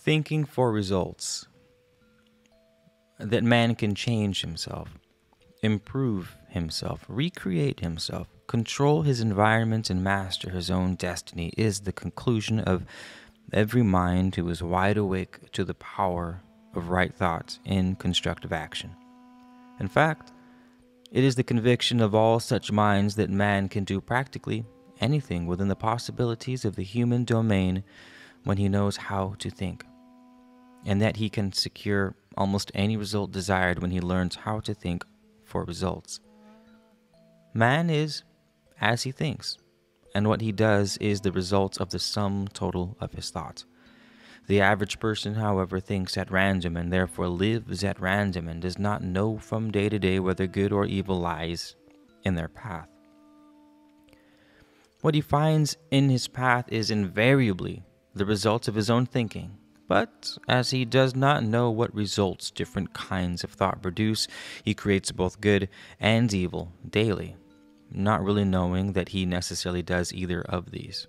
Thinking for results. That man can change himself, improve himself, recreate himself, control his environment, and master his own destiny is the conclusion of every mind who is wide awake to the power of right thoughts in constructive action. In fact, it is the conviction of all such minds that man can do practically anything within the possibilities of the human domain when he knows how to think, and that he can secure almost any result desired when he learns how to think for results. Man is as he thinks, and what he does is the result of the sum total of his thoughts. The average person, however, thinks at random and therefore lives at random and does not know from day to day whether good or evil lies in their path. What he finds in his path is invariably the result of his own thinking, but as he does not know what results different kinds of thought produce, he creates both good and evil daily, not really knowing that he necessarily does either of these.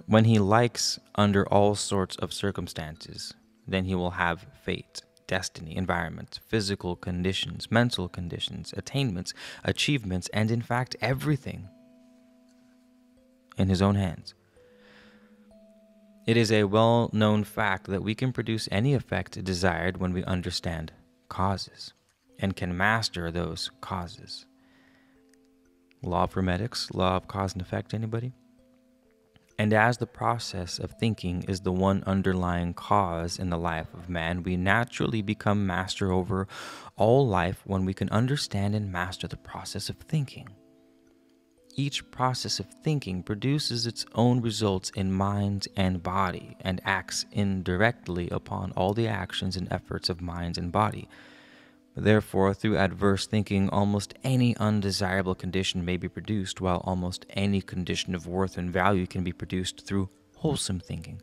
When he likes under all sorts of circumstances, then he will have fate, destiny, environment, physical conditions, mental conditions, attainments, achievements, and in fact everything in his own hands. It is a well-known fact that we can produce any effect desired when we understand causes and can master those causes. Law of Hermetics, law of cause and effect, anybody? And as the process of thinking is the one underlying cause in the life of man, we naturally become master over all life when we can understand and master the process of thinking. Each process of thinking produces its own results in mind and body and acts indirectly upon all the actions and efforts of mind and body. Therefore, through adverse thinking, almost any undesirable condition may be produced, while almost any condition of worth and value can be produced through wholesome thinking.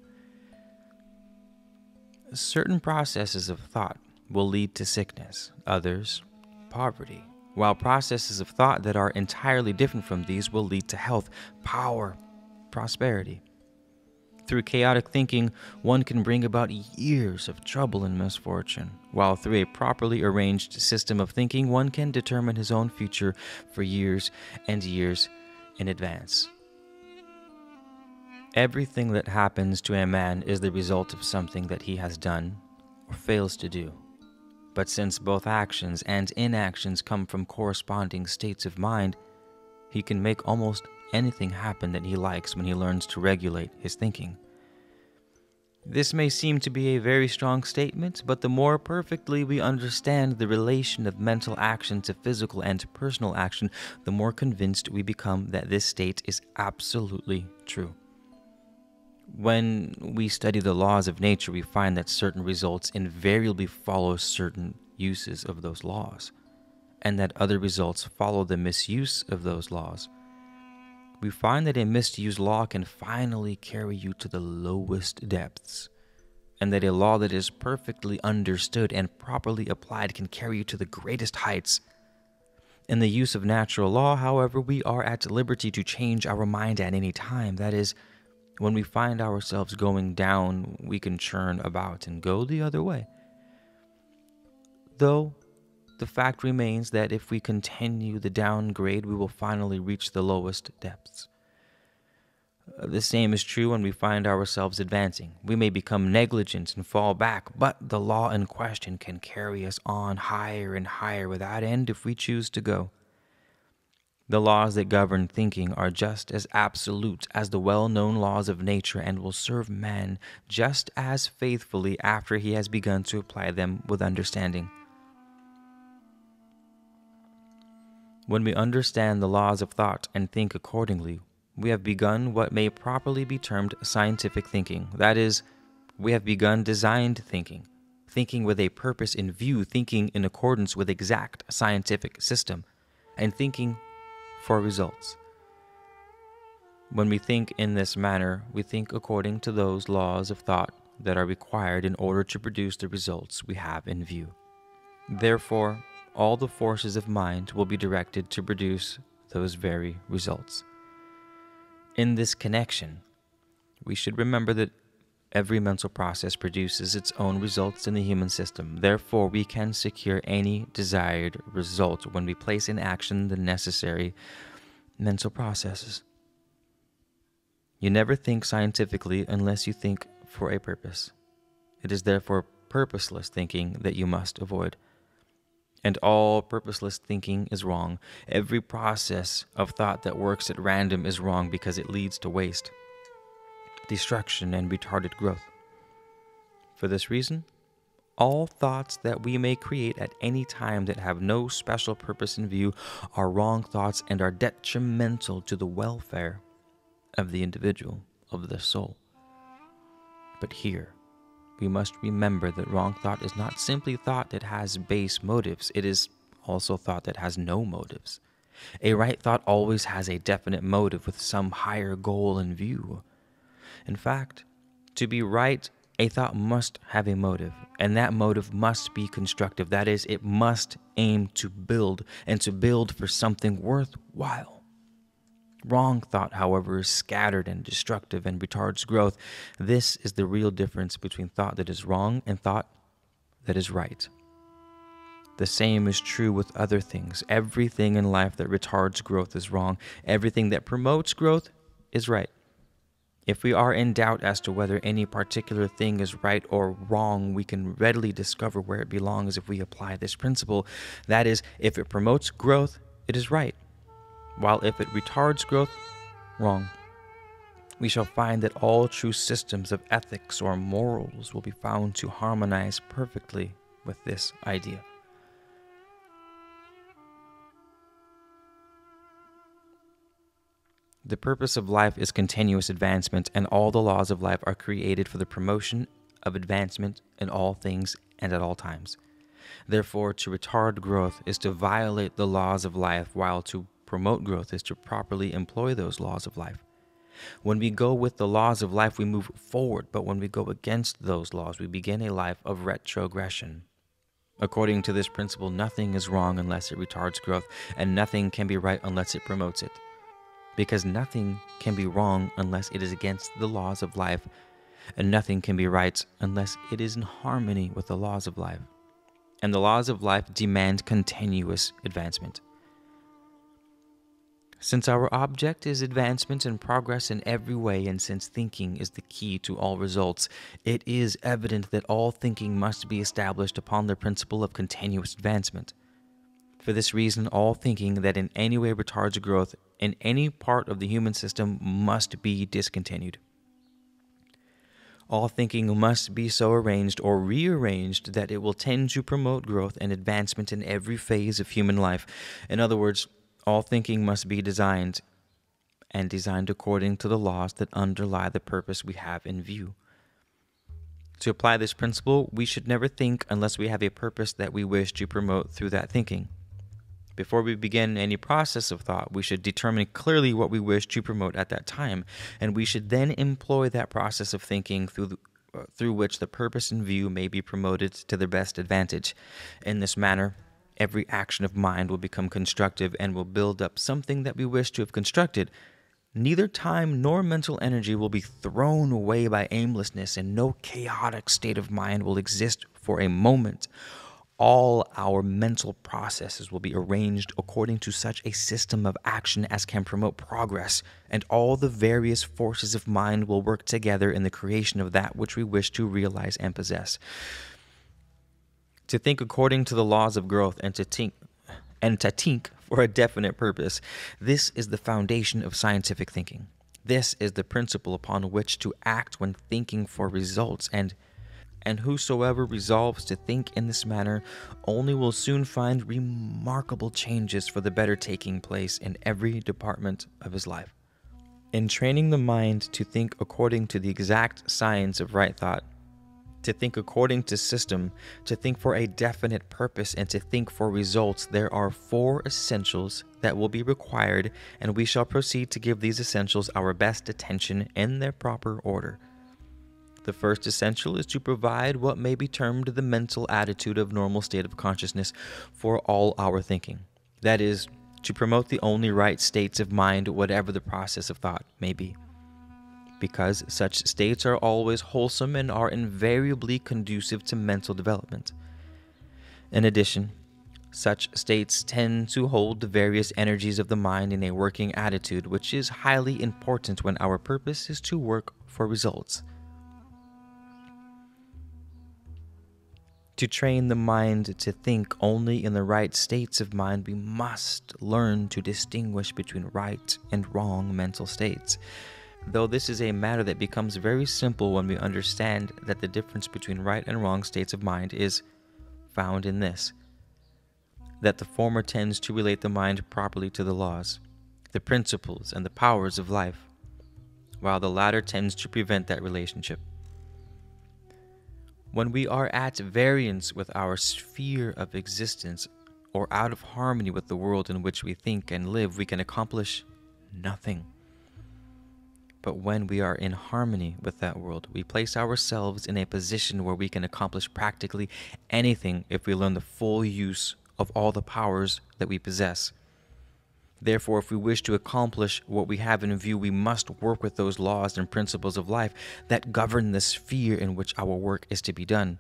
Certain processes of thought will lead to sickness, others, poverty, while processes of thought that are entirely different from these will lead to health, power, prosperity. Through chaotic thinking, one can bring about years of trouble and misfortune, while through a properly arranged system of thinking, one can determine his own future for years and years in advance. Everything that happens to a man is the result of something that he has done or fails to do. But since both actions and inactions come from corresponding states of mind, he can make almost anything happen that he likes when he learns to regulate his thinking. This may seem to be a very strong statement, but the more perfectly we understand the relation of mental action to physical and personal action, the more convinced we become that this state is absolutely true. When we study the laws of nature, we find that certain results invariably follow certain uses of those laws, and that other results follow the misuse of those laws. We find that a misused law can finally carry you to the lowest depths, and that a law that is perfectly understood and properly applied can carry you to the greatest heights. In the use of natural law, however, we are at liberty to change our mind at any time. That is, when we find ourselves going down, we can churn about and go the other way. Though the fact remains that if we continue the downgrade, we will finally reach the lowest depths. The same is true when we find ourselves advancing. We may become negligent and fall back, but the law in question can carry us on higher and higher without end if we choose to go. The laws that govern thinking are just as absolute as the well-known laws of nature and will serve man just as faithfully after he has begun to apply them with understanding. When we understand the laws of thought and think accordingly, we have begun what may properly be termed scientific thinking. That is, we have begun designed thinking, thinking with a purpose in view, thinking in accordance with exact scientific system, and thinking for results. When we think in this manner, we think according to those laws of thought that are required in order to produce the results we have in view. Therefore, all the forces of mind will be directed to produce those very results. In this connection, we should remember that Every mental process produces its own results in the human system. Therefore, we can secure any desired result when we place in action the necessary mental processes. You never think scientifically unless you think for a purpose. It is therefore purposeless thinking that you must avoid. And all purposeless thinking is wrong. Every process of thought that works at random is wrong because it leads to waste, destruction, and retarded growth. For this reason, all thoughts that we may create at any time that have no special purpose in view are wrong thoughts and are detrimental to the welfare of the individual, of the soul. But here, we must remember that wrong thought is not simply thought that has base motives, it is also thought that has no motives. A right thought always has a definite motive with some higher goal in view. In fact, to be right, a thought must have a motive, and that motive must be constructive. That is, it must aim to build, and to build for something worthwhile. Wrong thought, however, is scattered and destructive and retards growth. This is the real difference between thought that is wrong and thought that is right. The same is true with other things. Everything in life that retards growth is wrong. Everything that promotes growth is right. If we are in doubt as to whether any particular thing is right or wrong, we can readily discover where it belongs if we apply this principle. That is, if it promotes growth, it is right, while if it retards growth, wrong. We shall find that all true systems of ethics or morals will be found to harmonize perfectly with this idea. The purpose of life is continuous advancement, and all the laws of life are created for the promotion of advancement in all things and at all times. Therefore, to retard growth is to violate the laws of life, while to promote growth is to properly employ those laws of life. When we go with the laws of life, we move forward, but when we go against those laws, we begin a life of retrogression. According to this principle, nothing is wrong unless it retards growth, and nothing can be right unless it promotes it. Because nothing can be wrong unless it is against the laws of life, and nothing can be right unless it is in harmony with the laws of life. And the laws of life demand continuous advancement. Since our object is advancement and progress in every way, and since thinking is the key to all results, it is evident that all thinking must be established upon the principle of continuous advancement. For this reason, all thinking that in any way retards growth in any part of the human system must be discontinued. All thinking must be so arranged or rearranged that it will tend to promote growth and advancement in every phase of human life. In other words, all thinking must be designed according to the laws that underlie the purpose we have in view. To apply this principle, we should never think unless we have a purpose that we wish to promote through that thinking. Before we begin any process of thought, we should determine clearly what we wish to promote at that time, and we should then employ that process of thinking through which the purpose in view may be promoted to their best advantage. In this manner, every action of mind will become constructive and will build up something that we wish to have constructed. Neither time nor mental energy will be thrown away by aimlessness, and no chaotic state of mind will exist for a moment. All our mental processes will be arranged according to such a system of action as can promote progress, and all the various forces of mind will work together in the creation of that which we wish to realize and possess. To think according to the laws of growth and to think for a definite purpose, this is the foundation of scientific thinking. This is the principle upon which to act when thinking for results, and whosoever resolves to think in this manner only will soon find remarkable changes for the better taking place in every department of his life. In training the mind to think according to the exact science of right thought, to think according to system, to think for a definite purpose, and to think for results, there are 4 essentials that will be required, and we shall proceed to give these essentials our best attention in their proper order. The first essential is to provide what may be termed the mental attitude of normal state of consciousness for all our thinking. That is, to promote the only right states of mind, whatever the process of thought may be. because such states are always wholesome and are invariably conducive to mental development. In addition, such states tend to hold the various energies of the mind in a working attitude, which is highly important when our purpose is to work for results. To train the mind to think only in the right states of mind, we must learn to distinguish between right and wrong mental states. Though this is a matter that becomes very simple when we understand that the difference between right and wrong states of mind is found in this: that the former tends to relate the mind properly to the laws, the principles, and the powers of life, while the latter tends to prevent that relationship. When we are at variance with our sphere of existence, or out of harmony with the world in which we think and live, we can accomplish nothing. But when we are in harmony with that world, we place ourselves in a position where we can accomplish practically anything if we learn the full use of all the powers that we possess. Therefore, if we wish to accomplish what we have in view, we must work with those laws and principles of life that govern the sphere in which our work is to be done.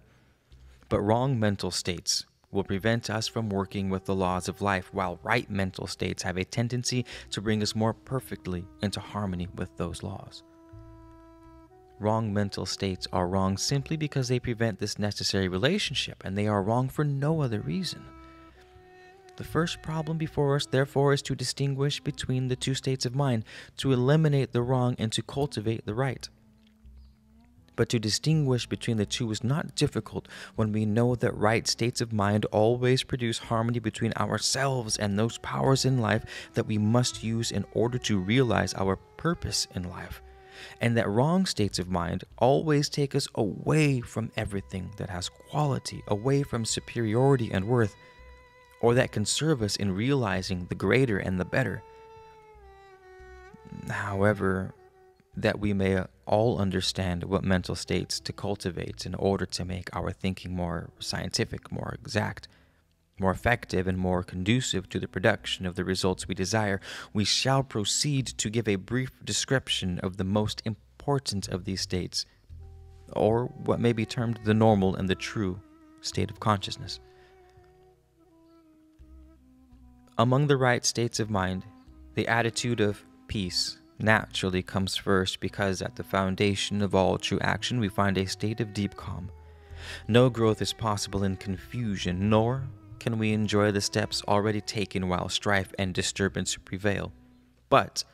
But wrong mental states will prevent us from working with the laws of life, while right mental states have a tendency to bring us more perfectly into harmony with those laws. Wrong mental states are wrong simply because they prevent this necessary relationship, and they are wrong for no other reason. The first problem before us, therefore, is to distinguish between the two states of mind, to eliminate the wrong and to cultivate the right. But to distinguish between the two is not difficult when we know that right states of mind always produce harmony between ourselves and those powers in life that we must use in order to realize our purpose in life, and that wrong states of mind always take us away from everything that has quality, away from superiority and worth, or that can serve us in realizing the greater and the better. However, that we may all understand what mental states to cultivate in order to make our thinking more scientific, more exact, more effective, and more conducive to the production of the results we desire, we shall proceed to give a brief description of the most important of these states, or what may be termed the normal and the true state of consciousness. Among the right states of mind, the attitude of peace naturally comes first, because at the foundation of all true action we find a state of deep calm. No growth is possible in confusion, nor can we enjoy the steps already taken while strife and disturbance prevail. But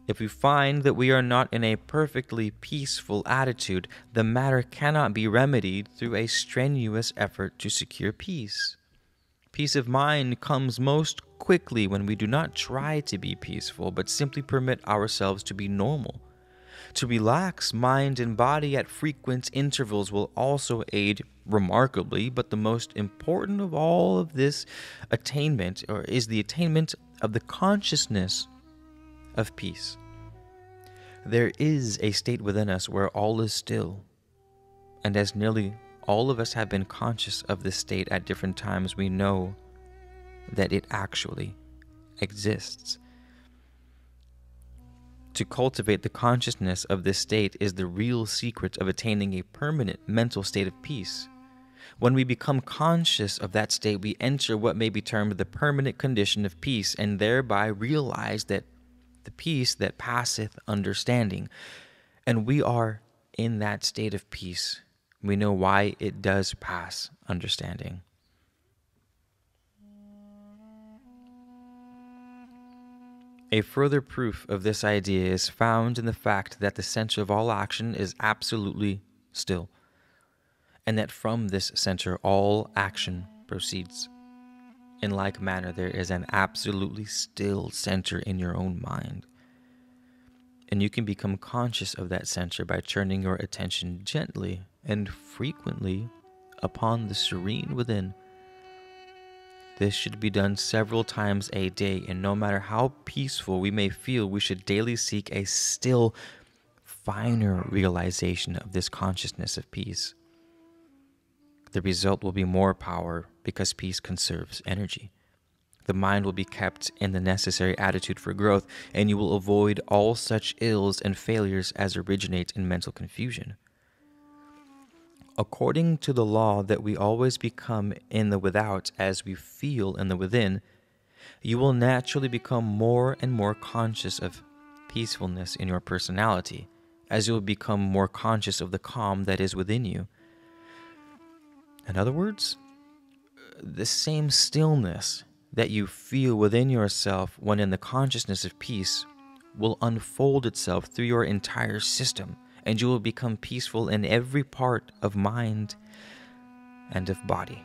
if we find that we are not in a perfectly peaceful attitude, the matter cannot be remedied through a strenuous effort to secure peace. Peace of mind comes most quickly when we do not try to be peaceful, but simply permit ourselves to be normal. To relax mind and body at frequent intervals will also aid remarkably, but the most important of all of this attainment is the attainment of the consciousness of peace. There is a state within us where all is still, and as nearly all of us have been conscious of this state at different times, we know that it actually exists. To cultivate the consciousness of this state is the real secret of attaining a permanent mental state of peace. When we become conscious of that state, we enter what may be termed the permanent condition of peace, and thereby realize that the peace that passeth understanding. And we are in that state of peace. We know why it does pass understanding. A further proof of this idea is found in the fact that the center of all action is absolutely still, and that from this center all action proceeds. In like manner, there is an absolutely still center in your own mind, and you can become conscious of that center by turning your attention gently and frequently upon the serene within. This should be done several times a day, and no matter how peaceful we may feel, we should daily seek a still finer realization of this consciousness of peace. The result will be more power, because peace conserves energy. The mind will be kept in the necessary attitude for growth, and you will avoid all such ills and failures as originate in mental confusion. According to the law that we always become in the without as we feel in the within, you will naturally become more and more conscious of peacefulness in your personality, as you will become more conscious of the calm that is within you. In other words, the same stillness that you feel within yourself when in the consciousness of peace will unfold itself through your entire system, and you will become peaceful in every part of mind and of body.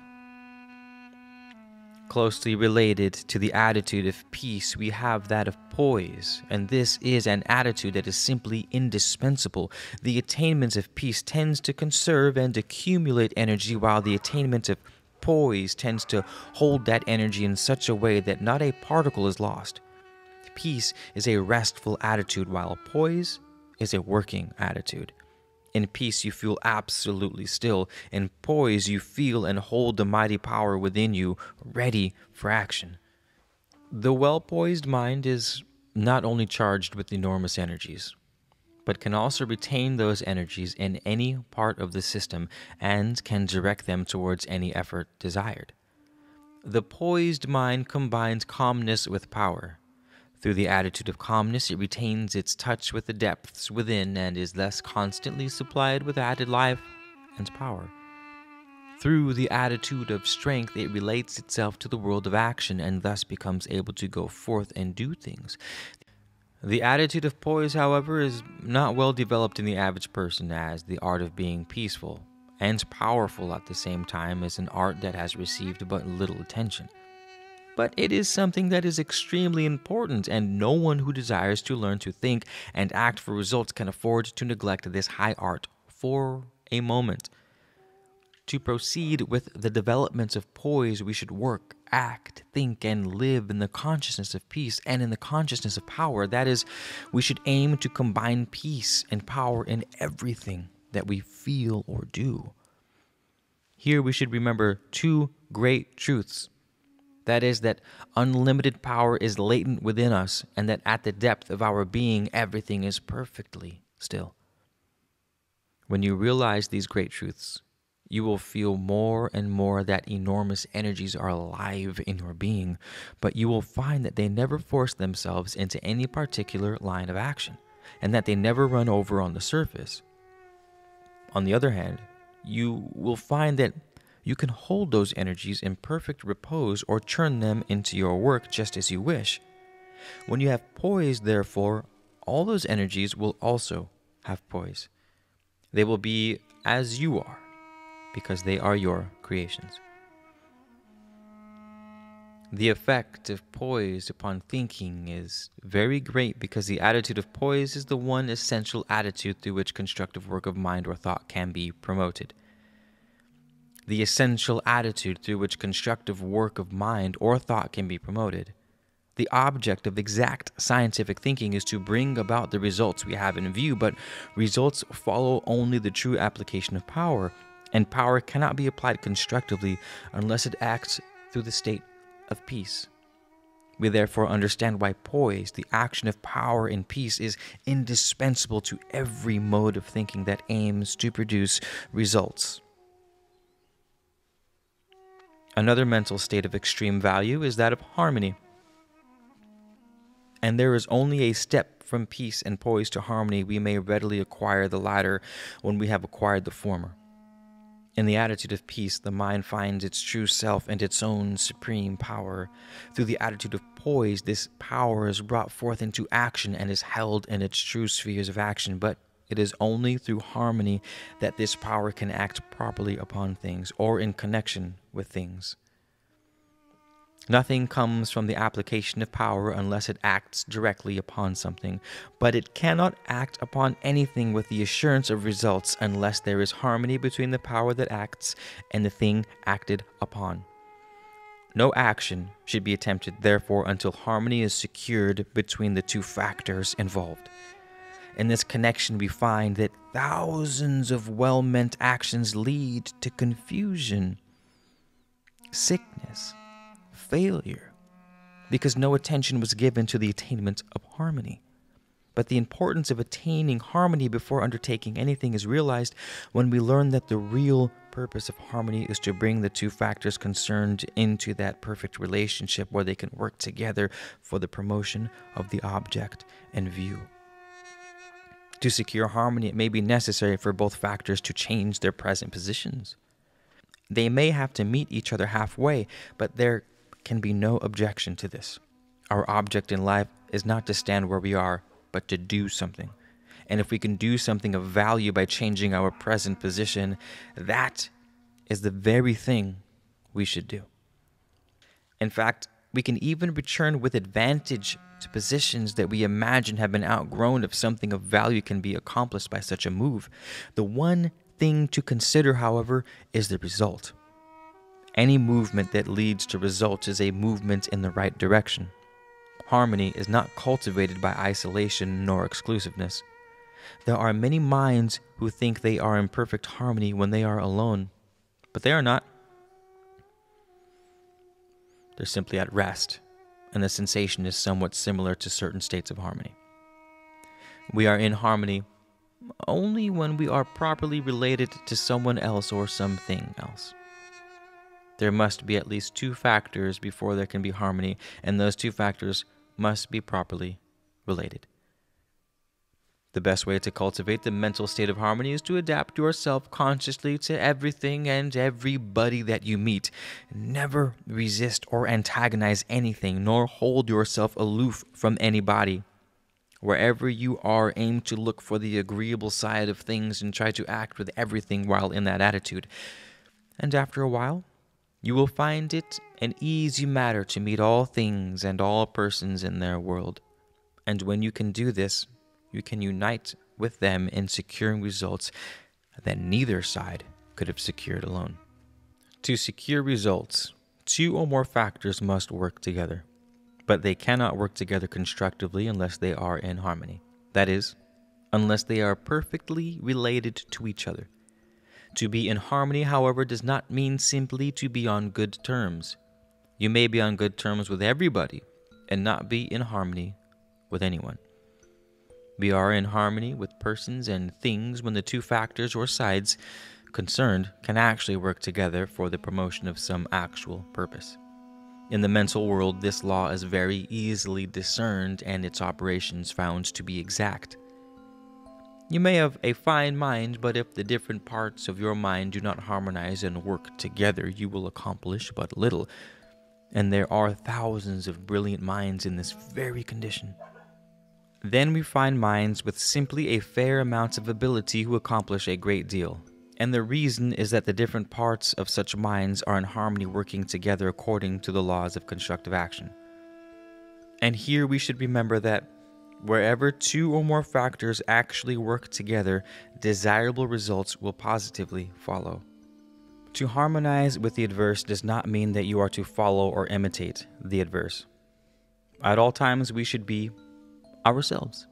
Closely related to the attitude of peace, we have that of poise, and this is an attitude that is simply indispensable. The attainment of peace tends to conserve and accumulate energy, while the attainment of poise tends to hold that energy in such a way that not a particle is lost. Peace is a restful attitude, while poise is a working attitude. In peace, you feel absolutely still. In poise, you feel and hold the mighty power within you, ready for action. The well-poised mind is not only charged with enormous energies, but can also retain those energies in any part of the system and can direct them towards any effort desired. The poised mind combines calmness with power. Through the attitude of calmness, it retains its touch with the depths within and is thus constantly supplied with added life and power. Through the attitude of strength, it relates itself to the world of action and thus becomes able to go forth and do things. The attitude of poise, however, is not well developed in the average person, as the art of being peaceful and powerful at the same time is an art that has received but little attention. But it is something that is extremely important, and no one who desires to learn to think and act for results can afford to neglect this high art for a moment. To proceed with the development of poise, we should work, act, think, and live in the consciousness of peace and in the consciousness of power. That is, we should aim to combine peace and power in everything that we feel or do. Here we should remember two great truths. That is, that unlimited power is latent within us, and that at the depth of our being, everything is perfectly still. When you realize these great truths, you will feel more and more that enormous energies are alive in your being, but you will find that they never force themselves into any particular line of action, and that they never run over on the surface. On the other hand, you will find that you can hold those energies in perfect repose or turn them into your work just as you wish. When you have poise, therefore, all those energies will also have poise. They will be as you are, because they are your creations. The effect of poise upon thinking is very great, because the attitude of poise is the one essential attitude through which constructive work of mind or thought can be promoted. The essential attitude through which constructive work of mind or thought can be promoted. The object of exact scientific thinking is to bring about the results we have in view, but results follow only the true application of power, and power cannot be applied constructively unless it acts through the state of peace. We therefore understand why poise, the action of power in peace, is indispensable to every mode of thinking that aims to produce results. Another mental state of extreme value is that of harmony. And there is only a step from peace and poise to harmony. We may readily acquire the latter when we have acquired the former. In the attitude of peace, the mind finds its true self and its own supreme power. Through the attitude of poise, this power is brought forth into action and is held in its true spheres of action, but it is only through harmony that this power can act properly upon things or in connection with things. Nothing comes from the application of power unless it acts directly upon something, but it cannot act upon anything with the assurance of results unless there is harmony between the power that acts and the thing acted upon. No action should be attempted, therefore, until harmony is secured between the two factors involved. In this connection, we find that thousands of well-meant actions lead to confusion, sickness, failure, because no attention was given to the attainment of harmony. But the importance of attaining harmony before undertaking anything is realized when we learn that the real purpose of harmony is to bring the two factors concerned into that perfect relationship where they can work together for the promotion of the object in view. To secure harmony, it may be necessary for both factors to change their present positions. They may have to meet each other halfway, but there can be no objection to this. Our object in life is not to stand where we are, but to do something. And if we can do something of value by changing our present position, that is the very thing we should do. In fact, we can even return with advantage to positions that we imagine have been outgrown if something of value can be accomplished by such a move. The one thing to consider, however, is the result. Any movement that leads to results is a movement in the right direction. Harmony is not cultivated by isolation nor exclusiveness. There are many minds who think they are in perfect harmony when they are alone, but they are not. They're simply at rest, and the sensation is somewhat similar to certain states of harmony. We are in harmony only when we are properly related to someone else or something else. There must be at least two factors before there can be harmony, and those two factors must be properly related. The best way to cultivate the mental state of harmony is to adapt yourself consciously to everything and everybody that you meet. Never resist or antagonize anything, nor hold yourself aloof from anybody. Wherever you are, aim to look for the agreeable side of things and try to act with everything while in that attitude. And after a while, you will find it an easy matter to meet all things and all persons in their world. And when you can do this, you can unite with them in securing results that neither side could have secured alone. To secure results, two or more factors must work together, but they cannot work together constructively unless they are in harmony. That is, unless they are perfectly related to each other. To be in harmony, however, does not mean simply to be on good terms. You may be on good terms with everybody and not be in harmony with anyone. We are in harmony with persons and things when the two factors or sides concerned can actually work together for the promotion of some actual purpose. In the mental world, this law is very easily discerned and its operations found to be exact. You may have a fine mind, but if the different parts of your mind do not harmonize and work together, you will accomplish but little. And there are thousands of brilliant minds in this very condition. Then we find minds with simply a fair amount of ability who accomplish a great deal. And the reason is that the different parts of such minds are in harmony, working together according to the laws of constructive action. And here we should remember that wherever two or more factors actually work together, desirable results will positively follow. To harmonize with the adverse does not mean that you are to follow or imitate the adverse. At all times we should be ourselves.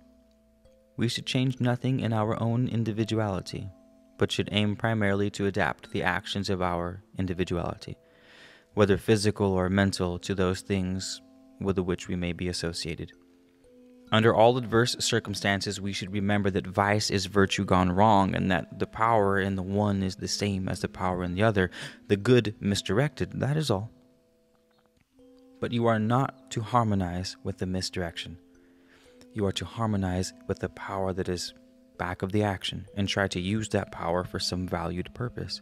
We should change nothing in our own individuality, but should aim primarily to adapt the actions of our individuality, whether physical or mental, to those things with which we may be associated. Under all adverse circumstances, we should remember that vice is virtue gone wrong, and that the power in the one is the same as the power in the other, the good misdirected, that is all. But you are not to harmonize with the misdirection. You are to harmonize with the power that is back of the action and try to use that power for some valued purpose.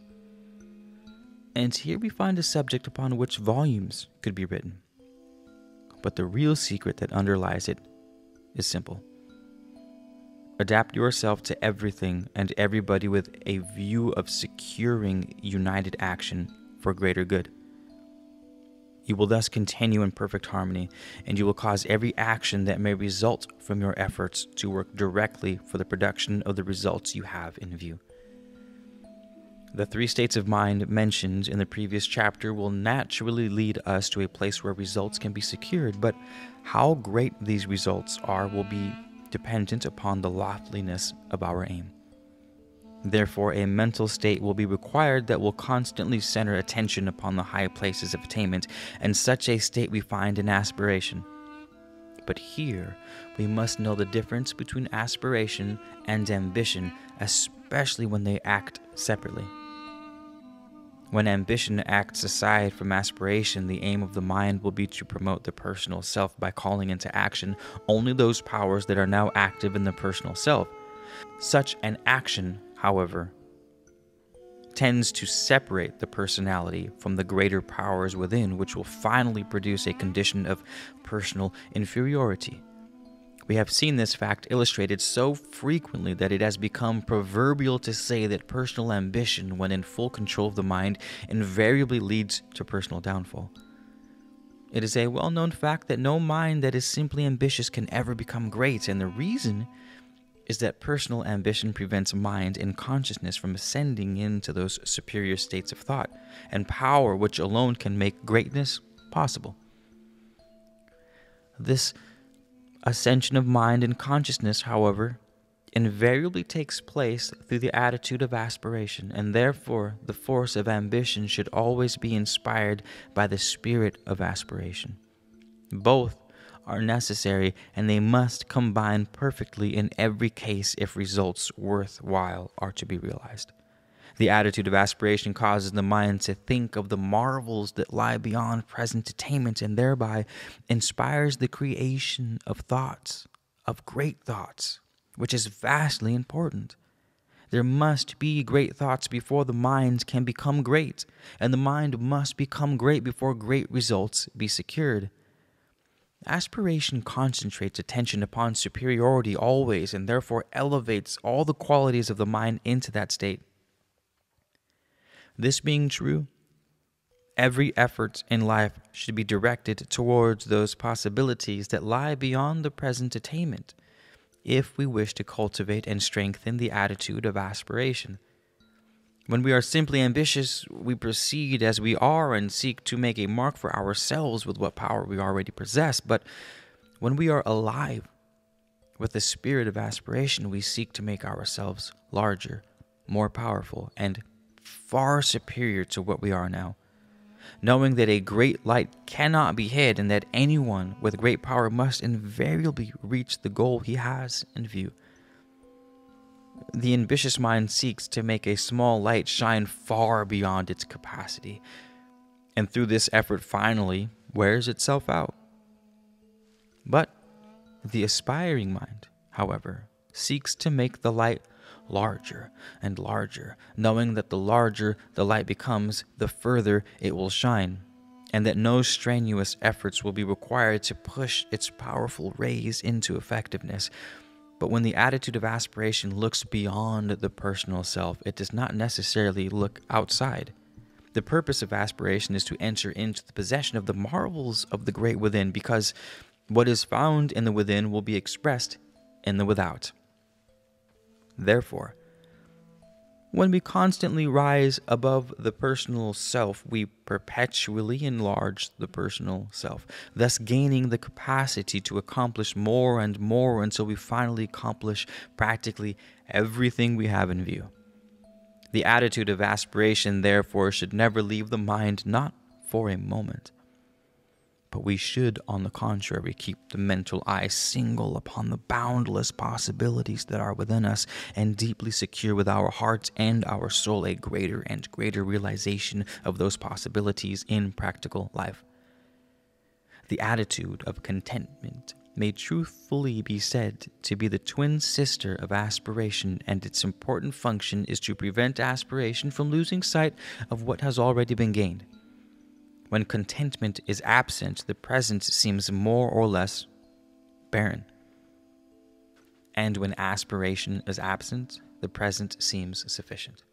And here we find a subject upon which volumes could be written. But the real secret that underlies it is simple. Adapt yourself to everything and everybody with a view of securing united action for greater good. You will thus continue in perfect harmony, and you will cause every action that may result from your efforts to work directly for the production of the results you have in view. The three states of mind mentioned in the previous chapter will naturally lead us to a place where results can be secured, but how great these results are will be dependent upon the loftiness of our aim. Therefore, a mental state will be required that will constantly center attention upon the high places of attainment, and such a state we find in aspiration. But here, we must know the difference between aspiration and ambition, especially when they act separately. When ambition acts aside from aspiration, the aim of the mind will be to promote the personal self by calling into action only those powers that are now active in the personal self. Such an action, however, tends to separate the personality from the greater powers within, which will finally produce a condition of personal inferiority. We have seen this fact illustrated so frequently that it has become proverbial to say that personal ambition, when in full control of the mind, invariably leads to personal downfall. It is a well-known fact that no mind that is simply ambitious can ever become great, and the reason is that personal ambition prevents mind and consciousness from ascending into those superior states of thought and power which alone can make greatness possible. This ascension of mind and consciousness, however, invariably takes place through the attitude of aspiration, and therefore the force of ambition should always be inspired by the spirit of aspiration. Both are necessary, and they must combine perfectly in every case if results worthwhile are to be realized. The attitude of aspiration causes the mind to think of the marvels that lie beyond present attainment, and thereby inspires the creation of thoughts, of great thoughts, which is vastly important. There must be great thoughts before the mind can become great, and the mind must become great before great results be secured. Aspiration concentrates attention upon superiority always, and therefore elevates all the qualities of the mind into that state. This being true, every effort in life should be directed towards those possibilities that lie beyond the present attainment, if we wish to cultivate and strengthen the attitude of aspiration. When we are simply ambitious, we proceed as we are and seek to make a mark for ourselves with what power we already possess. But when we are alive with the spirit of aspiration, we seek to make ourselves larger, more powerful, and far superior to what we are now, knowing that a great light cannot be hid and that anyone with great power must invariably reach the goal he has in view. The ambitious mind seeks to make a small light shine far beyond its capacity, and through this effort finally wears itself out. But the aspiring mind, however, seeks to make the light larger and larger, knowing that the larger the light becomes, the further it will shine, and that no strenuous efforts will be required to push its powerful rays into effectiveness. But when the attitude of aspiration looks beyond the personal self, it does not necessarily look outside. The purpose of aspiration is to enter into the possession of the marvels of the great within, because what is found in the within will be expressed in the without. Therefore, when we constantly rise above the personal self, we perpetually enlarge the personal self, thus gaining the capacity to accomplish more and more until we finally accomplish practically everything we have in view. The attitude of aspiration, therefore, should never leave the mind, not for a moment. But we should, on the contrary, keep the mental eye single upon the boundless possibilities that are within us, and deeply secure with our hearts and our soul a greater and greater realization of those possibilities in practical life. The attitude of contentment may truthfully be said to be the twin sister of aspiration, and its important function is to prevent aspiration from losing sight of what has already been gained. When contentment is absent, the present seems more or less barren. And when aspiration is absent, the present seems sufficient.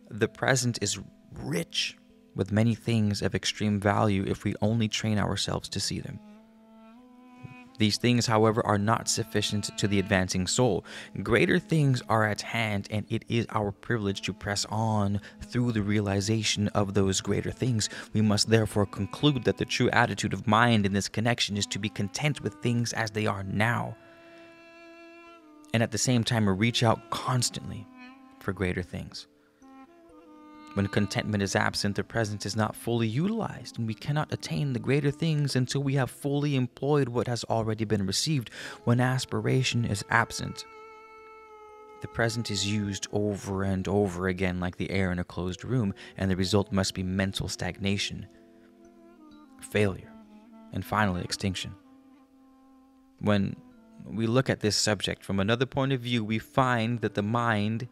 The present is rich with many things of extreme value if we only train ourselves to see them. These things, however, are not sufficient to the advancing soul. Greater things are at hand, and it is our privilege to press on through the realization of those greater things. We must therefore conclude that the true attitude of mind in this connection is to be content with things as they are now, and at the same time reach out constantly for greater things. When contentment is absent, the present is not fully utilized, and we cannot attain the greater things until we have fully employed what has already been received. When aspiration is absent, the present is used over and over again like the air in a closed room, and the result must be mental stagnation, failure, and finally extinction. When we look at this subject from another point of view, we find that the mind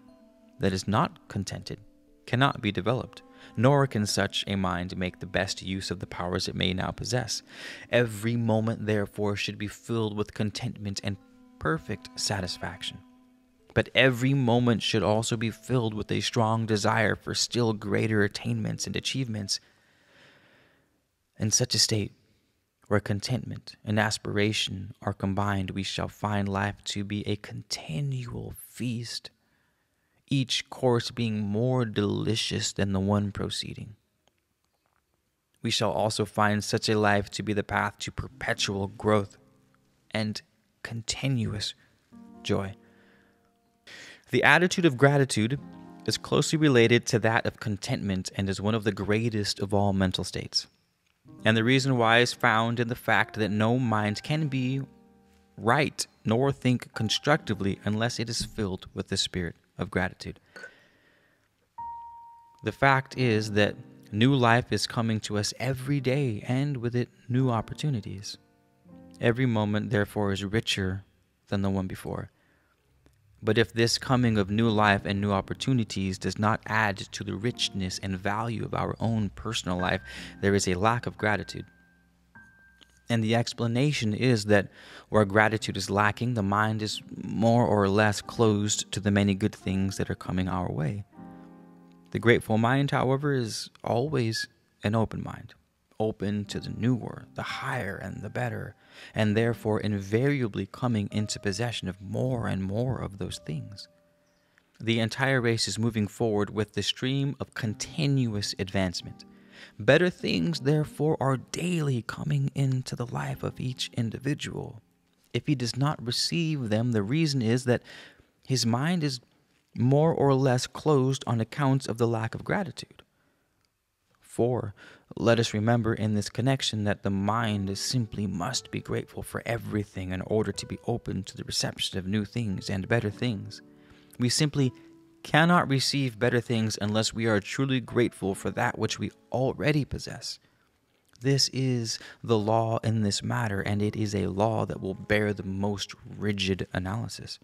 that is not contented cannot be developed, nor can such a mind make the best use of the powers it may now possess. Every moment, therefore, should be filled with contentment and perfect satisfaction. But every moment should also be filled with a strong desire for still greater attainments and achievements. In such a state, where contentment and aspiration are combined, we shall find life to be a continual feast, each course being more delicious than the one preceding. We shall also find such a life to be the path to perpetual growth and continuous joy. The attitude of gratitude is closely related to that of contentment and is one of the greatest of all mental states. And the reason why is found in the fact that no mind can be right nor think constructively unless it is filled with the spirit of gratitude. The fact is that new life is coming to us every day, and with it, new opportunities. Every moment, therefore, is richer than the one before. But if this coming of new life and new opportunities does not add to the richness and value of our own personal life, there is a lack of gratitude. And the explanation is that where gratitude is lacking, the mind is more or less closed to the many good things that are coming our way. The grateful mind, however, is always an open mind, open to the newer, the higher, and the better, and therefore invariably coming into possession of more and more of those things. The entire race is moving forward with the stream of continuous advancement. Better things, therefore, are daily coming into the life of each individual. If he does not receive them, the reason is that his mind is more or less closed on account of the lack of gratitude. For let us remember in this connection that the mind simply must be grateful for everything in order to be open to the reception of new things and better things. We simply cannot receive better things unless we are truly grateful for that which we already possess. This is the law in this matter, and it is a law that will bear the most rigid analysis.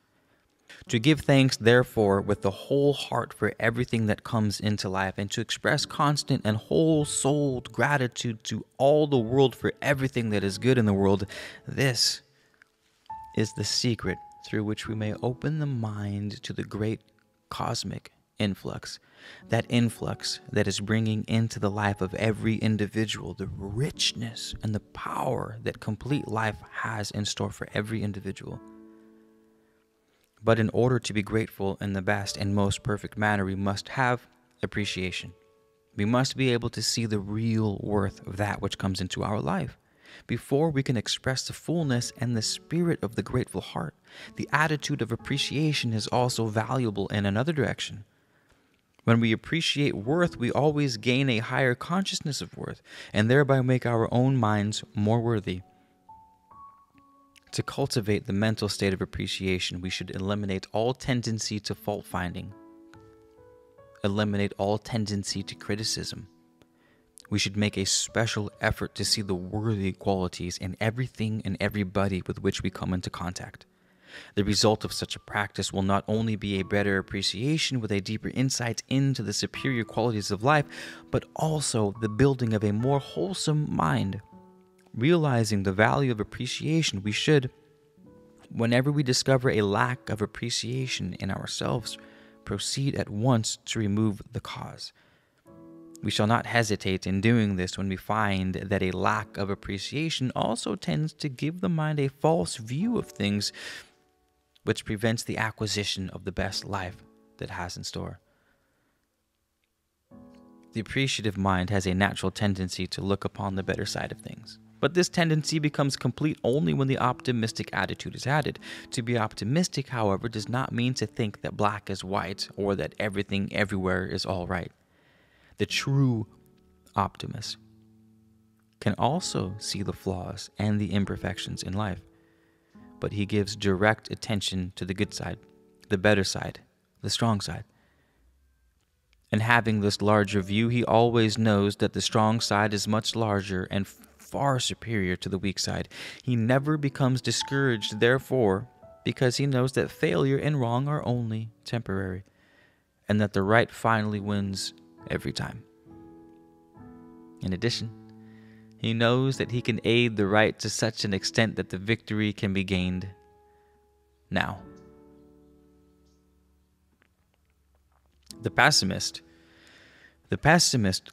To give thanks, therefore, with the whole heart for everything that comes into life, and to express constant and whole-souled gratitude to all the world for everything that is good in the world, this is the secret through which we may open the mind to the great cosmic influx, that influx that is bringing into the life of every individual the richness and the power that complete life has in store for every individual. But in order to be grateful in the best and most perfect manner, we must have appreciation. We must be able to see the real worth of that which comes into our life. Before we can express the fullness and the spirit of the grateful heart, the attitude of appreciation is also valuable in another direction. When we appreciate worth, we always gain a higher consciousness of worth, and thereby make our own minds more worthy. To cultivate the mental state of appreciation, we should eliminate all tendency to fault-finding, eliminate all tendency to criticism. We should make a special effort to see the worthy qualities in everything and everybody with which we come into contact. The result of such a practice will not only be a better appreciation with a deeper insight into the superior qualities of life, but also the building of a more wholesome mind. Realizing the value of appreciation, we should, whenever we discover a lack of appreciation in ourselves, proceed at once to remove the cause. We shall not hesitate in doing this when we find that a lack of appreciation also tends to give the mind a false view of things, which prevents the acquisition of the best life that it has in store. The appreciative mind has a natural tendency to look upon the better side of things. But this tendency becomes complete only when the optimistic attitude is added. To be optimistic, however, does not mean to think that black is white or that everything everywhere is all right. The true optimist can also see the flaws and the imperfections in life, but he gives direct attention to the good side, the better side, the strong side. And having this larger view, he always knows that the strong side is much larger and far superior to the weak side. He never becomes discouraged, therefore, because he knows that failure and wrong are only temporary, and that the right finally wins every time. In addition, he knows that he can aid the right to such an extent that the victory can be gained now. The pessimist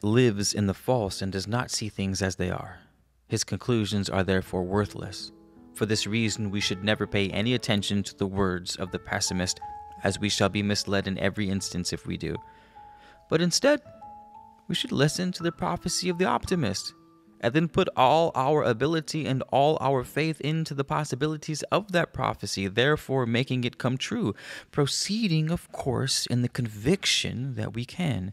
lives in the false and does not see things as they are. His conclusions are therefore worthless. For this reason, we should never pay any attention to the words of the pessimist, as we shall be misled in every instance if we do. But instead, we should listen to the prophecy of the optimist, and then put all our ability and all our faith into the possibilities of that prophecy, therefore making it come true, proceeding, of course, in the conviction that we can.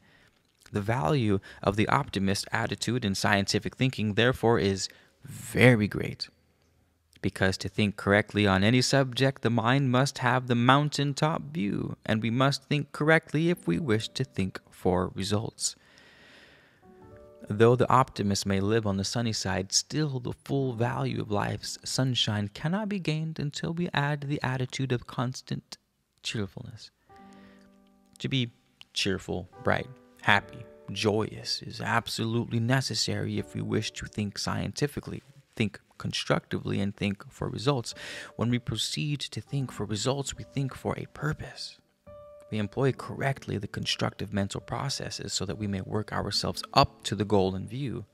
The value of the optimist attitude in scientific thinking, therefore, is very great, because to think correctly on any subject, the mind must have the mountaintop view, and we must think correctly if we wish to think for results. Though the optimist may live on the sunny side, still the full value of life's sunshine cannot be gained until we add the attitude of constant cheerfulness. To be cheerful, bright, happy, joyous is absolutely necessary if we wish to think scientifically, think constructively, and think for results. When we proceed to think for results, we think for a purpose. We employ correctly the constructive mental processes so that we may work ourselves up to the goal in view.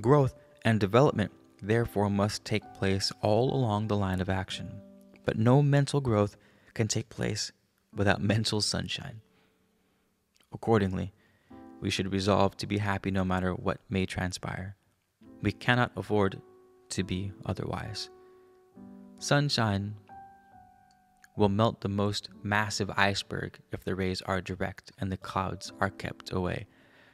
Growth and development, therefore, must take place all along the line of action. But no mental growth can take place without mental sunshine. Accordingly, we should resolve to be happy no matter what may transpire. We cannot afford to be otherwise. Sunshine will melt the most massive iceberg if the rays are direct and the clouds are kept away.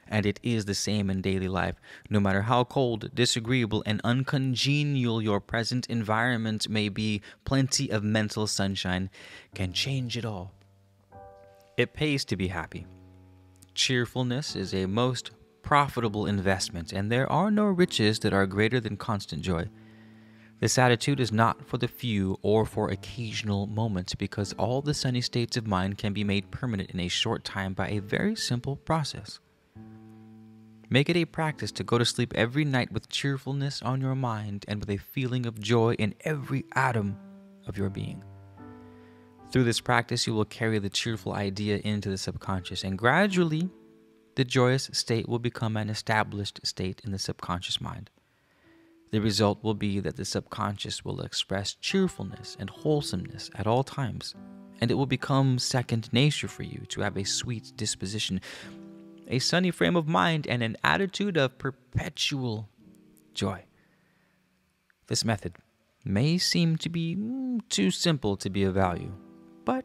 And it is the same in daily life. No matter how cold, disagreeable, and uncongenial your present environment may be, plenty of mental sunshine can change it all. It pays to be happy. Cheerfulness is a most profitable investment, and there are no riches that are greater than constant joy. This attitude is not for the few or for occasional moments, because all the sunny states of mind can be made permanent in a short time by a very simple process. Make it a practice to go to sleep every night with cheerfulness on your mind and with a feeling of joy in every atom of your being. Through this practice, you will carry the cheerful idea into the subconscious, and gradually, the joyous state will become an established state in the subconscious mind. The result will be that the subconscious will express cheerfulness and wholesomeness at all times, and it will become second nature for you to have a sweet disposition, a sunny frame of mind, and an attitude of perpetual joy. This method may seem to be too simple to be of value, but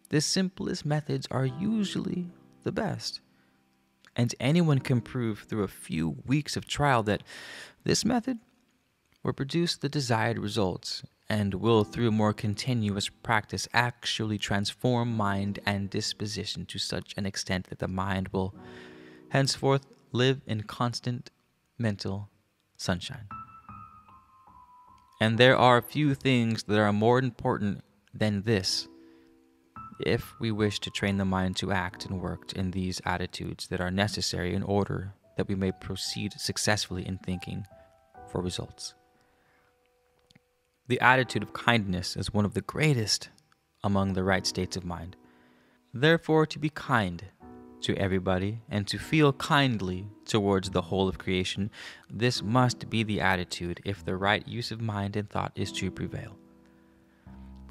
the simplest methods are usually the best. And anyone can prove through a few weeks of trial that this method will produce the desired results and will, through more continuous practice, actually transform mind and disposition to such an extent that the mind will henceforth live in constant mental sunshine. And there are few things that are more important than this, if we wish to train the mind to act and work in these attitudes that are necessary in order that we may proceed successfully in thinking for results. The attitude of kindness is one of the greatest among the right states of mind. Therefore, to be kind to everybody and to feel kindly towards the whole of creation, this must be the attitude if the right use of mind and thought is to prevail.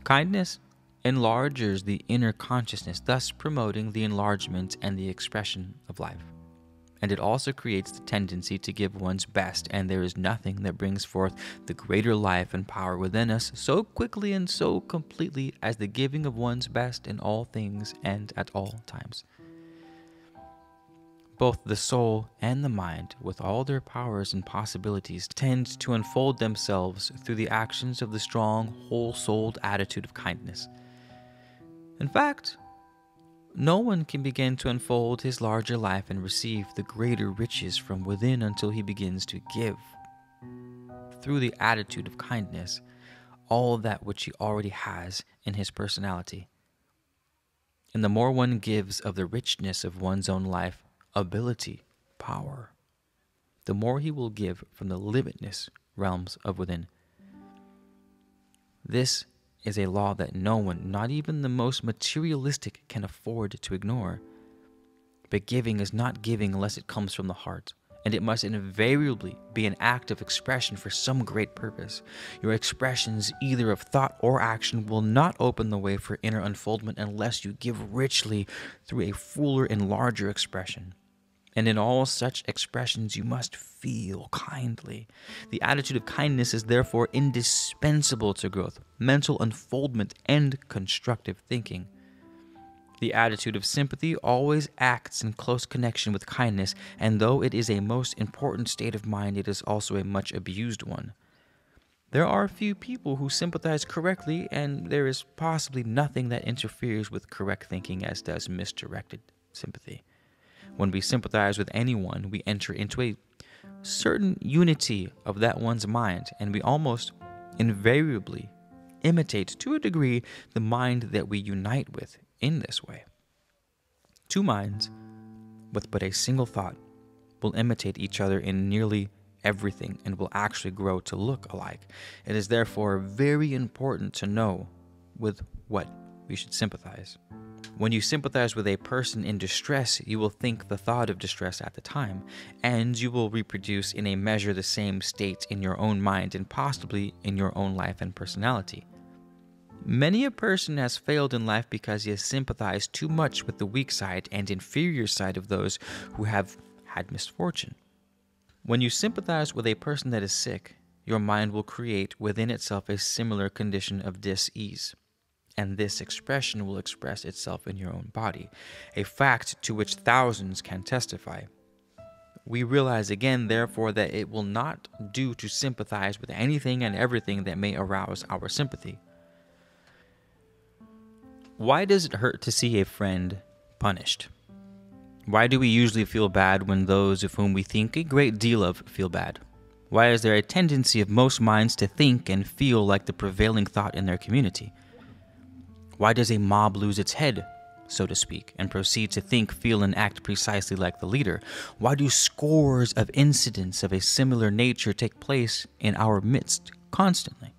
Kindness enlarges the inner consciousness, thus promoting the enlargement and the expression of life. and it also creates the tendency to give one's best, and there is nothing that brings forth the greater life and power within us so quickly and so completely as the giving of one's best in all things and at all times. Both the soul and the mind, with all their powers and possibilities, tend to unfold themselves through the actions of the strong, whole-souled attitude of kindness. In fact, no one can begin to unfold his larger life and receive the greater riches from within until he begins to give, through the attitude of kindness, all that which he already has in his personality. And the more one gives of the richness of one's own life, ability, power, the more he will give from the limitless realms of within. This is a law that no one, not even the most materialistic, can afford to ignore. But giving is not giving unless it comes from the heart, and it must invariably be an act of expression for some great purpose. Your expressions, either of thought or action, will not open the way for inner unfoldment unless you give richly through a fuller and larger expression. And in all such expressions, you must feel kindly. The attitude of kindness is therefore indispensable to growth, mental unfoldment, and constructive thinking. The attitude of sympathy always acts in close connection with kindness, and though it is a most important state of mind, it is also a much abused one. There are few people who sympathize correctly, and there is possibly nothing that interferes with correct thinking as does misdirected sympathy. When we sympathize with anyone, we enter into a certain unity of that one's mind, and we almost invariably imitate, to a degree, the mind that we unite with in this way. Two minds with but a single thought will imitate each other in nearly everything and will actually grow to look alike. It is therefore very important to know with what we should sympathize. When you sympathize with a person in distress, you will think the thought of distress at the time, and you will reproduce in a measure the same state in your own mind and possibly in your own life and personality. Many a person has failed in life because he has sympathized too much with the weak side and inferior side of those who have had misfortune. When you sympathize with a person that is sick, your mind will create within itself a similar condition of dis-ease, and this expression will express itself in your own body, a fact to which thousands can testify. We realize again, therefore, that it will not do to sympathize with anything and everything that may arouse our sympathy. Why does it hurt to see a friend punished? Why do we usually feel bad when those of whom we think a great deal of feel bad? Why is there a tendency of most minds to think and feel like the prevailing thought in their community? Why does a mob lose its head, so to speak, and proceed to think, feel, and act precisely like the leader? Why do scores of incidents of a similar nature take place in our midst constantly?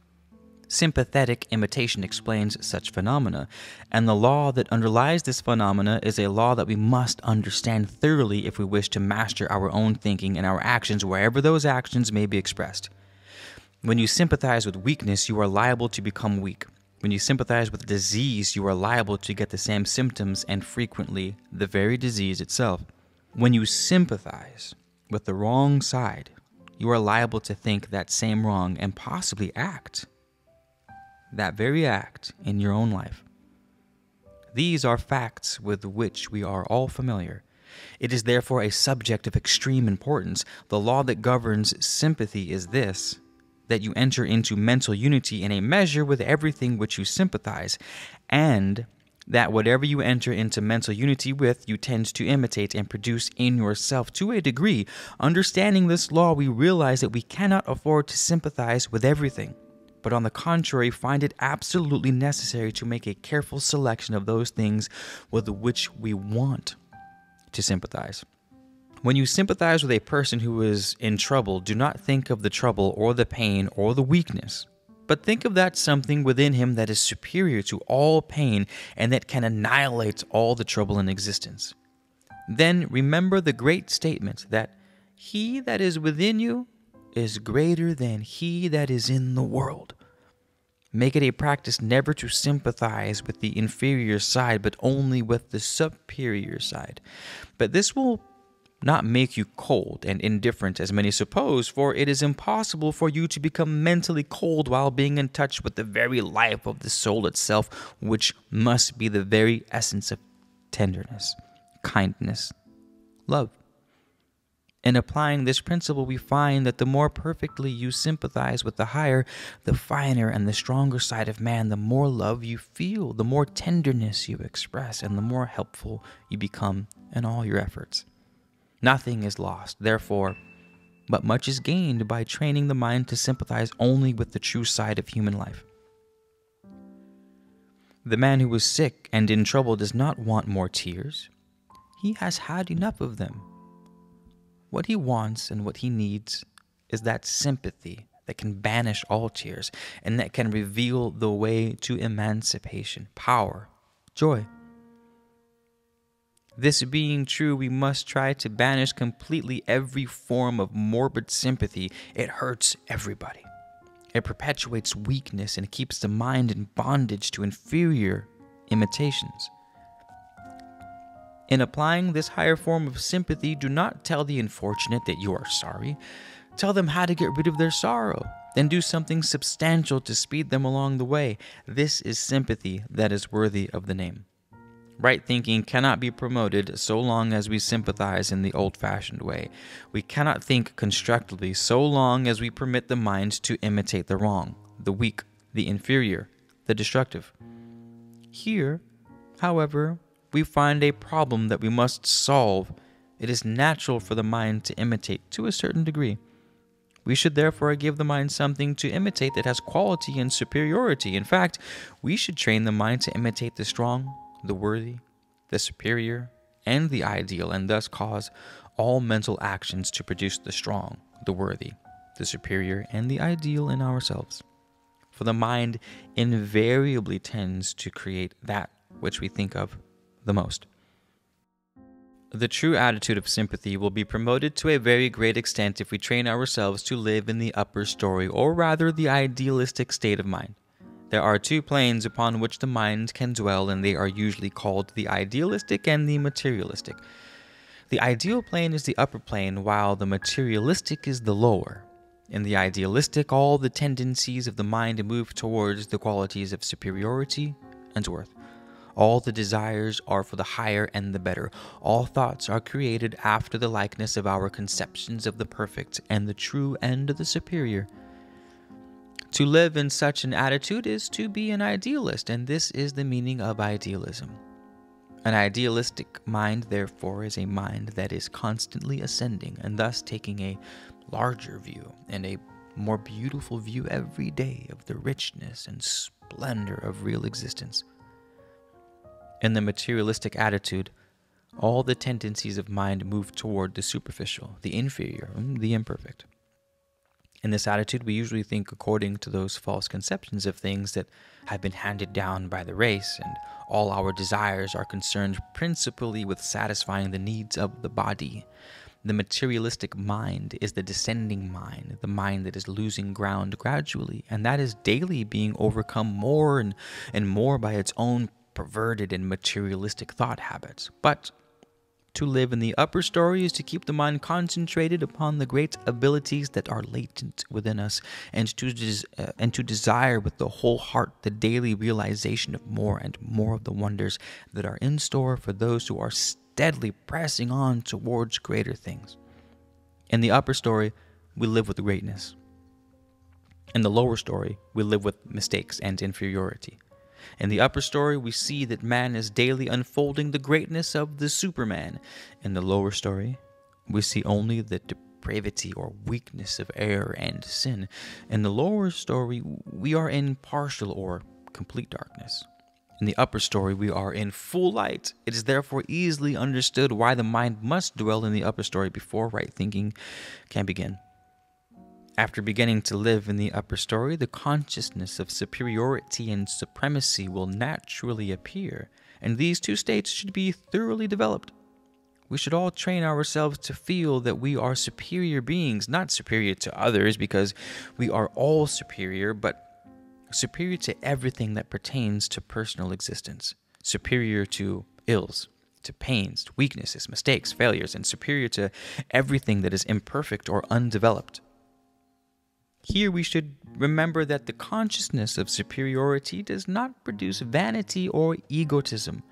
Sympathetic imitation explains such phenomena, and the law that underlies this phenomena is a law that we must understand thoroughly if we wish to master our own thinking and our actions wherever those actions may be expressed. When you sympathize with weakness, you are liable to become weak. When you sympathize with disease, you are liable to get the same symptoms and frequently the very disease itself. When you sympathize with the wrong side, you are liable to think that same wrong and possibly act that very act in your own life. These are facts with which we are all familiar. It is therefore a subject of extreme importance. The law that governs sympathy is this, that you enter into mental unity in a measure with everything which you sympathize, and that whatever you enter into mental unity with, you tend to imitate and produce in yourself to a degree. Understanding this law, we realize that we cannot afford to sympathize with everything, but on the contrary, find it absolutely necessary to make a careful selection of those things with which we want to sympathize. When you sympathize with a person who is in trouble, do not think of the trouble or the pain or the weakness, but think of that something within him that is superior to all pain and that can annihilate all the trouble in existence. Then remember the great statement that he that is within you is greater than he that is in the world. Make it a practice never to sympathize with the inferior side, but only with the superior side. But this will not make you cold and indifferent as many suppose, for it is impossible for you to become mentally cold while being in touch with the very life of the soul itself, which must be the very essence of tenderness, kindness, love. In applying this principle, we find that the more perfectly you sympathize with the higher, the finer and the stronger side of man, the more love you feel, the more tenderness you express, and the more helpful you become in all your efforts. Nothing is lost, therefore, but much is gained by training the mind to sympathize only with the true side of human life. The man who is sick and in trouble does not want more tears. He has had enough of them. What he wants and what he needs is that sympathy that can banish all tears and that can reveal the way to emancipation, power, joy. This being true, we must try to banish completely every form of morbid sympathy. It hurts everybody. It perpetuates weakness and keeps the mind in bondage to inferior imitations. In applying this higher form of sympathy, do not tell the unfortunate that you are sorry. Tell them how to get rid of their sorrow. Then do something substantial to speed them along the way. This is sympathy that is worthy of the name. Right thinking cannot be promoted so long as we sympathize in the old-fashioned way. We cannot think constructively so long as we permit the mind to imitate the wrong, the weak, the inferior, the destructive. Here, however, we find a problem that we must solve. It is natural for the mind to imitate to a certain degree. We should therefore give the mind something to imitate that has quality and superiority. In fact, we should train the mind to imitate the strong, the worthy, the superior, and the ideal, and thus cause all mental actions to produce the strong, the worthy, the superior, and the ideal in ourselves. For the mind invariably tends to create that which we think of the most. The true attitude of sympathy will be promoted to a very great extent if we train ourselves to live in the upper story, or rather the idealistic state of mind. There are two planes upon which the mind can dwell, and they are usually called the idealistic and the materialistic. The ideal plane is the upper plane, while the materialistic is the lower. In the idealistic, all the tendencies of the mind move towards the qualities of superiority and worth. All the desires are for the higher and the better. All thoughts are created after the likeness of our conceptions of the perfect and the true and the superior. To live in such an attitude is to be an idealist, and this is the meaning of idealism. An idealistic mind, therefore, is a mind that is constantly ascending, and thus taking a larger view and a more beautiful view every day of the richness and splendor of real existence. In the materialistic attitude, all the tendencies of mind move toward the superficial, the inferior, the imperfect. In this attitude, we usually think according to those false conceptions of things that have been handed down by the race, and all our desires are concerned principally with satisfying the needs of the body. The materialistic mind is the descending mind, the mind that is losing ground gradually, and that is daily being overcome more and more by its own perverted and materialistic thought habits. But to live in the upper story is to keep the mind concentrated upon the great abilities that are latent within us, and to desire with the whole heart the daily realization of more and more of the wonders that are in store for those who are steadily pressing on towards greater things. In the upper story, we live with greatness. In the lower story, we live with mistakes and inferiority. In the upper story, we see that man is daily unfolding the greatness of the Superman. In the lower story, we see only the depravity or weakness of error and sin. In the lower story, we are in partial or complete darkness. In the upper story, we are in full light. It is therefore easily understood why the mind must dwell in the upper story before right thinking can begin. After beginning to live in the upper story, the consciousness of superiority and supremacy will naturally appear, and these two states should be thoroughly developed. We should all train ourselves to feel that we are superior beings, not superior to others because we are all superior, but superior to everything that pertains to personal existence, superior to ills, to pains, to weaknesses, mistakes, failures, and superior to everything that is imperfect or undeveloped. Here we should remember that the consciousness of superiority does not produce vanity or egotism.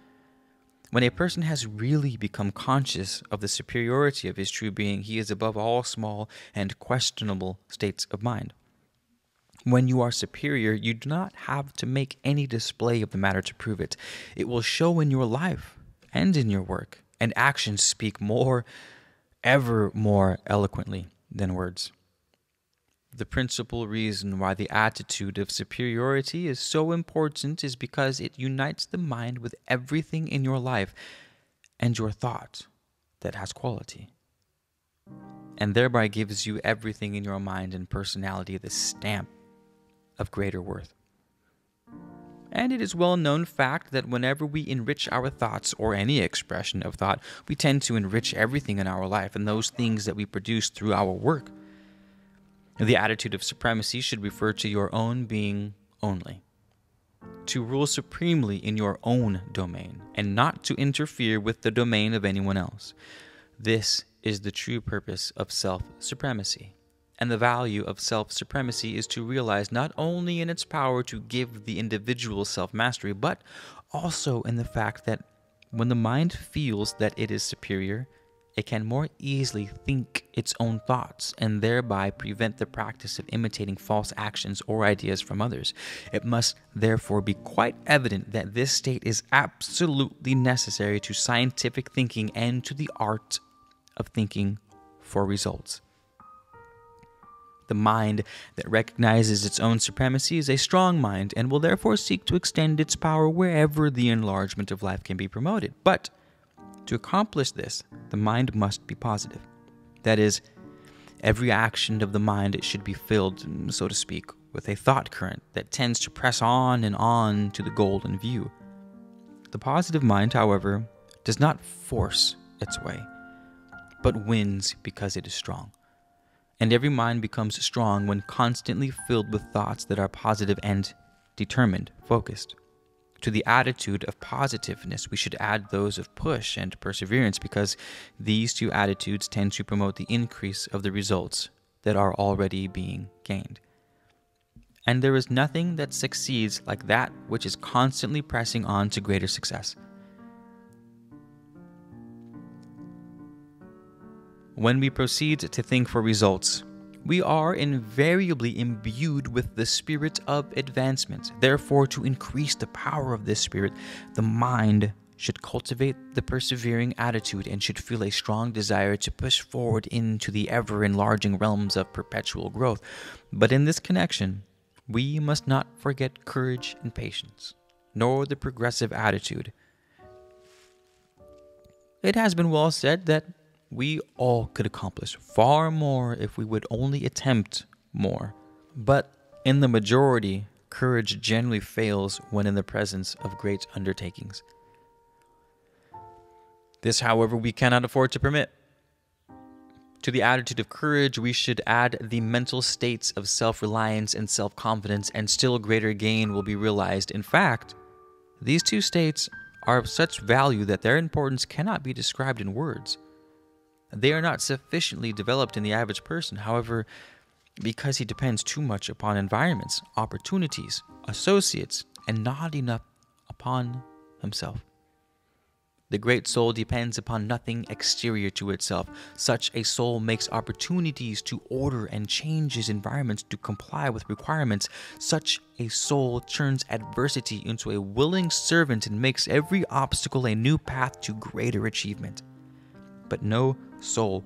When a person has really become conscious of the superiority of his true being, he is above all small and questionable states of mind. When you are superior, you do not have to make any display of the matter to prove it. It will show in your life and in your work, and actions speak ever more eloquently than words. The principal reason why the attitude of superiority is so important is because it unites the mind with everything in your life and your thought that has quality, and thereby gives you everything in your mind and personality the stamp of greater worth. And it is a well-known fact that whenever we enrich our thoughts or any expression of thought, we tend to enrich everything in our life and those things that we produce through our work. The attitude of supremacy should refer to your own being only, to rule supremely in your own domain, and not to interfere with the domain of anyone else. This is the true purpose of self-supremacy. And the value of self-supremacy is to realize not only in its power to give the individual self-mastery, but also in the fact that when the mind feels that it is superior, it can more easily think its own thoughts and thereby prevent the practice of imitating false actions or ideas from others. It must therefore be quite evident that this state is absolutely necessary to scientific thinking and to the art of thinking for results. The mind that recognizes its own supremacy is a strong mind and will therefore seek to extend its power wherever the enlargement of life can be promoted. But to accomplish this, the mind must be positive. That is, every action of the mind should be filled, so to speak, with a thought current that tends to press on and on to the goal in view. The positive mind, however, does not force its way, but wins because it is strong. And every mind becomes strong when constantly filled with thoughts that are positive and determined, focused. To the attitude of positiveness, we should add those of push and perseverance, because these two attitudes tend to promote the increase of the results that are already being gained. And there is nothing that succeeds like that which is constantly pressing on to greater success. When we proceed to think for results, we are invariably imbued with the spirit of advancement. Therefore, to increase the power of this spirit, the mind should cultivate the persevering attitude and should feel a strong desire to push forward into the ever-enlarging realms of perpetual growth. But in this connection, we must not forget courage and patience, nor the progressive attitude. It has been well said that we all could accomplish far more if we would only attempt more. But in the majority, courage generally fails when in the presence of great undertakings. This, however, we cannot afford to permit. To the attitude of courage, we should add the mental states of self-reliance and self-confidence, and still greater gain will be realized. In fact, these two states are of such value that their importance cannot be described in words. They are not sufficiently developed in the average person, however, because he depends too much upon environments, opportunities, associates, and not enough upon himself. The great soul depends upon nothing exterior to itself. Such a soul makes opportunities to order and changes environments to comply with requirements. Such a soul turns adversity into a willing servant and makes every obstacle a new path to greater achievement. But no soul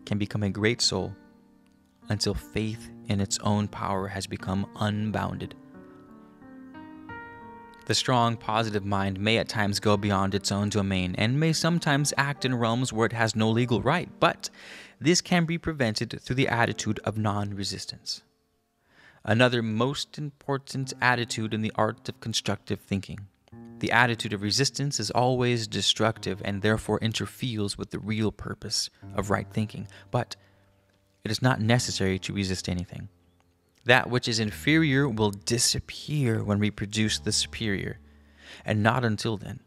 can become a great soul until faith in its own power has become unbounded. The strong, positive mind may at times go beyond its own domain and may sometimes act in realms where it has no legal right, but this can be prevented through the attitude of non-resistance. Another most important attitude in the art of constructive thinking. The attitude of resistance is always destructive and therefore interferes with the real purpose of right thinking, but it is not necessary to resist anything. That which is inferior will disappear when we produce the superior, and not until then.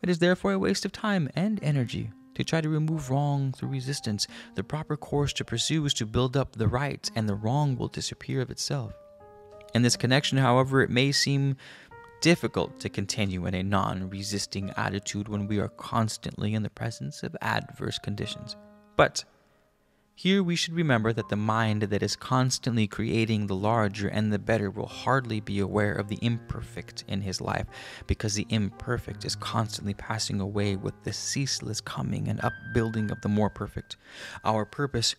It is therefore a waste of time and energy to try to remove wrong through resistance. The proper course to pursue is to build up the right, and the wrong will disappear of itself. In this connection, however, it may seem difficult to continue in a non-resisting attitude when we are constantly in the presence of adverse conditions. But here we should remember that the mind that is constantly creating the larger and the better will hardly be aware of the imperfect in his life, because the imperfect is constantly passing away with the ceaseless coming and upbuilding of the more perfect. Our purpose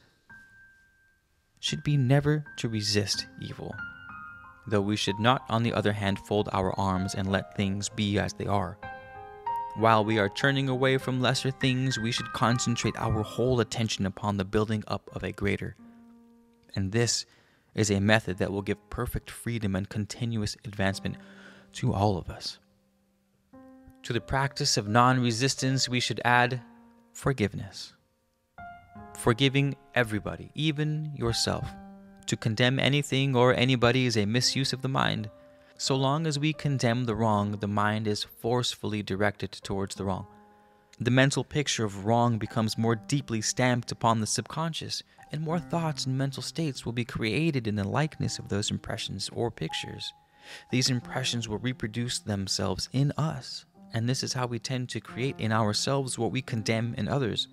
should be never to resist evil, though we should not, on the other hand, fold our arms and let things be as they are. While we are turning away from lesser things, we should concentrate our whole attention upon the building up of a greater. And this is a method that will give perfect freedom and continuous advancement to all of us. To the practice of non-resistance, we should add forgiveness. Forgiving everybody, even yourself. To condemn anything or anybody is a misuse of the mind. So long as we condemn the wrong, the mind is forcefully directed towards the wrong. The mental picture of wrong becomes more deeply stamped upon the subconscious, and more thoughts and mental states will be created in the likeness of those impressions or pictures. These impressions will reproduce themselves in us, and this is how we tend to create in ourselves what we condemn in others.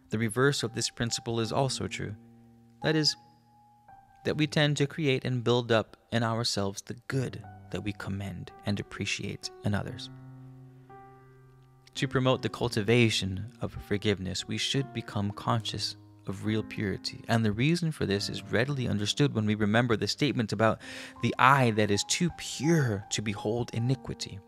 The reverse of this principle is also true. That is, that we tend to create and build up in ourselves the good that we commend and appreciate in others. To promote the cultivation of forgiveness, we should become conscious of real purity, and the reason for this is readily understood when we remember the statement about the eye that is too pure to behold iniquity.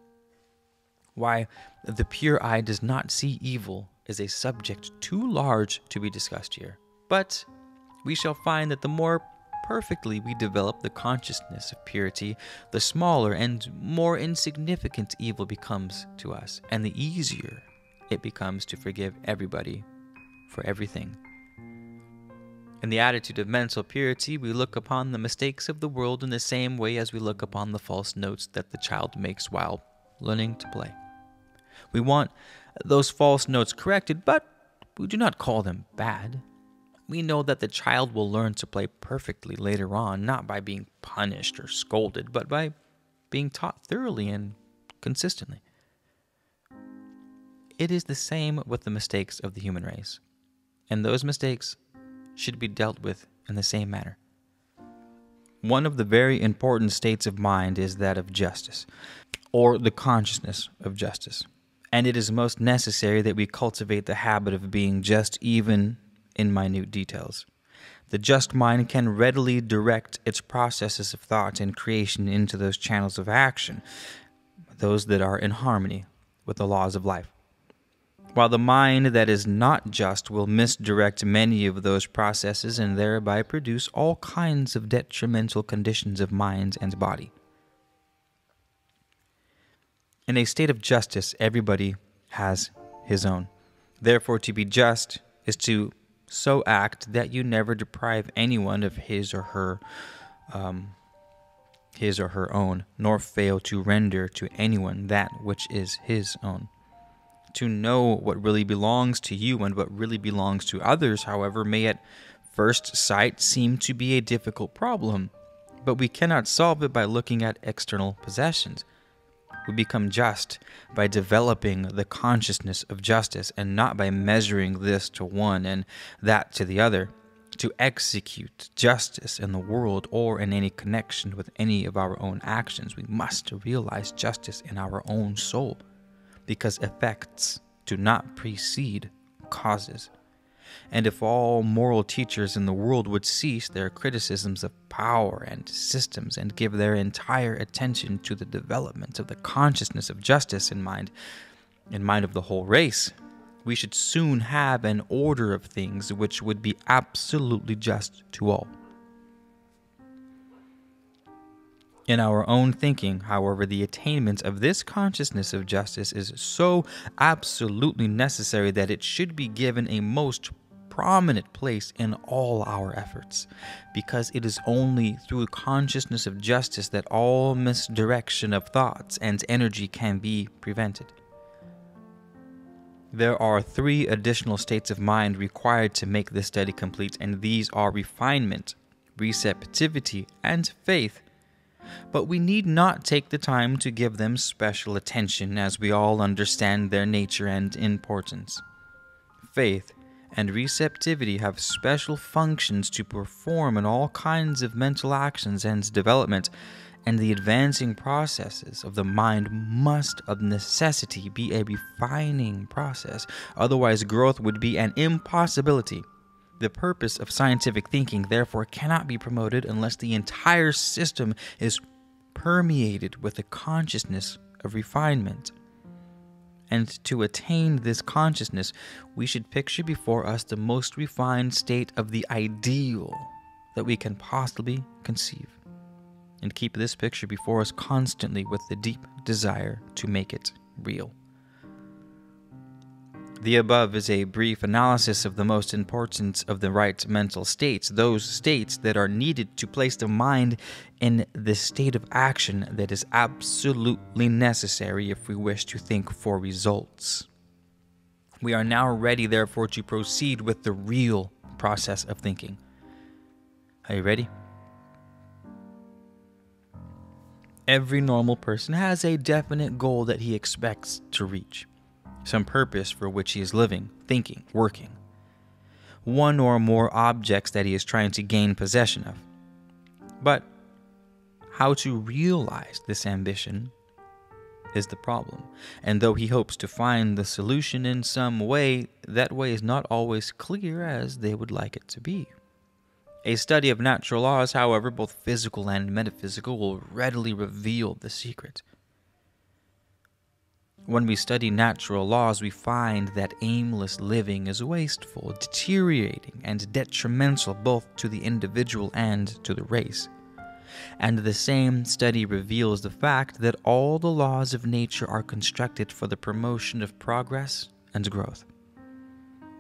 Why the pure eye does not see evil is a subject too large to be discussed here, but we shall find that the more perfectly we develop the consciousness of purity, the smaller and more insignificant evil becomes to us, and the easier it becomes to forgive everybody for everything. In the attitude of mental purity, we look upon the mistakes of the world in the same way as we look upon the false notes that the child makes while learning to play. We want those false notes corrected, but we do not call them bad. We know that the child will learn to play perfectly later on, not by being punished or scolded, but by being taught thoroughly and consistently. It is the same with the mistakes of the human race, and those mistakes should be dealt with in the same manner. One of the very important states of mind is that of justice, or the consciousness of justice, and it is most necessary that we cultivate the habit of being just even in minute details. The just mind can readily direct its processes of thought and creation into those channels of action, those that are in harmony with the laws of life. While the mind that is not just will misdirect many of those processes and thereby produce all kinds of detrimental conditions of mind and body. In a state of justice, everybody has his own. Therefore, to be just is to so act that you never deprive anyone of his or her own, nor fail to render to anyone that which is his own. To know what really belongs to you and what really belongs to others, however, may at first sight seem to be a difficult problem, but we cannot solve it by looking at external possessions. We become just by developing the consciousness of justice and not by measuring this to one and that to the other. To execute justice in the world or in any connection with any of our own actions, we must realize justice in our own soul, because effects do not precede causes. And if all moral teachers in the world would cease their criticisms of power and systems and give their entire attention to the development of the consciousness of justice in mind of the whole race, we should soon have an order of things which would be absolutely just to all. In our own thinking, however, the attainment of this consciousness of justice is so absolutely necessary that it should be given a most prominent place in all our efforts, because it is only through consciousness of justice that all misdirection of thoughts and energy can be prevented. There are 3 additional states of mind required to make this study complete, and these are refinement, receptivity, and faith. But we need not take the time to give them special attention, as we all understand their nature and importance. Faith and receptivity have special functions to perform in all kinds of mental actions and development, and the advancing processes of the mind must of necessity be a refining process. Otherwise, growth would be an impossibility. The purpose of scientific thinking, therefore, cannot be promoted unless the entire system is permeated with the consciousness of refinement. And to attain this consciousness, we should picture before us the most refined state of the ideal that we can possibly conceive, and keep this picture before us constantly with the deep desire to make it real. The above is a brief analysis of the most important of the right mental states, those states that are needed to place the mind in the state of action that is absolutely necessary if we wish to think for results. We are now ready, therefore, to proceed with the real process of thinking. Are you ready? Every normal person has a definite goal that he expects to reach. Some purpose for which he is living, thinking, working. One or more objects that he is trying to gain possession of. But how to realize this ambition is the problem. And though he hopes to find the solution in some way, that way is not always clear as they would like it to be. A study of natural laws, however, both physical and metaphysical, will readily reveal the secret. When we study natural laws, we find that aimless living is wasteful, deteriorating, and detrimental both to the individual and to the race. And the same study reveals the fact that all the laws of nature are constructed for the promotion of progress and growth.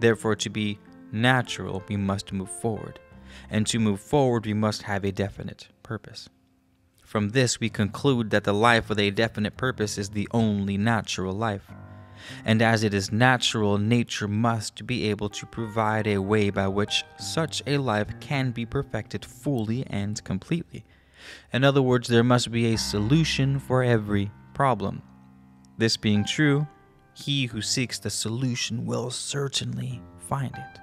Therefore, to be natural, we must move forward. And to move forward, we must have a definite purpose. From this, we conclude that the life with a definite purpose is the only natural life. And as it is natural, nature must be able to provide a way by which such a life can be perfected fully and completely. In other words, there must be a solution for every problem. This being true, he who seeks the solution will certainly find it.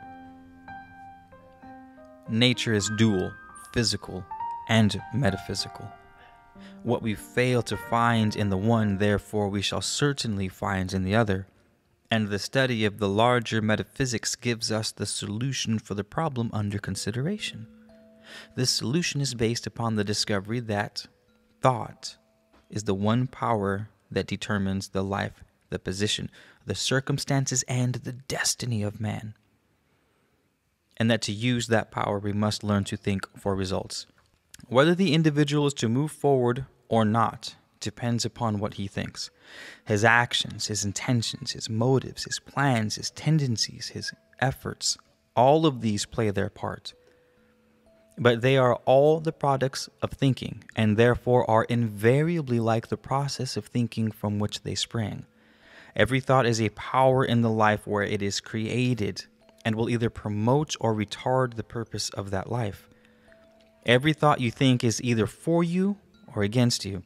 Nature is dual, physical, and metaphysical. What we fail to find in the one, therefore, we shall certainly find in the other. And the study of the larger metaphysics gives us the solution for the problem under consideration. This solution is based upon the discovery that thought is the one power that determines the life, the position, the circumstances, and the destiny of man. And that to use that power, we must learn to think for results. Whether the individual is to move forward or not depends upon what he thinks. His actions, his intentions, his motives, his plans, his tendencies, his efforts, all of these play their part. But they are all the products of thinking, and therefore are invariably like the process of thinking from which they spring. Every thought is a power in the life where it is created, and will either promote or retard the purpose of that life. Every thought you think is either for you or against you.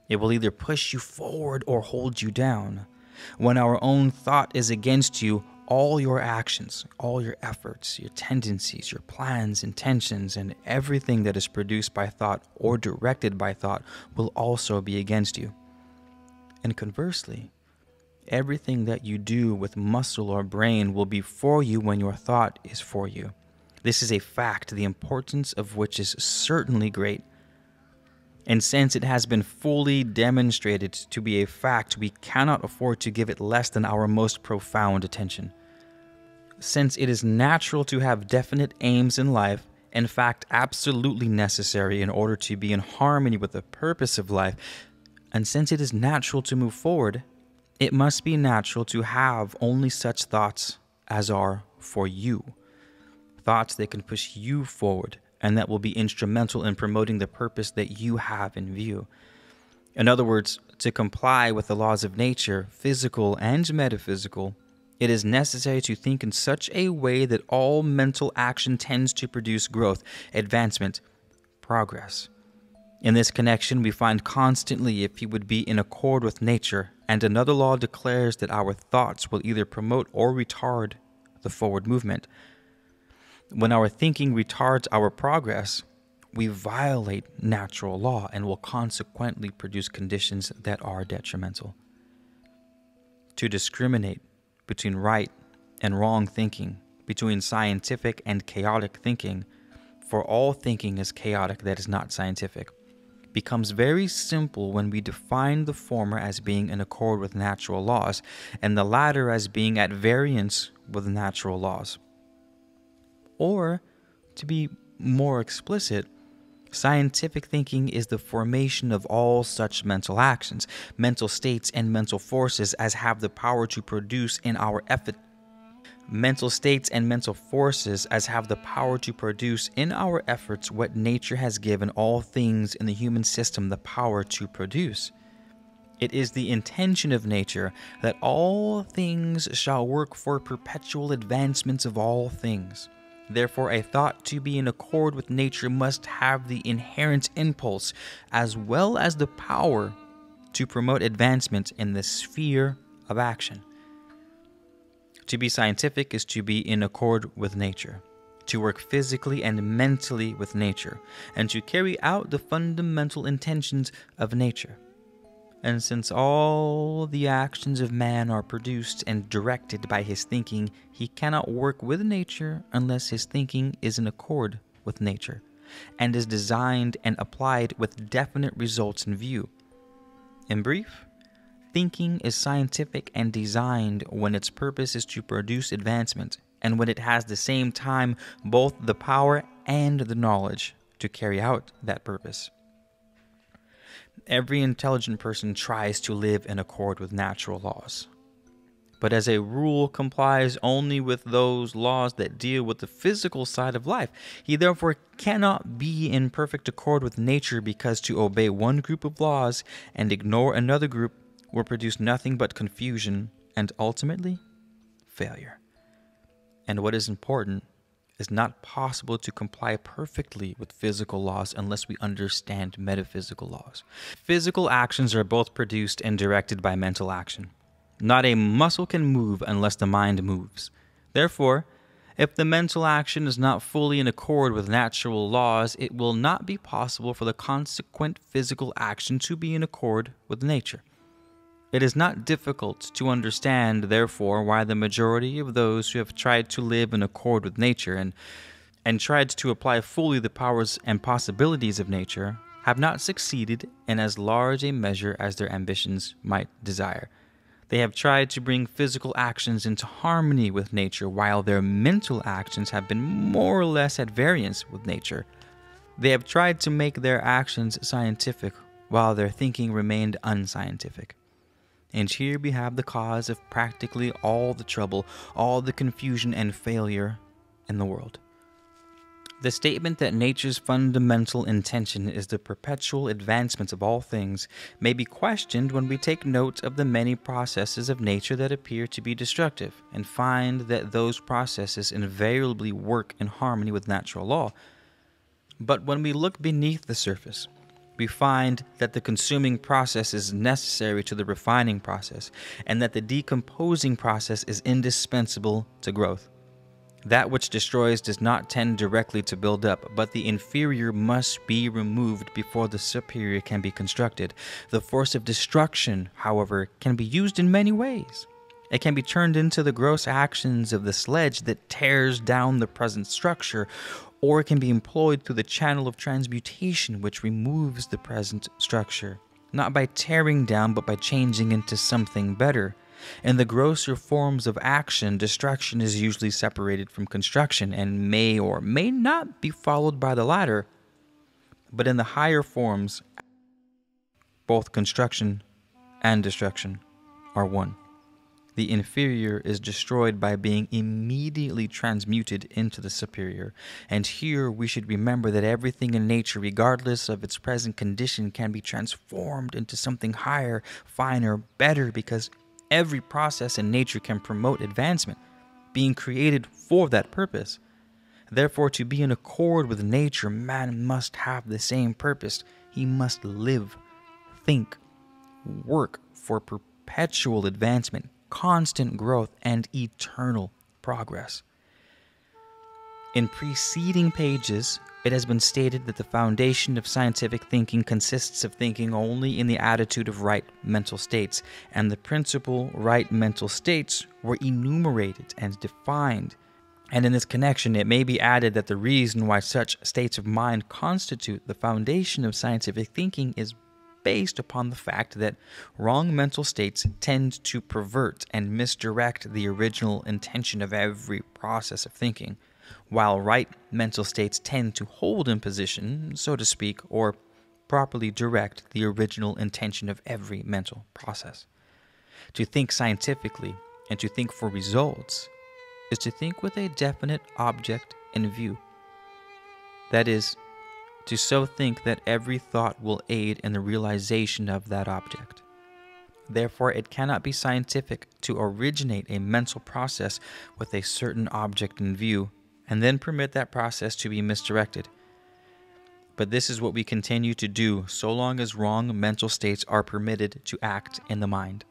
It will either push you forward or hold you down. When our own thought is against you, all your actions, all your efforts, your tendencies, your plans, intentions, and everything that is produced by thought or directed by thought will also be against you. And conversely, everything that you do with muscle or brain will be for you when your thought is for you. This is a fact, the importance of which is certainly great. And since it has been fully demonstrated to be a fact, we cannot afford to give it less than our most profound attention. Since it is natural to have definite aims in life, in fact, absolutely necessary in order to be in harmony with the purpose of life, and since it is natural to move forward, it must be natural to have only such thoughts as are for you. Thoughts that can push you forward and that will be instrumental in promoting the purpose that you have in view. In other words, to comply with the laws of nature, physical and metaphysical, It is necessary to think in such a way that all mental action tends to produce growth, advancement, progress. In this connection, we find constantly if he would be in accord with nature, and another law declares that our thoughts will either promote or retard the forward movement. When our thinking retards our progress, we violate natural law and will consequently produce conditions that are detrimental. To discriminate between right and wrong thinking, between scientific and chaotic thinking, for all thinking is chaotic that is not scientific, becomes very simple when we define the former as being in accord with natural laws and the latter as being at variance with natural laws. Or, to be more explicit, scientific thinking is the formation of all such mental actions, mental states, and mental forces as have the power to produce in our efforts what nature has given all things in the human system the power to produce. It is the intention of nature that all things shall work for perpetual advancements of all things. Therefore, a thought to be in accord with nature must have the inherent impulse as well as the power to promote advancement in the sphere of action. To be scientific is to be in accord with nature, to work physically and mentally with nature, and to carry out the fundamental intentions of nature. And since all the actions of man are produced and directed by his thinking, he cannot work with nature unless his thinking is in accord with nature, and is designed and applied with definite results in view. In brief, thinking is scientific and designed when its purpose is to produce advancement, and when it has at the same time both the power and the knowledge to carry out that purpose. Every intelligent person tries to live in accord with natural laws, but as a rule complies only with those laws that deal with the physical side of life. He therefore cannot be in perfect accord with nature, because to obey one group of laws and ignore another group will produce nothing but confusion and ultimately failure. And what is important, is not possible to comply perfectly with physical laws unless we understand metaphysical laws. Physical actions are both produced and directed by mental action. Not a muscle can move unless the mind moves. Therefore, if the mental action is not fully in accord with natural laws, it will not be possible for the consequent physical action to be in accord with nature. It is not difficult to understand, therefore, why the majority of those who have tried to live in accord with nature and tried to apply fully the powers and possibilities of nature have not succeeded in as large a measure as their ambitions might desire. They have tried to bring physical actions into harmony with nature, while their mental actions have been more or less at variance with nature. They have tried to make their actions scientific, while their thinking remained unscientific. And here we have the cause of practically all the trouble, all the confusion and failure in the world. The statement that nature's fundamental intention is the perpetual advancement of all things may be questioned when we take note of the many processes of nature that appear to be destructive, and find that those processes invariably work in harmony with natural law. But when we look beneath the surface, we find that the consuming process is necessary to the refining process, and that the decomposing process is indispensable to growth. That which destroys does not tend directly to build up, but the inferior must be removed before the superior can be constructed. The force of destruction, however, can be used in many ways. It can be turned into the gross actions of the sledge that tears down the present structure, or it can be employed through the channel of transmutation, which removes the present structure, not by tearing down, but by changing into something better. In the grosser forms of action, destruction is usually separated from construction, and may or may not be followed by the latter. But in the higher forms, both construction and destruction are one. The inferior is destroyed by being immediately transmuted into the superior. And here we should remember that everything in nature, regardless of its present condition, can be transformed into something higher, finer, better, because Every process in nature can promote advancement, being created for that purpose. Therefore, to be in accord with nature, man must have the same purpose. He must live, think, work for perpetual advancement, constant growth, and eternal progress. In preceding pages, it has been stated that the foundation of scientific thinking consists of thinking only in the attitude of right mental states, and the principal right mental states were enumerated and defined. And in this connection, it may be added that the reason why such states of mind constitute the foundation of scientific thinking is based upon the fact that wrong mental states tend to pervert and misdirect the original intention of every process of thinking, while right mental states tend to hold in position, so to speak, or properly direct the original intention of every mental process. To think scientifically and to think for results is to think with a definite object in view. That is, to so think that every thought will aid in the realization of that object. Therefore, it cannot be scientific to originate a mental process with a certain object in view and then permit that process to be misdirected. But this is what we continue to do so long as wrong mental states are permitted to act in the mind.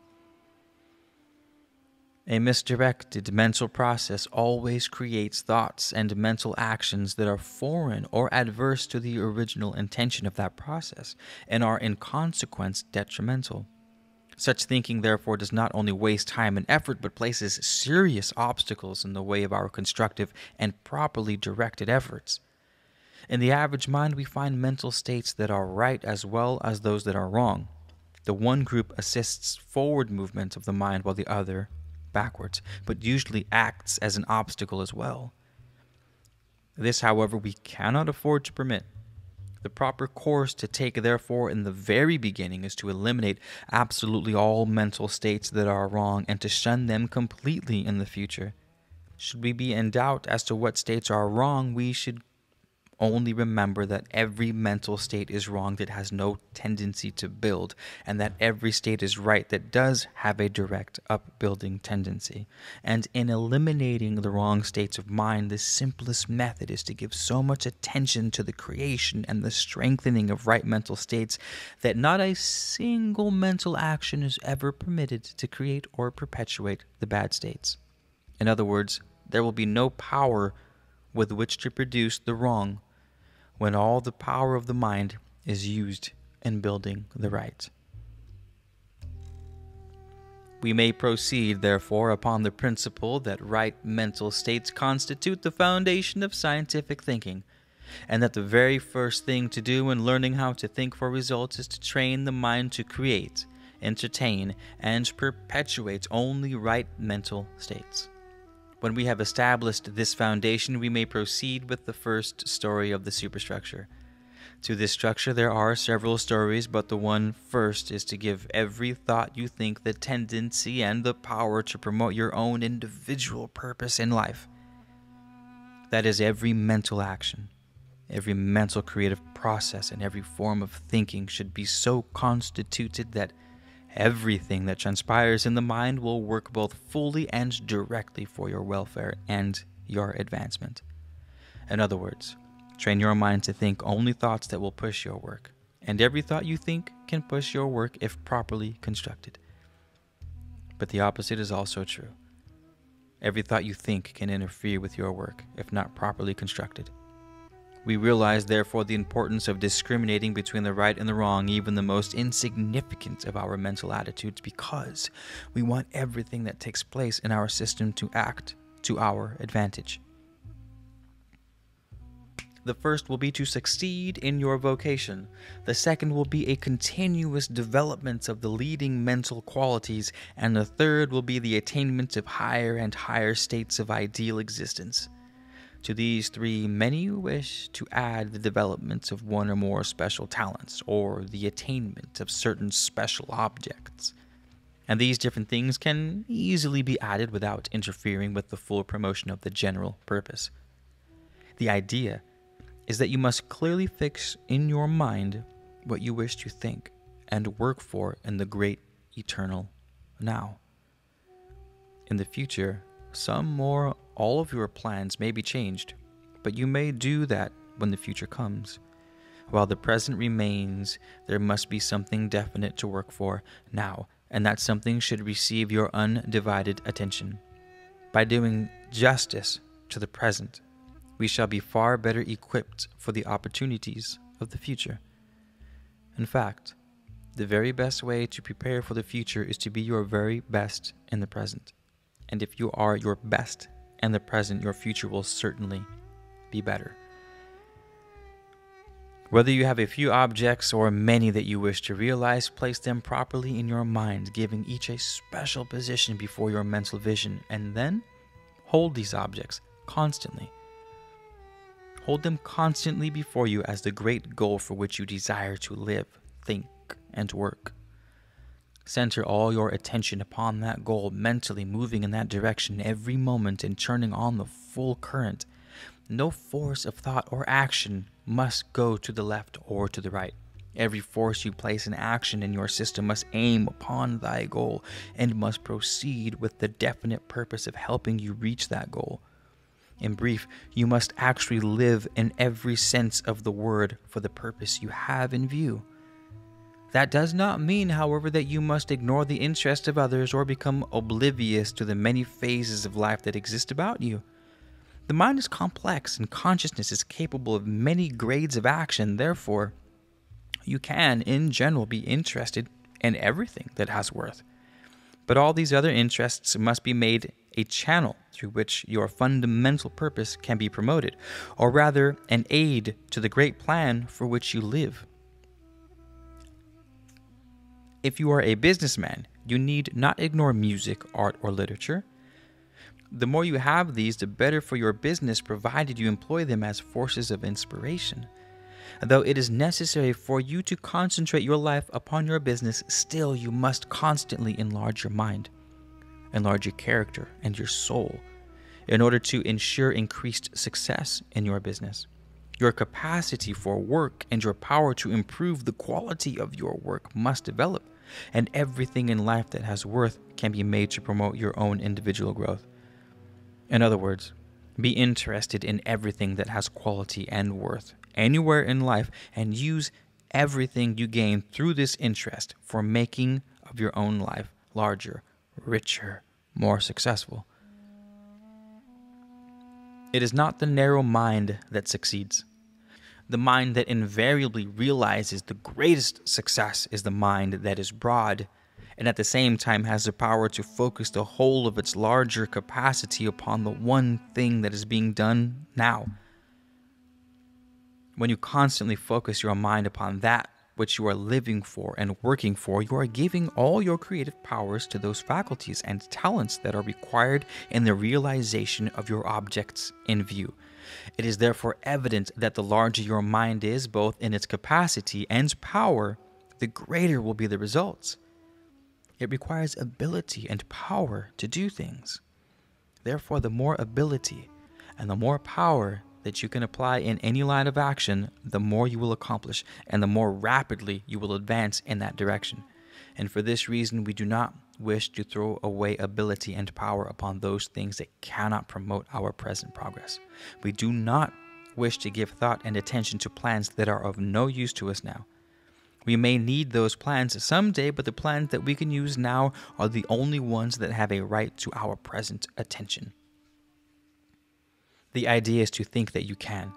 A misdirected mental process always creates thoughts and mental actions that are foreign or adverse to the original intention of that process and are in consequence detrimental. Such thinking, therefore, does not only waste time and effort, but places serious obstacles in the way of our constructive and properly directed efforts. In the average mind, we find mental states that are right as well as those that are wrong. The one group assists forward movement of the mind while the other backwards, but usually acts as an obstacle as well. This, however, we cannot afford to permit. The proper course to take, therefore, in the very beginning is to eliminate absolutely all mental states that are wrong and to shun them completely in the future. Should we be in doubt as to what states are wrong, we should only remember that every mental state is wrong that has no tendency to build, and that every state is right that does have a direct upbuilding tendency. And in eliminating the wrong states of mind, the simplest method is to give so much attention to the creation and the strengthening of right mental states that not a single mental action is ever permitted to create or perpetuate the bad states. In other words, there will be no power with which to produce the wrong when all the power of the mind is used in building the right. We may proceed, therefore, upon the principle that right mental states constitute the foundation of scientific thinking, and that the very first thing to do in learning how to think for results is to train the mind to create, entertain, and perpetuate only right mental states. When we have established this foundation, we may proceed with the first story of the superstructure. To this structure there are several stories, but the one first is to give every thought you think the tendency and the power to promote your own individual purpose in life. That is, every mental action, every mental creative process, and every form of thinking should be so constituted that everything that transpires in the mind will work both fully and directly for your welfare and your advancement. In other words, train your mind to think only thoughts that will push your work, and every thought you think can push your work if properly constructed. But the opposite is also true. Every thought you think can interfere with your work if not properly constructed. We realize, therefore, the importance of discriminating between the right and the wrong, even the most insignificant of our mental attitudes, because we want everything that takes place in our system to act to our advantage. The first will be to succeed in your vocation. The second will be a continuous development of the leading mental qualities, and the third will be the attainment of higher and higher states of ideal existence. To these three, many wish to add the development of one or more special talents, or the attainment of certain special objects. And these different things can easily be added without interfering with the full promotion of the general purpose. The idea is that you must clearly fix in your mind what you wish to think and work for in the great eternal now. In the future, some or all of your plans may be changed, but you may do that when the future comes. While the present remains, there must be something definite to work for now, and that something should receive your undivided attention. By doing justice to the present, we shall be far better equipped for the opportunities of the future. In fact, the very best way to prepare for the future is to be your very best in the present. And if you are your best in the present, your future will certainly be better. Whether you have a few objects or many that you wish to realize, place them properly in your mind, giving each a special position before your mental vision, and then hold these objects constantly. Hold them constantly before you as the great goal for which you desire to live, think, and work. Center all your attention upon that goal, mentally moving in that direction every moment and turning on the full current. No force of thought or action must go to the left or to the right. Every force you place in action in your system must aim upon thy goal and must proceed with the definite purpose of helping you reach that goal. In brief, you must actually live in every sense of the word for the purpose you have in view. That does not mean, however, that you must ignore the interest of others or become oblivious to the many phases of life that exist about you. The mind is complex and consciousness is capable of many grades of action. Therefore, you can, in general, be interested in everything that has worth. But all these other interests must be made a channel through which your fundamental purpose can be promoted, or rather, an aid to the great plan for which you live. If you are a businessman, you need not ignore music, art, or literature. The more you have these, the better for your business, provided you employ them as forces of inspiration. Though it is necessary for you to concentrate your life upon your business, still you must constantly enlarge your mind, enlarge your character and your soul, in order to ensure increased success in your business. Your capacity for work and your power to improve the quality of your work must develop, and everything in life that has worth can be made to promote your own individual growth. In other words, be interested in everything that has quality and worth anywhere in life, and use everything you gain through this interest for making of your own life larger, richer, more successful. It is not the narrow mind that succeeds. The mind that invariably realizes the greatest success is the mind that is broad, and at the same time has the power to focus the whole of its larger capacity upon the one thing that is being done now. When you constantly focus your mind upon that which you are living for and working for, you are giving all your creative powers to those faculties and talents that are required in the realization of your objects in view. It is therefore evident that the larger your mind is, both in its capacity and power, the greater will be the results. It requires ability and power to do things. Therefore, the more ability and the more power that you can apply in any line of action, the more you will accomplish and the more rapidly you will advance in that direction. And for this reason, we do not wish to throw away ability and power upon those things that cannot promote our present progress. We do not wish to give thought and attention to plans that are of no use to us now. We may need those plans someday, but the plans that we can use now are the only ones that have a right to our present attention. The idea is to think that you can,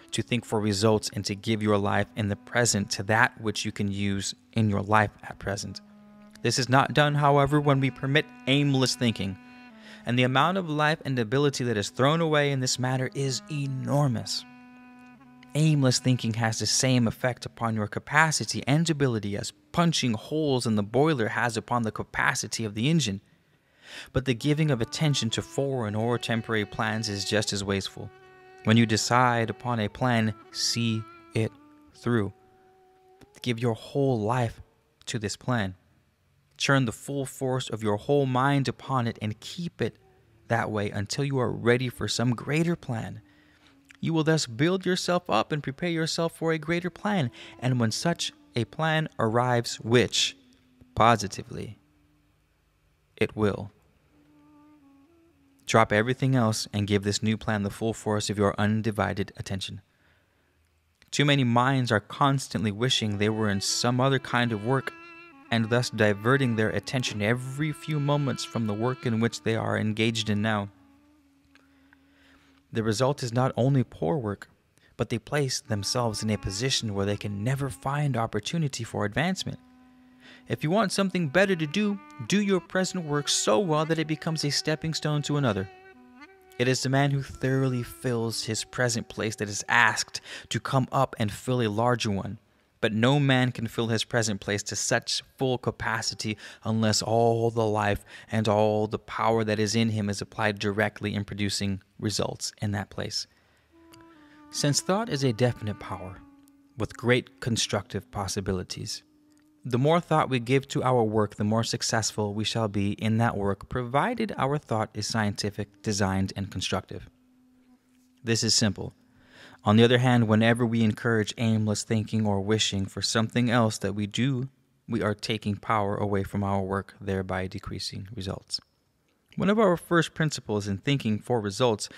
to think for results and to give your life in the present to that which you can use in your life at present. This is not done, however, when we permit aimless thinking, and the amount of life and ability that is thrown away in this matter is enormous. Aimless thinking has the same effect upon your capacity and ability as punching holes in the boiler has upon the capacity of the engine. But the giving of attention to foreign or temporary plans is just as wasteful. When you decide upon a plan, see it through. Give your whole life to this plan. Turn the full force of your whole mind upon it and keep it that way until you are ready for some greater plan. You will thus build yourself up and prepare yourself for a greater plan. And when such a plan arrives, which, positively, it will, Drop everything else and give this new plan the full force of your undivided attention. Too many minds are constantly wishing they were in some other kind of work, and thus diverting their attention every few moments from the work in which they are engaged in now. The result is not only poor work, but they place themselves in a position where they can never find opportunity for advancement. If you want something better to do, do your present work so well that it becomes a stepping stone to another. It is the man who thoroughly fills his present place that is asked to come up and fill a larger one. But no man can fill his present place to such full capacity unless all the life and all the power that is in him is applied directly in producing results in that place. Since thought is a definite power with great constructive possibilities, the more thought we give to our work, the more successful we shall be in that work, provided our thought is scientific, designed, and constructive. This is simple. On the other hand, whenever we encourage aimless thinking or wishing for something else that we do, we are taking power away from our work, thereby decreasing results. One of our first principles in thinking for results,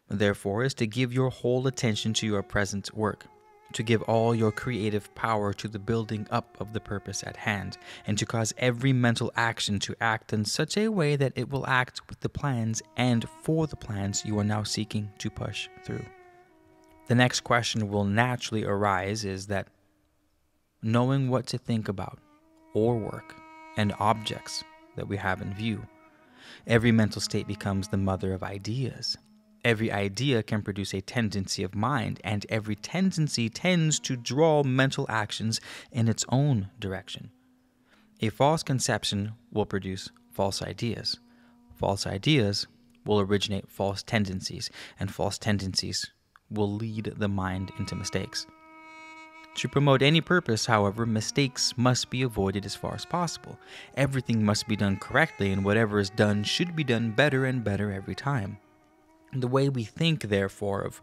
therefore, is to give your whole attention to your present work, to give all your creative power to the building up of the purpose at hand, and to cause every mental action to act in such a way that it will act with the plans and for the plans you are now seeking to push through. The next question will naturally arise is that knowing what to think about or work and objects that we have in view, every mental state becomes the mother of ideas. Every idea can produce a tendency of mind, and every tendency tends to draw mental actions in its own direction. A false conception will produce false ideas. False ideas will originate false tendencies, and false tendencies will lead the mind into mistakes. To promote any purpose, however, mistakes must be avoided as far as possible. Everything must be done correctly, and whatever is done should be done better and better every time. The way we think, therefore, of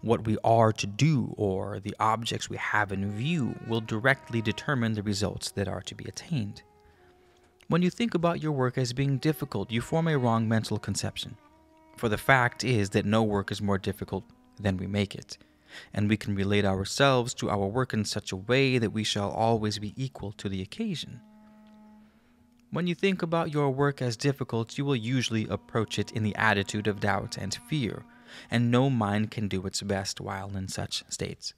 what we are to do or the objects we have in view will directly determine the results that are to be attained. When you think about your work as being difficult, you form a wrong mental conception. For the fact is that no work is more difficult than we make it, and we can relate ourselves to our work in such a way that we shall always be equal to the occasion. When you think about your work as difficult, you will usually approach it in the attitude of doubt and fear, and no mind can do its best while in such states.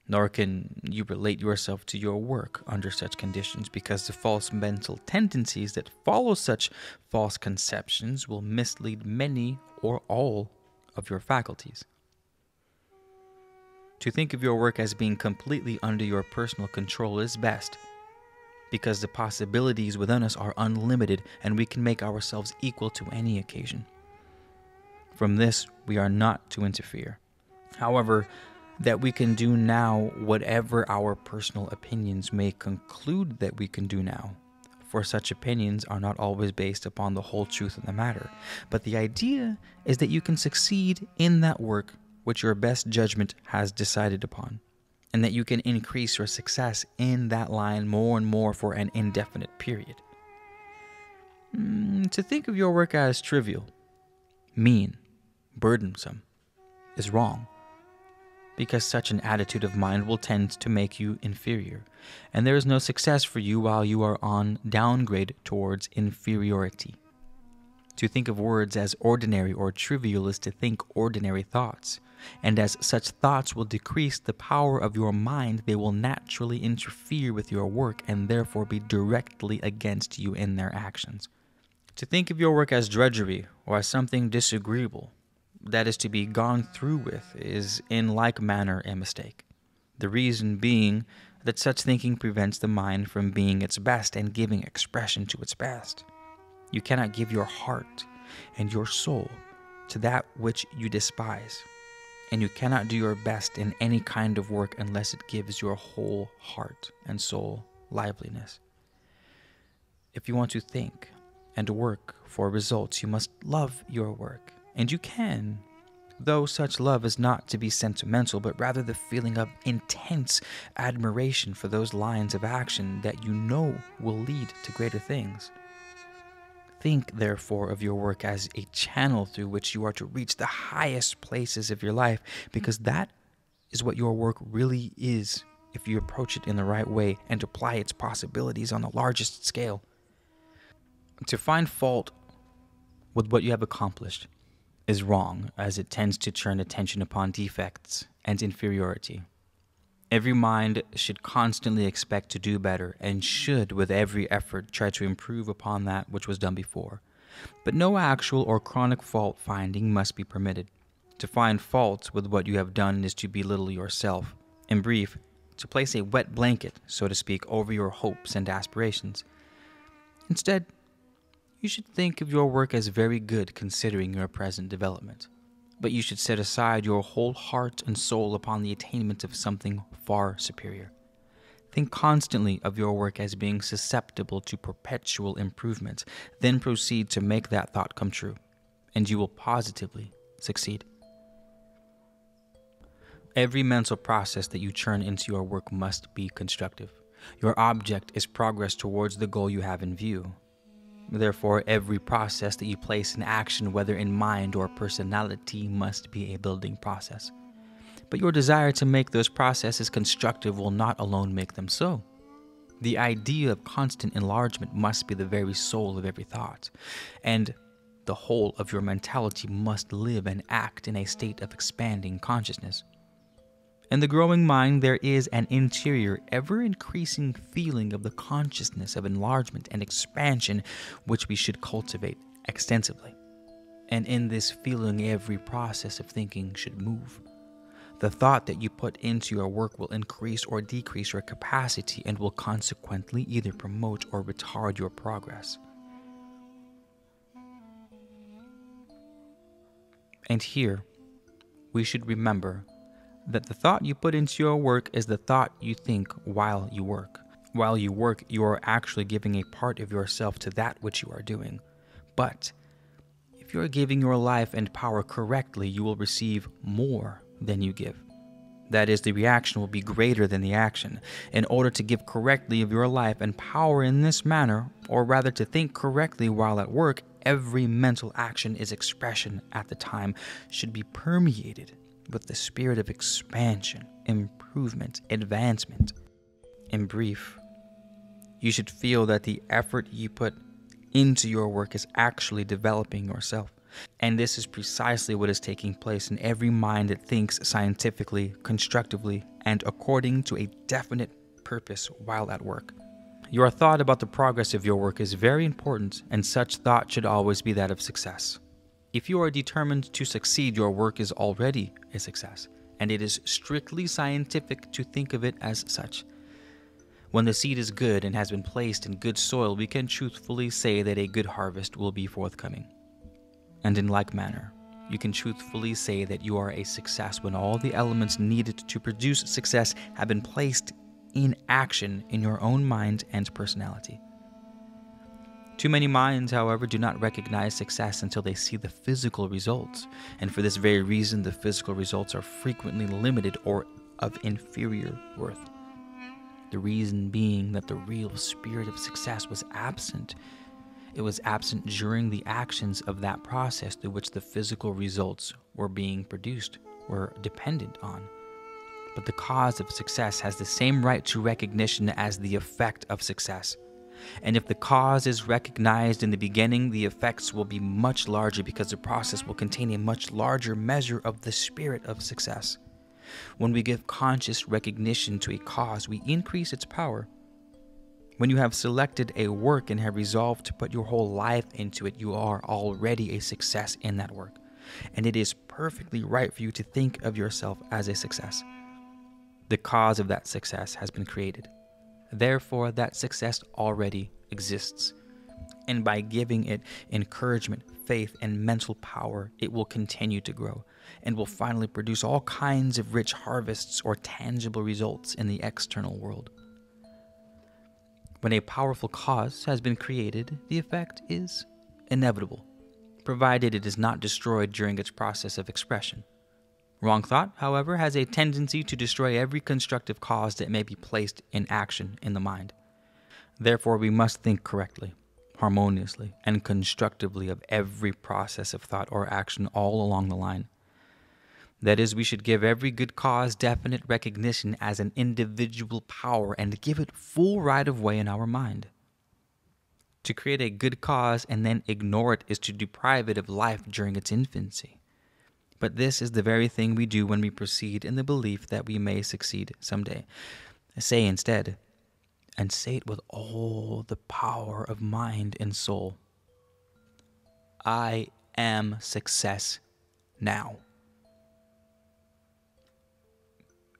Nor can you relate yourself to your work under such conditions, because the false mental tendencies that follow such false conceptions will mislead many or all of your faculties. To think of your work as being completely under your personal control is best, because the possibilities within us are unlimited and we can make ourselves equal to any occasion. From this, we are not to interfere. However, that we can do now whatever our personal opinions may conclude that we can do now, for such opinions are not always based upon the whole truth of the matter, but the idea is that you can succeed in that work which your best judgment has decided upon, and that you can increase your success in that line more and more for an indefinite period. To think of your work as trivial, mean, burdensome, is wrong, because such an attitude of mind will tend to make you inferior, and there is no success for you while you are on downgrade towards inferiority. To think of words as ordinary or trivial is to think ordinary thoughts, and as such thoughts will decrease the power of your mind, they will naturally interfere with your work and therefore be directly against you in their actions. To think of your work as drudgery or as something disagreeable that is to be gone through with is in like manner a mistake. The reason being that such thinking prevents the mind from being its best and giving expression to its best. You cannot give your heart and your soul to that which you despise, and you cannot do your best in any kind of work unless it gives your whole heart and soul liveliness. If you want to think and work for results, you must love your work. And you can, though such love is not to be sentimental, but rather the feeling of intense admiration for those lines of action that you know will lead to greater things. think, therefore, of your work as a channel through which you are to reach the highest places of your life, because that is what your work really is if you approach it in the right way and apply its possibilities on the largest scale. To find fault with what you have accomplished is wrong, as it tends to turn attention upon defects and inferiority. Every mind should constantly expect to do better and should, with every effort, try to improve upon that which was done before. But no actual or chronic fault finding must be permitted. To find fault with what you have done is to belittle yourself. In brief, to place a wet blanket, so to speak, over your hopes and aspirations. Instead, you should think of your work as very good considering your present development. But you should set aside your whole heart and soul upon the attainment of something far superior. Think constantly of your work as being susceptible to perpetual improvement, then proceed to make that thought come true, and you will positively succeed. Every mental process that you churn into your work must be constructive. Your object is progress towards the goal you have in view. Therefore, every process that you place in action, whether in mind or personality, must be a building process. But your desire to make those processes constructive will not alone make them so. The idea of constant enlargement must be the very soul of every thought, and the whole of your mentality must live and act in a state of expanding consciousness. In the growing mind, there is an interior, ever-increasing feeling of the consciousness of enlargement and expansion, which we should cultivate extensively. And in this feeling, every process of thinking should move. The thought that you put into your work will increase or decrease your capacity and will consequently either promote or retard your progress. And here, we should remember that the thought you put into your work is the thought you think while you work. While you work, you are actually giving a part of yourself to that which you are doing. But if you are giving your life and power correctly, you will receive more than you give. That is, the reaction will be greater than the action. In order to give correctly of your life and power in this manner, or rather to think correctly while at work, every mental action is expression at the time should be permeated with the spirit of expansion, improvement, advancement. In brief, you should feel that the effort you put into your work is actually developing yourself. And this is precisely what is taking place in every mind that thinks scientifically, constructively, and according to a definite purpose while at work. Your thought about the progress of your work is very important, and such thought should always be that of success. If you are determined to succeed, your work is already a success, and it is strictly scientific to think of it as such. When the seed is good and has been placed in good soil, we can truthfully say that a good harvest will be forthcoming. And in like manner, you can truthfully say that you are a success when all the elements needed to produce success have been placed in action in your own mind and personality. Too many minds, however, do not recognize success until they see the physical results, and for this very reason, the physical results are frequently limited or of inferior worth. The reason being that the real spirit of success was absent. It was absent during the actions of that process through which the physical results were being produced, were dependent on. But the cause of success has the same right to recognition as the effect of success. And if the cause is recognized in the beginning, the effects will be much larger because the process will contain a much larger measure of the spirit of success. When we give conscious recognition to a cause, we increase its power. When you have selected a work and have resolved to put your whole life into it, you are already a success in that work. And it is perfectly right for you to think of yourself as a success. The cause of that success has been created. Therefore, that success already exists. And by giving it encouragement, faith, and mental power, it will continue to grow and will finally produce all kinds of rich harvests or tangible results in the external world. When a powerful cause has been created, the effect is inevitable, provided it is not destroyed during its process of expression. Wrong thought, however, has a tendency to destroy every constructive cause that may be placed in action in the mind. Therefore, we must think correctly, harmoniously and constructively of every process of thought or action all along the line. That is, we should give every good cause definite recognition as an individual power and give it full right of way in our mind. To create a good cause and then ignore it is to deprive it of life during its infancy. But this is the very thing we do when we proceed in the belief that we may succeed someday. Say instead, and say it with all the power of mind and soul, I am success now.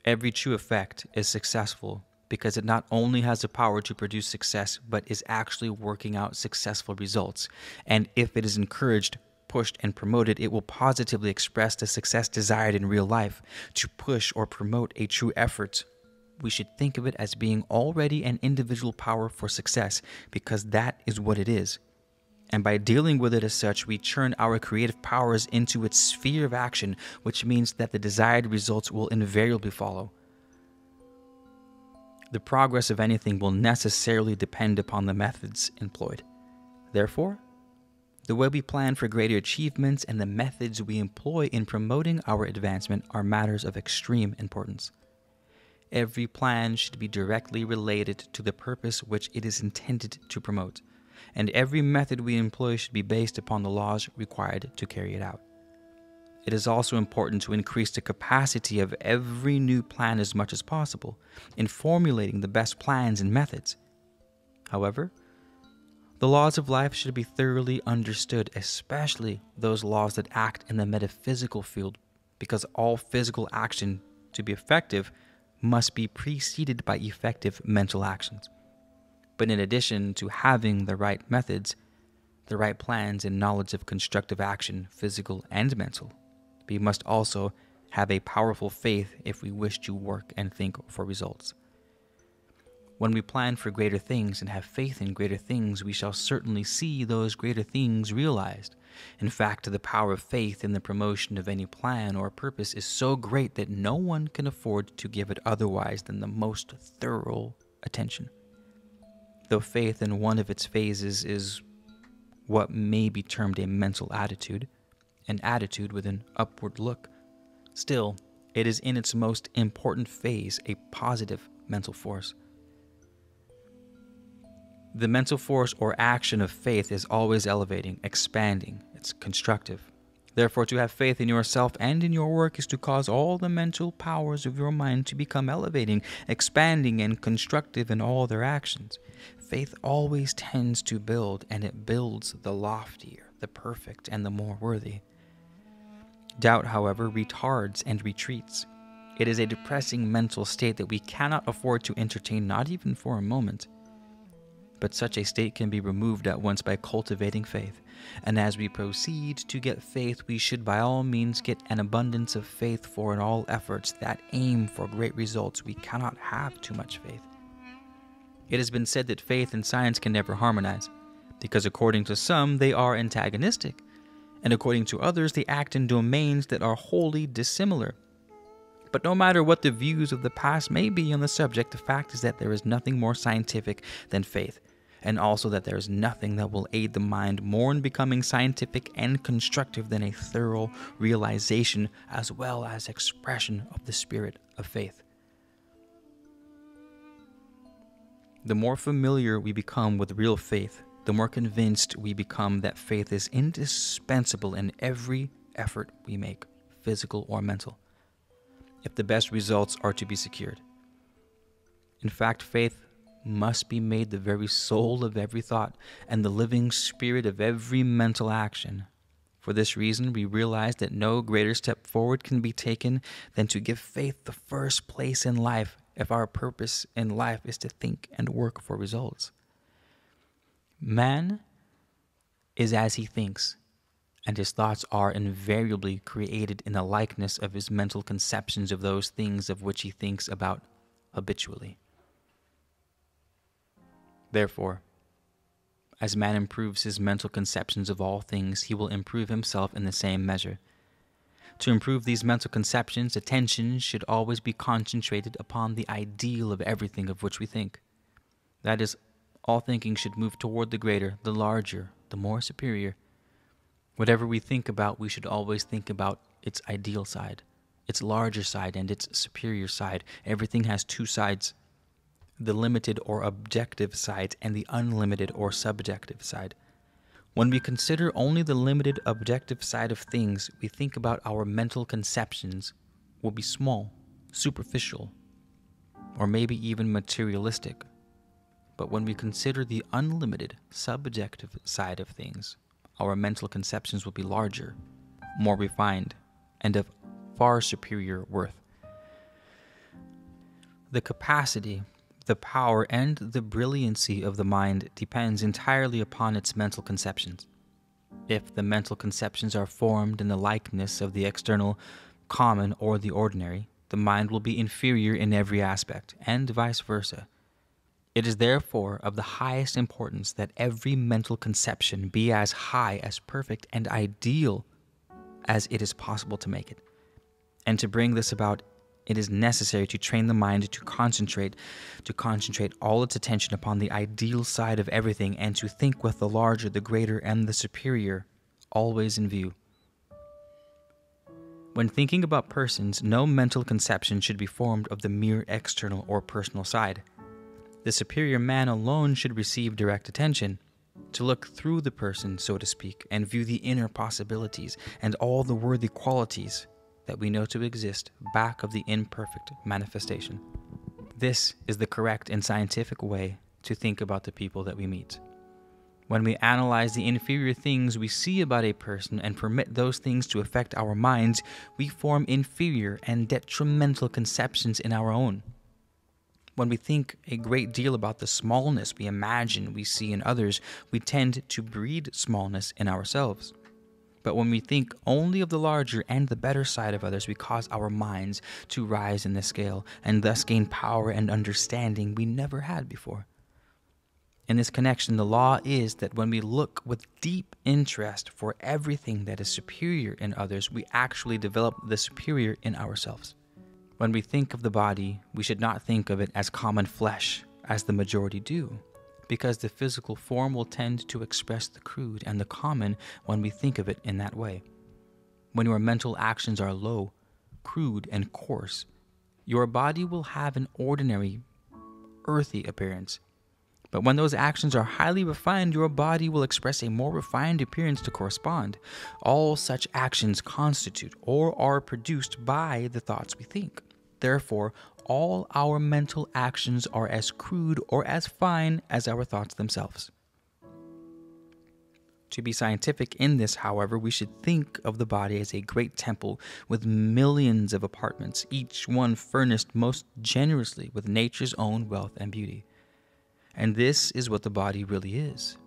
Every true effect is successful because it not only has the power to produce success, but is actually working out successful results. And if it is encouraged, pushed, and promoted, it will positively express the success desired in real life. To push or promote a true effort, we should think of it as being already an individual power for success, because that is what it is. And by dealing with it as such, we turn our creative powers into its sphere of action, which means that the desired results will invariably follow. The progress of anything will necessarily depend upon the methods employed. Therefore, the way we plan for greater achievements and the methods we employ in promoting our advancement are matters of extreme importance. Every plan should be directly related to the purpose which it is intended to promote, and every method we employ should be based upon the laws required to carry it out. It is also important to increase the capacity of every new plan as much as possible in formulating the best plans and methods. However, the laws of life should be thoroughly understood, especially those laws that act in the metaphysical field, because all physical action, to be effective, must be preceded by effective mental actions. But in addition to having the right methods, the right plans, and knowledge of constructive action, physical and mental, we must also have a powerful faith if we wish to work and think for results. When we plan for greater things and have faith in greater things, we shall certainly see those greater things realized. In fact, the power of faith in the promotion of any plan or purpose is so great that no one can afford to give it otherwise than the most thorough attention. Though faith in one of its phases is what may be termed a mental attitude, an attitude with an upward look, still, it is in its most important phase a positive mental force. The mental force or action of faith is always elevating, expanding, it's constructive. Therefore, to have faith in yourself and in your work is to cause all the mental powers of your mind to become elevating, expanding, and constructive in all their actions. Faith always tends to build, and it builds the loftier, the perfect, and the more worthy. Doubt, however, retards and retreats. It is a depressing mental state that we cannot afford to entertain, not even for a moment. But such a state can be removed at once by cultivating faith. And as we proceed to get faith, we should by all means get an abundance of faith, for in all efforts that aim for great results, we cannot have too much faith. It has been said that faith and science can never harmonize, because according to some, they are antagonistic, and according to others, they act in domains that are wholly dissimilar. But no matter what the views of the past may be on the subject, the fact is that there is nothing more scientific than faith, and also that there is nothing that will aid the mind more in becoming scientific and constructive than a thorough realization as well as expression of the spirit of faith. The more familiar we become with real faith, the more convinced we become that faith is indispensable in every effort we make, physical or mental, if the best results are to be secured. In fact, faith must be made the very soul of every thought and the living spirit of every mental action. For this reason, we realize that no greater step forward can be taken than to give faith the first place in life if our purpose in life is to think and work for results. Man is as he thinks, and his thoughts are invariably created in the likeness of his mental conceptions of those things of which he thinks about habitually. Therefore, as man improves his mental conceptions of all things, he will improve himself in the same measure. To improve these mental conceptions, attention should always be concentrated upon the ideal of everything of which we think. That is, All thinking should move toward the greater, the larger, the more superior. Whatever we think about, we should always think about its ideal side, its larger side, and its superior side. Everything has two sides, the limited or objective side and the unlimited or subjective side. When we consider only the limited objective side of things, we think about our mental conceptions will be small, superficial, or maybe even materialistic. But when we consider the unlimited subjective side of things, our mental conceptions will be larger, more refined, and of far superior worth. The capacity, the power, and the brilliancy of the mind depends entirely upon its mental conceptions. If the mental conceptions are formed in the likeness of the external, common, or the ordinary, the mind will be inferior in every aspect, and vice versa. It is therefore of the highest importance that every mental conception be as high, as perfect, and ideal as it is possible to make it. And to bring this about, it is necessary to train the mind to concentrate all its attention upon the ideal side of everything, and to think with the larger, the greater, and the superior always in view. When thinking about persons, no mental conception should be formed of the mere external or personal side. The superior man alone should receive direct attention, to look through the person, so to speak, and view the inner possibilities and all the worthy qualities that we know to exist back of the imperfect manifestation. This is the correct and scientific way to think about the people that we meet. When we analyze the inferior things we see about a person and permit those things to affect our minds, we form inferior and detrimental conceptions in our own. When we think a great deal about the smallness we imagine we see in others, we tend to breed smallness in ourselves. But when we think only of the larger and the better side of others, we cause our minds to rise in the scale and thus gain power and understanding we never had before. In this connection, the law is that when we look with deep interest for everything that is superior in others, we actually develop the superior in ourselves. When we think of the body, we should not think of it as common flesh, as the majority do, because the physical form will tend to express the crude and the common when we think of it in that way. When your mental actions are low, crude, and coarse, your body will have an ordinary, earthy appearance. But when those actions are highly refined, your body will express a more refined appearance to correspond. All such actions constitute or are produced by the thoughts we think. Therefore, all our mental actions are as crude or as fine as our thoughts themselves. To be scientific in this, however, we should think of the body as a great temple with millions of apartments, each one furnished most generously with nature's own wealth and beauty. And this is what the body really is.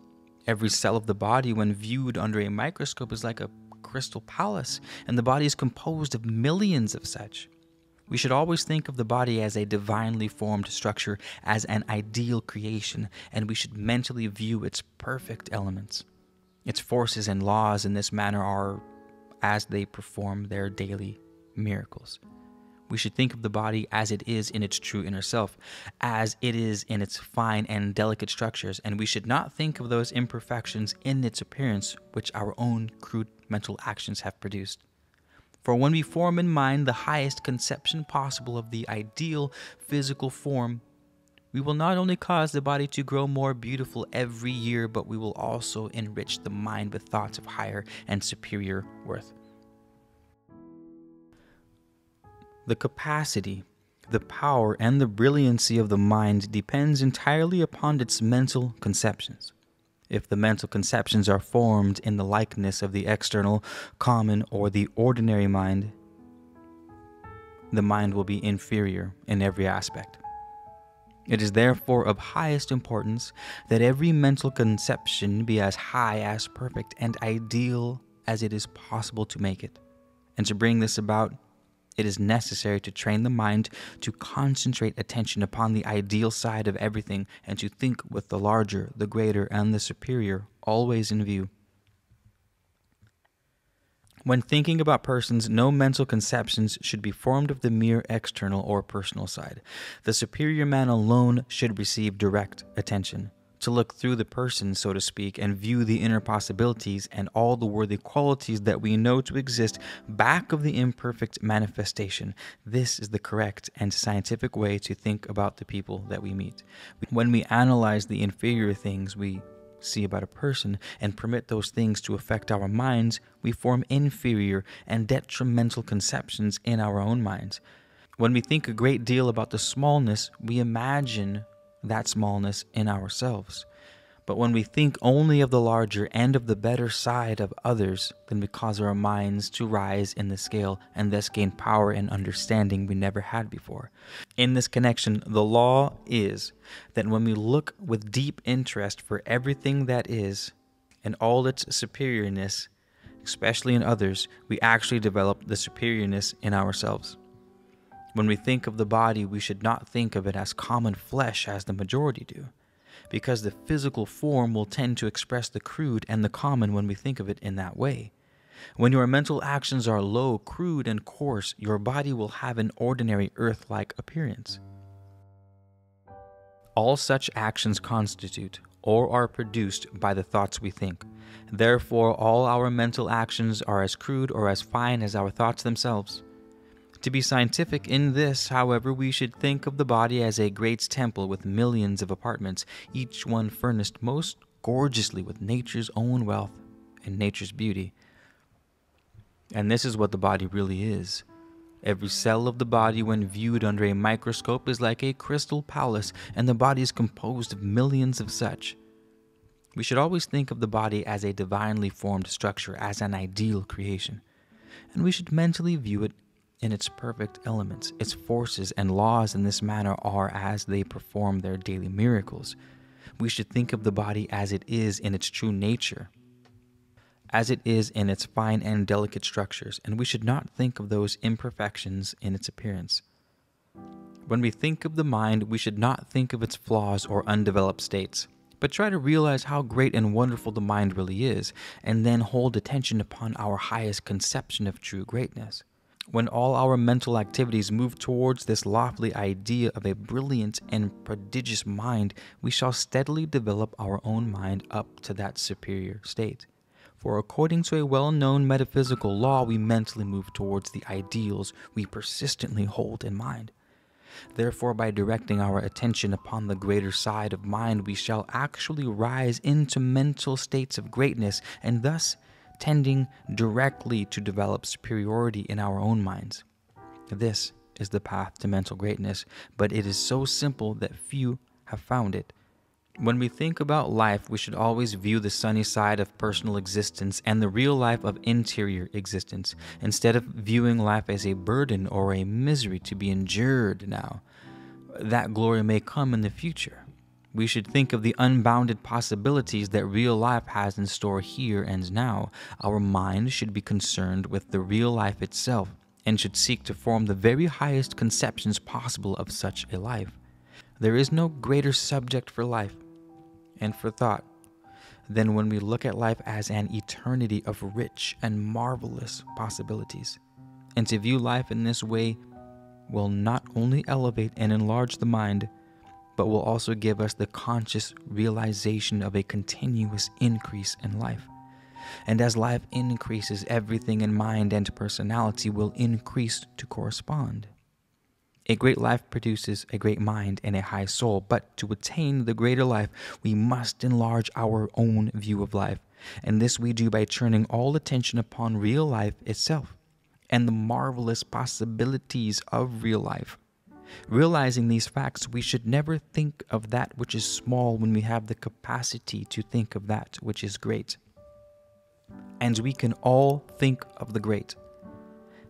Every cell of the body, when viewed under a microscope, is like a crystal palace, and the body is composed of millions of such. We should always think of the body as a divinely formed structure, as an ideal creation, and we should mentally view its perfect elements. Its forces and laws in this manner are as they perform their daily miracles. We should think of the body as it is in its true inner self, as it is in its fine and delicate structures, and we should not think of those imperfections in its appearance which our own crude mental actions have produced. For when we form in mind the highest conception possible of the ideal physical form, we will not only cause the body to grow more beautiful every year, but we will also enrich the mind with thoughts of higher and superior worth. The capacity, the power, and the brilliancy of the mind depends entirely upon its mental conceptions. If the mental conceptions are formed in the likeness of the external, common, or the ordinary mind, the mind will be inferior in every aspect. It is therefore of highest importance that every mental conception be as high, as perfect, and ideal as it is possible to make it. And to bring this about, it is necessary to train the mind to concentrate attention upon the ideal side of everything, and to think with the larger, the greater, and the superior always in view. When thinking about persons, no mental conceptions should be formed of the mere external or personal side. The superior man alone should receive direct attention, to look through the person, so to speak, and view the inner possibilities and all the worthy qualities that we know to exist back of the imperfect manifestation. This is the correct and scientific way to think about the people that we meet. When we analyze the inferior things we see about a person and permit those things to affect our minds, we form inferior and detrimental conceptions in our own minds. When we think a great deal about the smallness, we imagine that smallness in ourselves. But when we think only of the larger and of the better side of others, then we cause our minds to rise in the scale and thus gain power and understanding we never had before. In this connection, the law is that when we look with deep interest for everything that is and all its superiorness, especially in others, we actually develop the superiorness in ourselves. When we think of the body, we should not think of it as common flesh as the majority do, because the physical form will tend to express the crude and the common when we think of it in that way. When your mental actions are low, crude, and coarse, your body will have an ordinary earth-like appearance. All such actions constitute or are produced by the thoughts we think. Therefore, all our mental actions are as crude or as fine as our thoughts themselves. To be scientific in this, however, we should think of the body as a great temple with millions of apartments, each one furnished most gorgeously with nature's own wealth and nature's beauty. And this is what the body really is. Every cell of the body, when viewed under a microscope, is like a crystal palace, and the body is composed of millions of such. We should always think of the body as a divinely formed structure, as an ideal creation, and we should mentally view it in its perfect elements. Its forces and laws in this manner are as they perform their daily miracles. We should think of the body as it is in its true nature, as it is in its fine and delicate structures, and we should not think of those imperfections in its appearance. When we think of the mind, we should not think of its flaws or undeveloped states, but try to realize how great and wonderful the mind really is, and then hold attention upon our highest conception of true greatness. When all our mental activities move towards this lofty idea of a brilliant and prodigious mind, we shall steadily develop our own mind up to that superior state. For according to a well-known metaphysical law, we mentally move towards the ideals we persistently hold in mind. Therefore, by directing our attention upon the greater side of mind, we shall actually rise into mental states of greatness, and thus tending directly to develop superiority in our own minds. This is the path to mental greatness, but it is so simple that few have found it. When we think about life, we should always view the sunny side of personal existence and the real life of interior existence, instead of viewing life as a burden or a misery to be endured now. That glory may come in the future. We should think of the unbounded possibilities that real life has in store here and now. Our mind should be concerned with the real life itself and should seek to form the very highest conceptions possible of such a life. There is no greater subject for life and for thought than when we look at life as an eternity of rich and marvelous possibilities. And to view life in this way will not only elevate and enlarge the mind, but will also give us the conscious realization of a continuous increase in life. And as life increases, everything in mind and personality will increase to correspond. A great life produces a great mind and a high soul, but to attain the greater life, we must enlarge our own view of life. And this we do by turning all attention upon real life itself and the marvelous possibilities of real life. Realizing these facts, we should never think of that which is small when we have the capacity to think of that which is great. And we can all think of the great.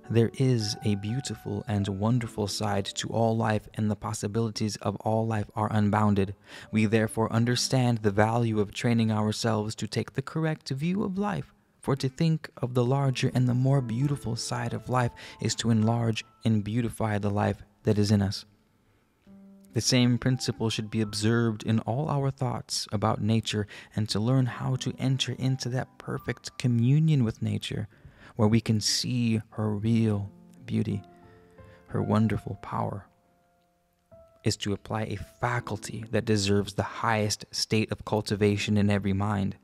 There is a beautiful and wonderful side to all life, and the possibilities of all life are unbounded. We therefore understand the value of training ourselves to take the correct view of life. For to think of the larger and the more beautiful side of life is to enlarge and beautify the life that is in us. The same principle should be observed in all our thoughts about nature, and to learn how to enter into that perfect communion with nature, where we can see her real beauty, her wonderful power. is to apply a faculty that deserves the highest state of cultivation in every mind.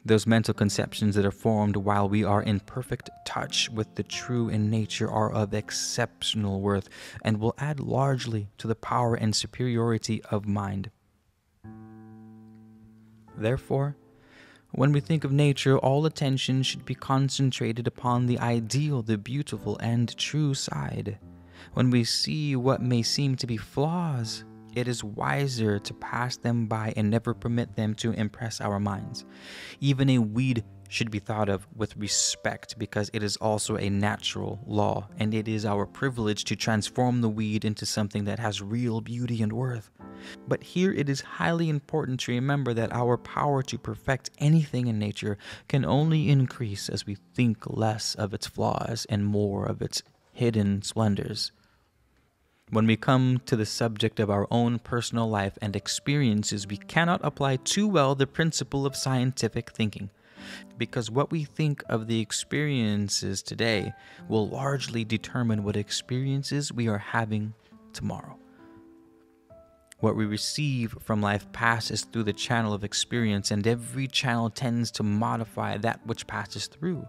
Those mental conceptions that are formed while we are in perfect touch with the true in nature are of exceptional worth and will add largely to the power and superiority of mind. Therefore, when we think of nature, all attention should be concentrated upon the ideal, the beautiful, and true side. When we see what may seem to be flaws, it is wiser to pass them by and never permit them to impress our minds. Even a weed should be thought of with respect because it is also a natural law, and it is our privilege to transform the weed into something that has real beauty and worth. But here it is highly important to remember that our power to perfect anything in nature can only increase as we think less of its flaws and more of its hidden splendors. When we come to the subject of our own personal life and experiences, we cannot apply too well the principle of scientific thinking, because what we think of the experiences today will largely determine what experiences we are having tomorrow. What we receive from life passes through the channel of experience, and every channel tends to modify that which passes through.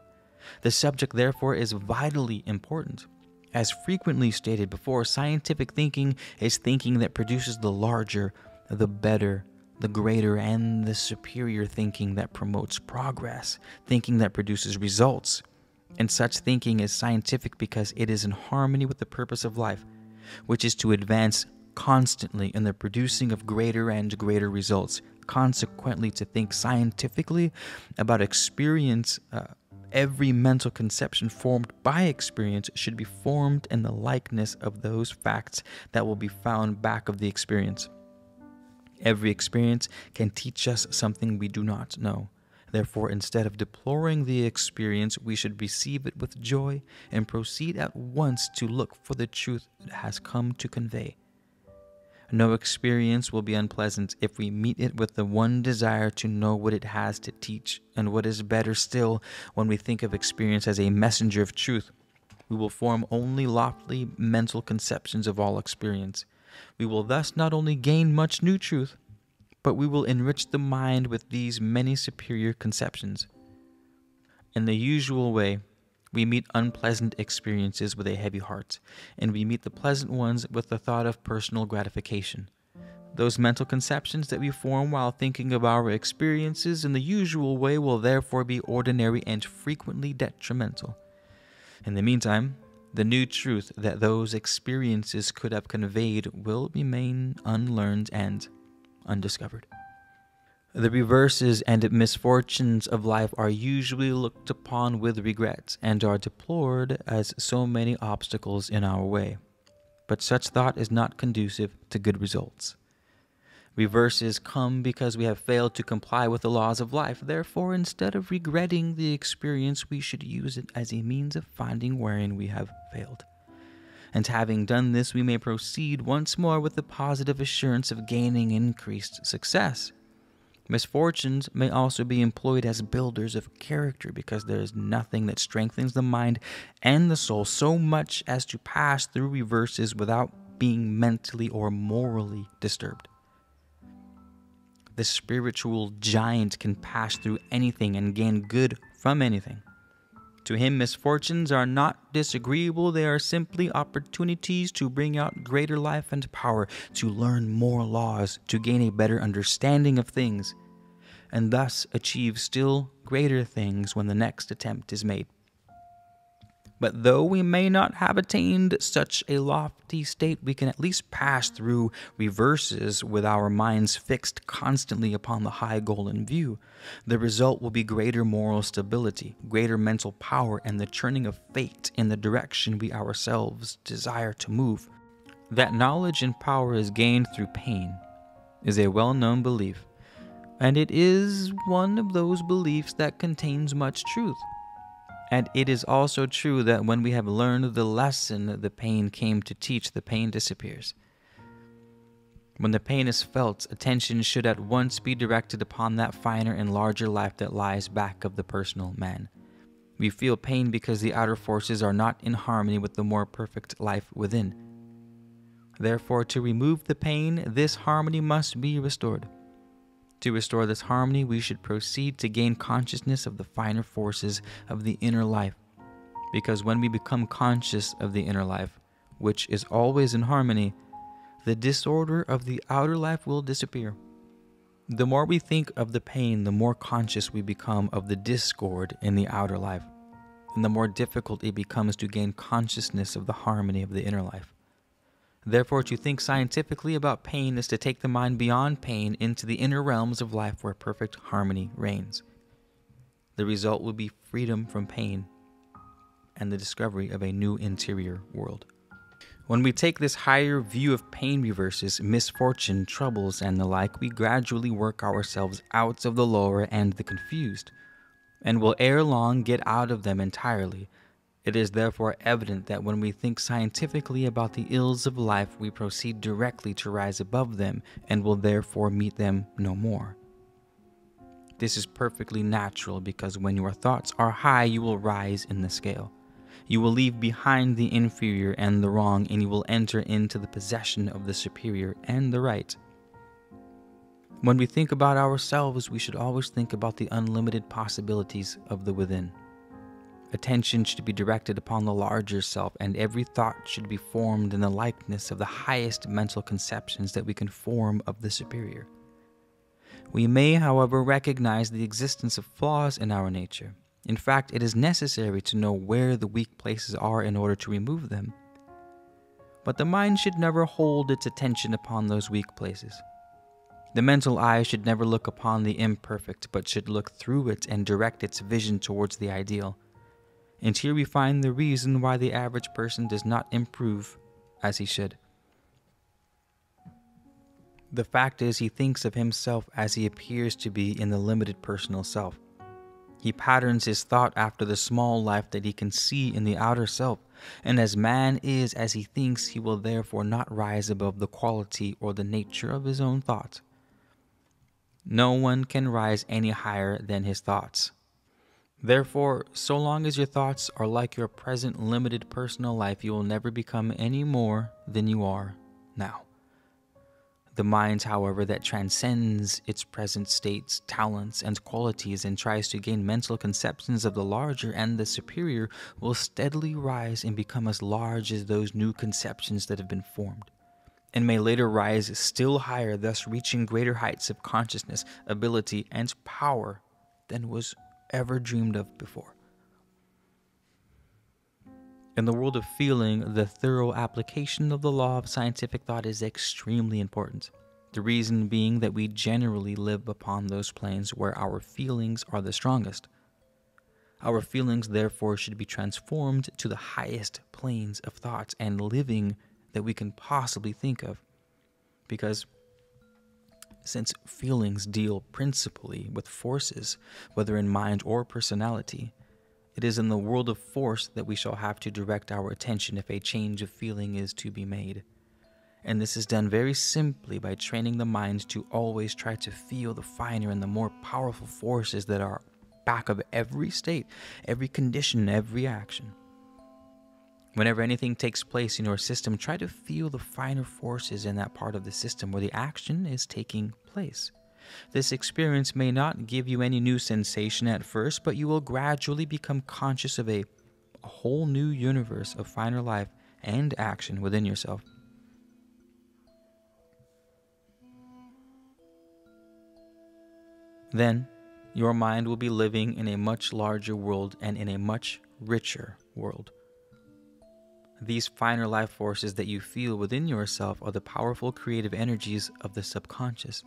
The subject, therefore, is vitally important. As frequently stated before, scientific thinking is thinking that produces the larger, the better, the greater, and the superior thinking that promotes progress, thinking that produces results. And such thinking is scientific because it is in harmony with the purpose of life, which is to advance constantly in the producing of greater and greater results. Consequently, to think scientifically about experience, every mental conception formed by experience should be formed in the likeness of those facts that will be found back of the experience. Every experience can teach us something we do not know. Therefore, instead of deploring the experience, we should receive it with joy and proceed at once to look for the truth it has come to convey. No experience will be unpleasant if we meet it with the one desire to know what it has to teach, and what is better still, when we think of experience as a messenger of truth, we will form only lofty mental conceptions of all experience. We will thus not only gain much new truth, but we will enrich the mind with these many superior conceptions. In the usual way, we meet unpleasant experiences with a heavy heart, and we meet the pleasant ones with the thought of personal gratification. Those mental conceptions that we form while thinking of our experiences in the usual way will therefore be ordinary and frequently detrimental. In the meantime, the new truth that those experiences could have conveyed will remain unlearned and undiscovered. The reverses and misfortunes of life are usually looked upon with regret and are deplored as so many obstacles in our way. But such thought is not conducive to good results. Reverses come because we have failed to comply with the laws of life. Therefore, instead of regretting the experience, we should use it as a means of finding wherein we have failed. And having done this, we may proceed once more with the positive assurance of gaining increased success. Misfortunes may also be employed as builders of character, because there is nothing that strengthens the mind and the soul so much as to pass through reverses without being mentally or morally disturbed. The spiritual giant can pass through anything and gain good from anything. To him, misfortunes are not disagreeable. They are simply opportunities to bring out greater life and power, to learn more laws, to gain a better understanding of things, and thus achieve still greater things when the next attempt is made. But though we may not have attained such a lofty state, we can at least pass through reverses with our minds fixed constantly upon the high goal in view. The result will be greater moral stability, greater mental power, and the turning of fate in the direction we ourselves desire to move. That knowledge and power is gained through pain is a well-known belief, and it is one of those beliefs that contains much truth. And it is also true that when we have learned the lesson the pain came to teach, the pain disappears. When the pain is felt, attention should at once be directed upon that finer and larger life that lies back of the personal man. We feel pain because the outer forces are not in harmony with the more perfect life within. Therefore, to remove the pain, this harmony must be restored. To restore this harmony, we should proceed to gain consciousness of the finer forces of the inner life, because when we become conscious of the inner life, which is always in harmony, the disorder of the outer life will disappear. The more we think of the pain, the more conscious we become of the discord in the outer life, and the more difficult it becomes to gain consciousness of the harmony of the inner life. Therefore, to think scientifically about pain is to take the mind beyond pain into the inner realms of life where perfect harmony reigns. The result will be freedom from pain and the discovery of a new interior world. When we take this higher view of pain reverses, misfortune, troubles, and the like, we gradually work ourselves out of the lower and the confused, and will ere long get out of them entirely. It is therefore evident that when we think scientifically about the ills of life, we proceed directly to rise above them, and will therefore meet them no more. This is perfectly natural, because when your thoughts are high, you will rise in the scale. You will leave behind the inferior and the wrong, and you will enter into the possession of the superior and the right. When we think about ourselves, we should always think about the unlimited possibilities of the within. Attention should be directed upon the larger self, and every thought should be formed in the likeness of the highest mental conceptions that we can form of the superior. We may, however, recognize the existence of flaws in our nature. In fact, it is necessary to know where the weak places are in order to remove them. But the mind should never hold its attention upon those weak places. The mental eye should never look upon the imperfect, but should look through it and direct its vision towards the ideal. And here we find the reason why the average person does not improve as he should. The fact is, he thinks of himself as he appears to be in the limited personal self. He patterns his thought after the small life that he can see in the outer self, and as man is as he thinks, he will therefore not rise above the quality or the nature of his own thoughts. No one can rise any higher than his thoughts. Therefore, so long as your thoughts are like your present limited personal life, you will never become any more than you are now. The mind, however, that transcends its present states, talents, and qualities and tries to gain mental conceptions of the larger and the superior will steadily rise and become as large as those new conceptions that have been formed, and may later rise still higher, thus reaching greater heights of consciousness, ability, and power than was ever dreamed of before. In the world of feeling, the thorough application of the law of scientific thought is extremely important. The reason being that we generally live upon those planes where our feelings are the strongest. Our feelings, therefore, should be transformed to the highest planes of thoughts and living that we can possibly think of. Because since feelings deal principally with forces, whether in mind or personality, it is in the world of force that we shall have to direct our attention if a change of feeling is to be made. And this is done very simply by training the mind to always try to feel the finer and the more powerful forces that are back of every state, every condition, every action. Whenever anything takes place in your system, try to feel the finer forces in that part of the system where the action is taking place. This experience may not give you any new sensation at first, but you will gradually become conscious of a whole new universe of finer life and action within yourself. Then, your mind will be living in a much larger world and in a much richer world. These finer life forces that you feel within yourself are the powerful creative energies of the subconscious.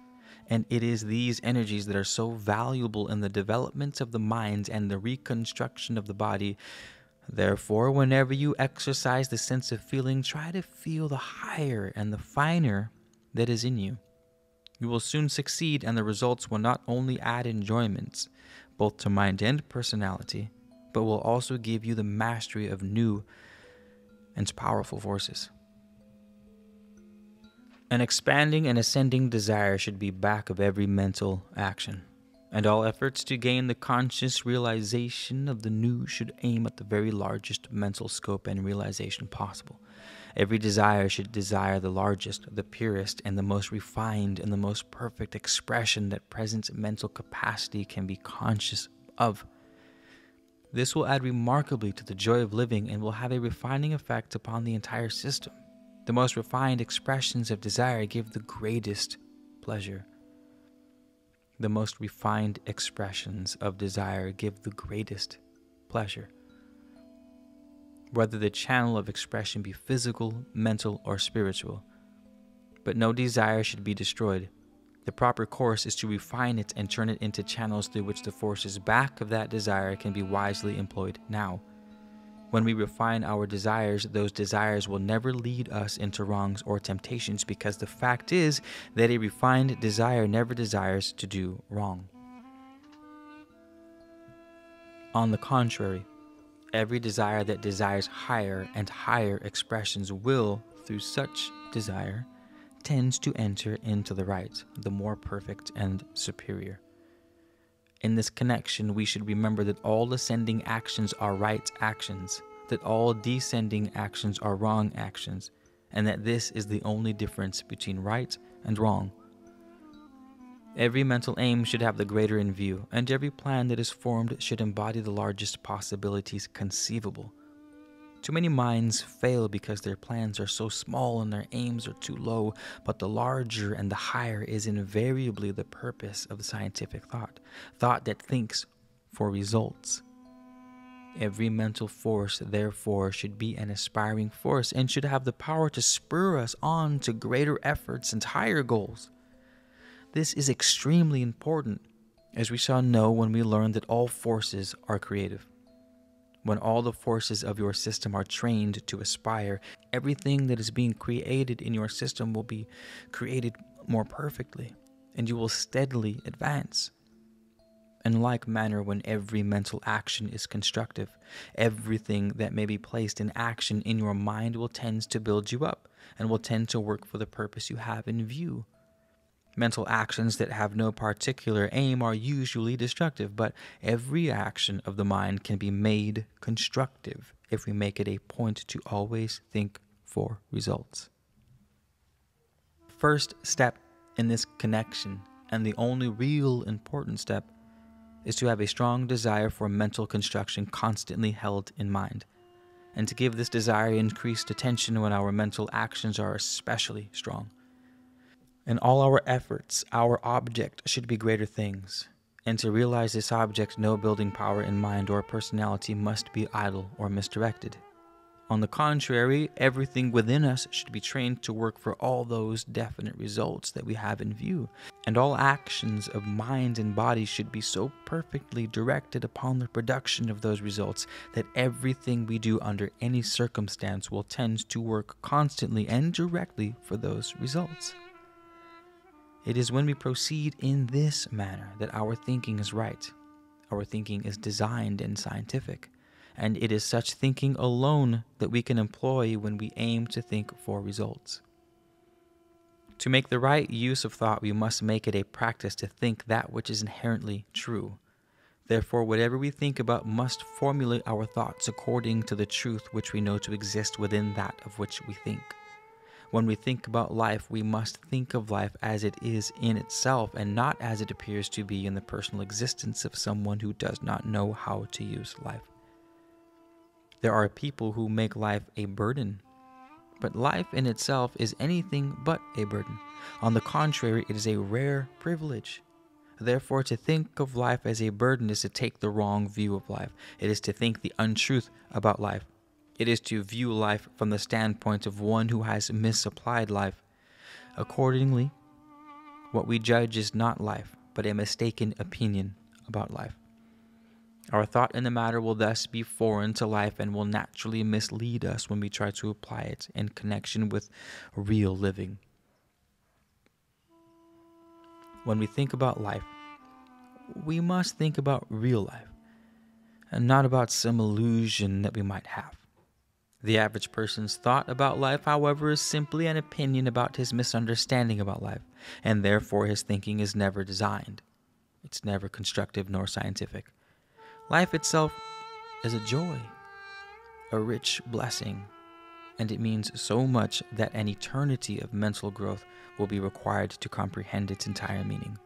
And it is these energies that are so valuable in the development of the mind and the reconstruction of the body. Therefore, whenever you exercise the sense of feeling, try to feel the higher and the finer that is in you. You will soon succeed, and the results will not only add enjoyments, both to mind and personality, but will also give you the mastery of new and powerful forces. An expanding and ascending desire should be back of every mental action, and all efforts to gain the conscious realization of the new should aim at the very largest mental scope and realization possible. Every desire should desire the largest, the purest, and the most refined and the most perfect expression that present mental capacity can be conscious of. This will add remarkably to the joy of living and will have a refining effect upon the entire system. The most refined expressions of desire give the greatest pleasure. The most refined expressions of desire give the greatest pleasure. Whether the channel of expression be physical, mental, or spiritual. But no desire should be destroyed. The proper course is to refine it and turn it into channels through which the forces back of that desire can be wisely employed now. When we refine our desires, those desires will never lead us into wrongs or temptations, because the fact is that a refined desire never desires to do wrong. On the contrary, every desire that desires higher and higher expressions will, through such desire, tends to enter into the right, the more perfect and superior. In this connection, we should remember that all ascending actions are right actions, that all descending actions are wrong actions, and that this is the only difference between right and wrong. Every mental aim should have the greater in view, and every plan that is formed should embody the largest possibilities conceivable. Too many minds fail because their plans are so small and their aims are too low, but the larger and the higher is invariably the purpose of scientific thought, thought that thinks for results. Every mental force, therefore, should be an aspiring force and should have the power to spur us on to greater efforts and higher goals. This is extremely important, as we shall know when we learn that all forces are creative. When all the forces of your system are trained to aspire, everything that is being created in your system will be created more perfectly, and you will steadily advance. In like manner, when every mental action is constructive, everything that may be placed in action in your mind will tend to build you up, and will tend to work for the purpose you have in view. Mental actions that have no particular aim are usually destructive, but every action of the mind can be made constructive if we make it a point to always think for results. First step in this connection, and the only real important step, is to have a strong desire for mental construction constantly held in mind, and to give this desire increased attention when our mental actions are especially strong. In all our efforts, our object should be greater things, and to realize this object, no building power in mind or personality must be idle or misdirected. On the contrary, everything within us should be trained to work for all those definite results that we have in view, and all actions of mind and body should be so perfectly directed upon the production of those results that everything we do under any circumstance will tend to work constantly and directly for those results. It is when we proceed in this manner that our thinking is right, our thinking is designed and scientific, and it is such thinking alone that we can employ when we aim to think for results. To make the right use of thought, we must make it a practice to think that which is inherently true. Therefore, whatever we think about must formulate our thoughts according to the truth which we know to exist within that of which we think. When we think about life, we must think of life as it is in itself and not as it appears to be in the personal existence of someone who does not know how to use life. There are people who make life a burden, but life in itself is anything but a burden. On the contrary, it is a rare privilege. Therefore, to think of life as a burden is to take the wrong view of life. It is to think the untruth about life. It is to view life from the standpoint of one who has misapplied life. Accordingly, what we judge is not life, but a mistaken opinion about life. Our thought in the matter will thus be foreign to life and will naturally mislead us when we try to apply it in connection with real living. When we think about life, we must think about real life, and not about some illusion that we might have. The average person's thought about life, however, is simply an opinion about his misunderstanding about life, and therefore his thinking is never designed. It's never constructive nor scientific. Life itself is a joy, a rich blessing, and it means so much that an eternity of mental growth will be required to comprehend its entire meaning.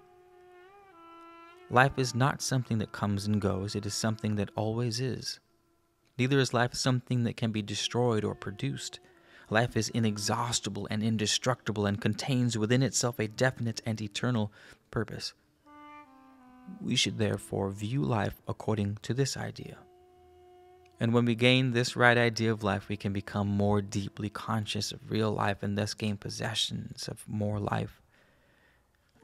Life is not something that comes and goes, it is something that always is. Neither is life something that can be destroyed or produced. Life is inexhaustible and indestructible and contains within itself a definite and eternal purpose. We should therefore view life according to this idea. And when we gain this right idea of life, we can become more deeply conscious of real life and thus gain possessions of more life.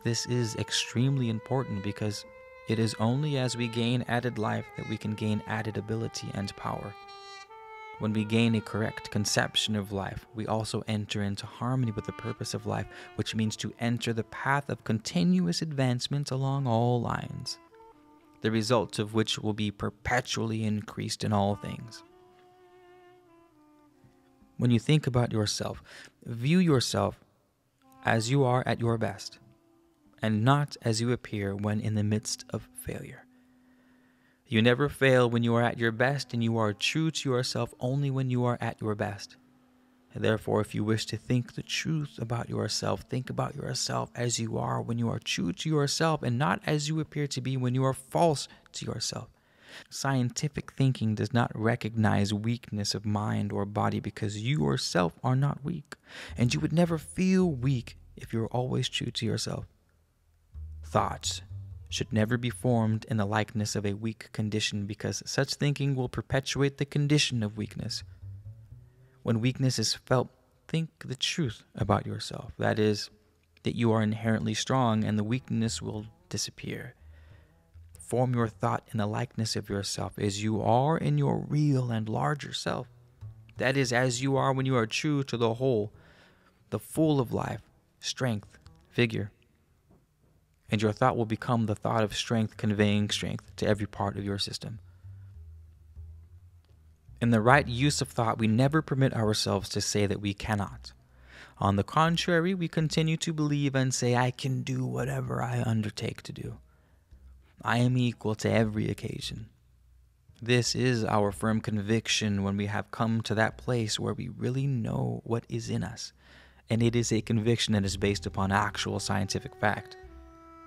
This is extremely important because it is only as we gain added life that we can gain added ability and power. When we gain a correct conception of life, we also enter into harmony with the purpose of life, which means to enter the path of continuous advancement along all lines, the results of which will be perpetually increased in all things. When you think about yourself, view yourself as you are at your best, and not as you appear when in the midst of failure. You never fail when you are at your best, and you are true to yourself only when you are at your best. Therefore, if you wish to think the truth about yourself, think about yourself as you are when you are true to yourself and not as you appear to be when you are false to yourself. Scientific thinking does not recognize weakness of mind or body because you yourself are not weak, and you would never feel weak if you were always true to yourself. Thoughts should never be formed in the likeness of a weak condition because such thinking will perpetuate the condition of weakness. When weakness is felt, think the truth about yourself. That is, that you are inherently strong and the weakness will disappear. Form your thought in the likeness of yourself as you are in your real and larger self. That is, as you are when you are true to the whole, the full of life, strength, vigor. And your thought will become the thought of strength, conveying strength to every part of your system. In the right use of thought, we never permit ourselves to say that we cannot. On the contrary, we continue to believe and say, I can do whatever I undertake to do. I am equal to every occasion. This is our firm conviction when we have come to that place where we really know what is in us, and it is a conviction that is based upon actual scientific fact.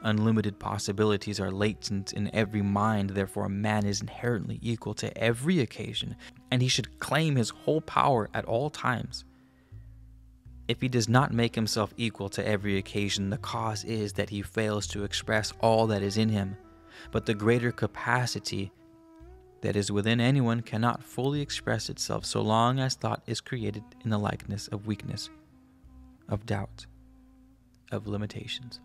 Unlimited possibilities are latent in every mind, therefore man is inherently equal to every occasion, and he should claim his whole power at all times. If he does not make himself equal to every occasion, the cause is that he fails to express all that is in him. But the greater capacity that is within anyone cannot fully express itself so long as thought is created in the likeness of weakness, of doubt, of limitations.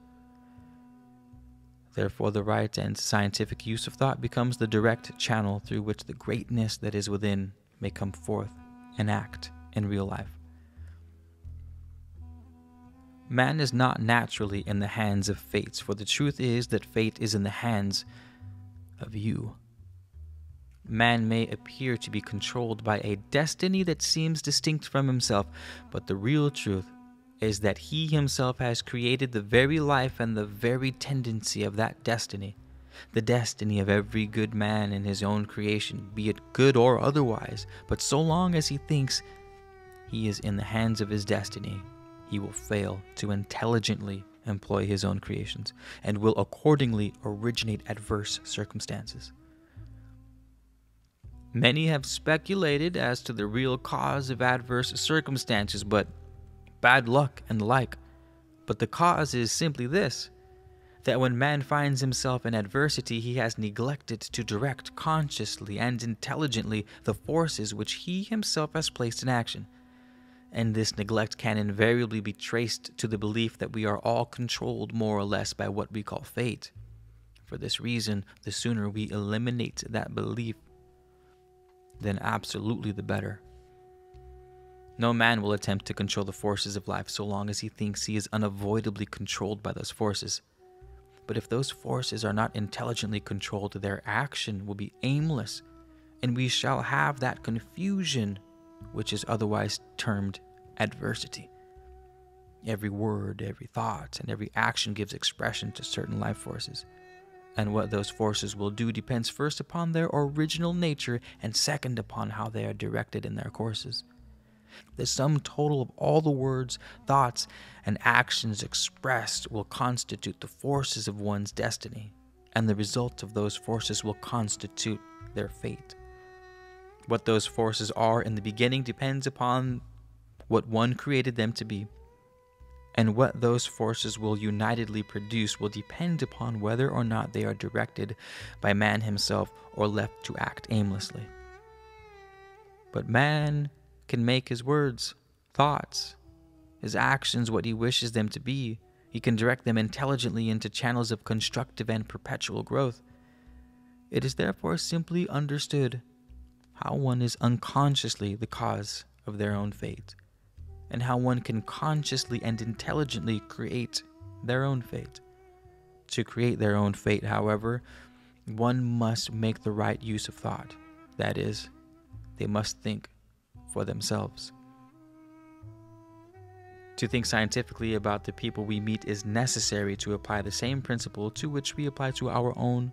Therefore, the right and scientific use of thought becomes the direct channel through which the greatness that is within may come forth and act in real life. Man is not naturally in the hands of fate, for the truth is that fate is in the hands of you. Man may appear to be controlled by a destiny that seems distinct from himself, but the real truth is that he himself has created the very life and the very tendency of that destiny, the destiny of every good man in his own creation, be it good or otherwise. But so long as he thinks he is in the hands of his destiny, he will fail to intelligently employ his own creations and will accordingly originate adverse circumstances. Many have speculated as to the real cause of adverse circumstances, but bad luck and the like. But the cause is simply this, that when man finds himself in adversity, he has neglected to direct consciously and intelligently the forces which he himself has placed in action. And this neglect can invariably be traced to the belief that we are all controlled more or less by what we call fate. For this reason, the sooner we eliminate that belief, then absolutely the better. No man will attempt to control the forces of life so long as he thinks he is unavoidably controlled by those forces. But if those forces are not intelligently controlled, their action will be aimless, and we shall have that confusion which is otherwise termed adversity. Every word, every thought, and every action gives expression to certain life forces. And what those forces will do depends first upon their original nature and second upon how they are directed in their courses. The sum total of all the words, thoughts, and actions expressed will constitute the forces of one's destiny, and the result of those forces will constitute their fate. What those forces are in the beginning depends upon what one created them to be, and what those forces will unitedly produce will depend upon whether or not they are directed by man himself or left to act aimlessly. But man can make his words, thoughts, his actions what he wishes them to be. He can direct them intelligently into channels of constructive and perpetual growth. It is therefore simply understood how one is unconsciously the cause of their own fate, and how one can consciously and intelligently create their own fate. To create their own fate, however, one must make the right use of thought. That is, they must think for themselves. To think scientifically about the people we meet is necessary to apply the same principle to which we apply to our own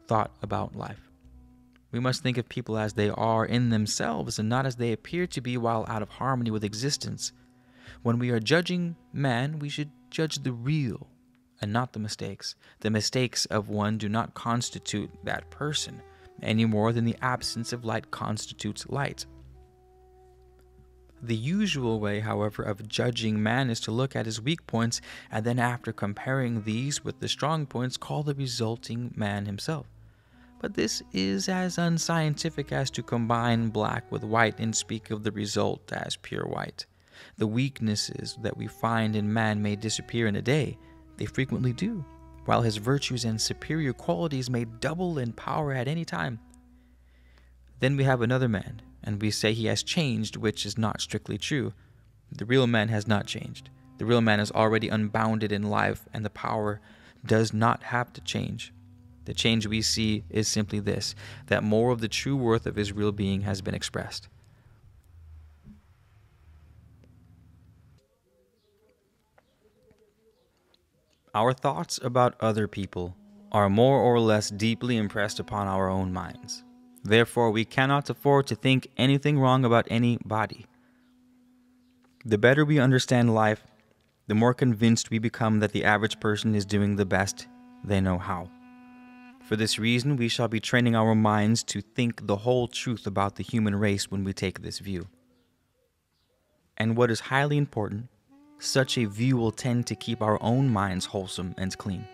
thought about life. We must think of people as they are in themselves and not as they appear to be while out of harmony with existence. When we are judging man, we should judge the real and not the mistakes. The mistakes of one do not constitute that person, any more than the absence of light constitutes light. The usual way, however, of judging man is to look at his weak points, and then after comparing these with the strong points, call the resulting man himself. But this is as unscientific as to combine black with white and speak of the result as pure white. The weaknesses that we find in man may disappear in a day. They frequently do, while his virtues and superior qualities may double in power at any time. Then we have another man, and we say he has changed, which is not strictly true. The real man has not changed. The real man is already unbounded in life, and the power does not have to change. The change we see is simply this, that more of the true worth of his real being has been expressed. Our thoughts about other people are more or less deeply impressed upon our own minds. Therefore, we cannot afford to think anything wrong about anybody. The better we understand life, the more convinced we become that the average person is doing the best they know how. For this reason, we shall be training our minds to think the whole truth about the human race when we take this view. And what is highly important, such a view will tend to keep our own minds wholesome and clean.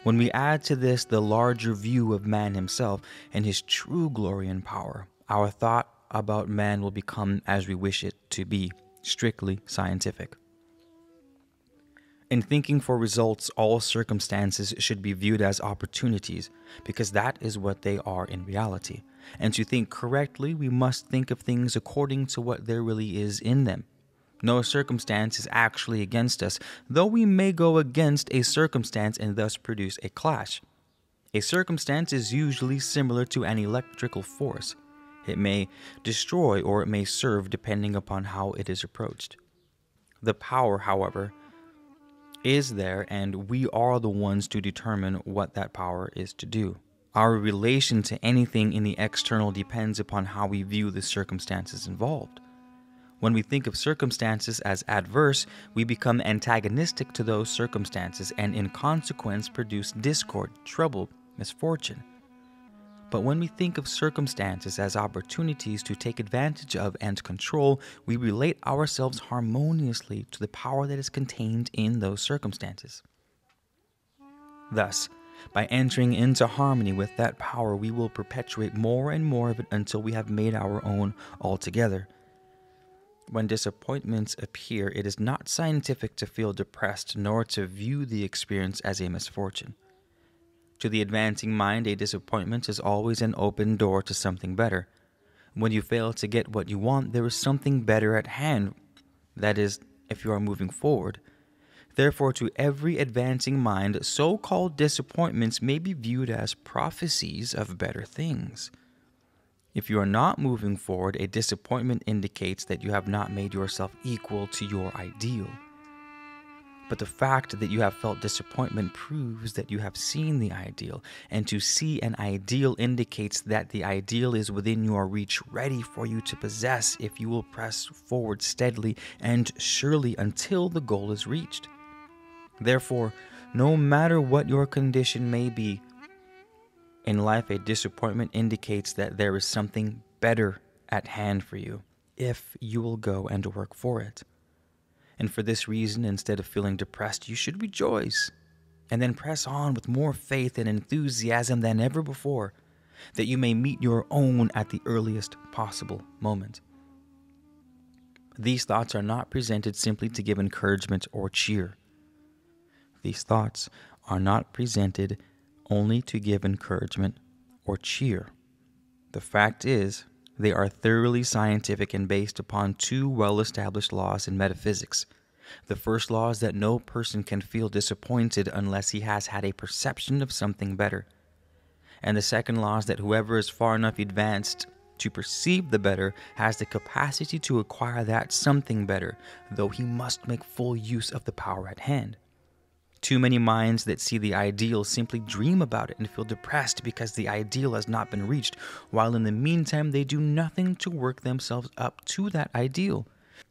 When we add to this the larger view of man himself and his true glory and power, our thought about man will become as we wish it to be, strictly scientific. In thinking for results, all circumstances should be viewed as opportunities, because that is what they are in reality. And to think correctly, we must think of things according to what there really is in them. No circumstance is actually against us, though we may go against a circumstance and thus produce a clash. A circumstance is usually similar to an electrical force. It may destroy or it may serve depending upon how it is approached. The power, however, is there, and we are the ones to determine what that power is to do. Our relation to anything in the external depends upon how we view the circumstances involved. When we think of circumstances as adverse, we become antagonistic to those circumstances and in consequence produce discord, trouble, misfortune. But when we think of circumstances as opportunities to take advantage of and control, we relate ourselves harmoniously to the power that is contained in those circumstances. Thus, by entering into harmony with that power, we will perpetuate more and more of it until we have made our own altogether. When disappointments appear, it is not scientific to feel depressed nor to view the experience as a misfortune. To the advancing mind, a disappointment is always an open door to something better. When you fail to get what you want, there is something better at hand. That is, if you are moving forward. Therefore, to every advancing mind, so-called disappointments may be viewed as prophecies of better things. If you are not moving forward, a disappointment indicates that you have not made yourself equal to your ideal. But the fact that you have felt disappointment proves that you have seen the ideal, and to see an ideal indicates that the ideal is within your reach, ready for you to possess if you will press forward steadily and surely until the goal is reached. Therefore, no matter what your condition may be in life, a disappointment indicates that there is something better at hand for you if you will go and work for it. And for this reason, instead of feeling depressed, you should rejoice and then press on with more faith and enthusiasm than ever before, that you may meet your own at the earliest possible moment. These thoughts are not presented simply to give encouragement or cheer. These thoughts are not presented only to give encouragement or cheer. The fact is, they are thoroughly scientific and based upon two well-established laws in metaphysics. The first law is that no person can feel disappointed unless he has had a perception of something better. And the second law is that whoever is far enough advanced to perceive the better has the capacity to acquire that something better, though he must make full use of the power at hand. Too many minds that see the ideal simply dream about it and feel depressed because the ideal has not been reached, while in the meantime they do nothing to work themselves up to that ideal.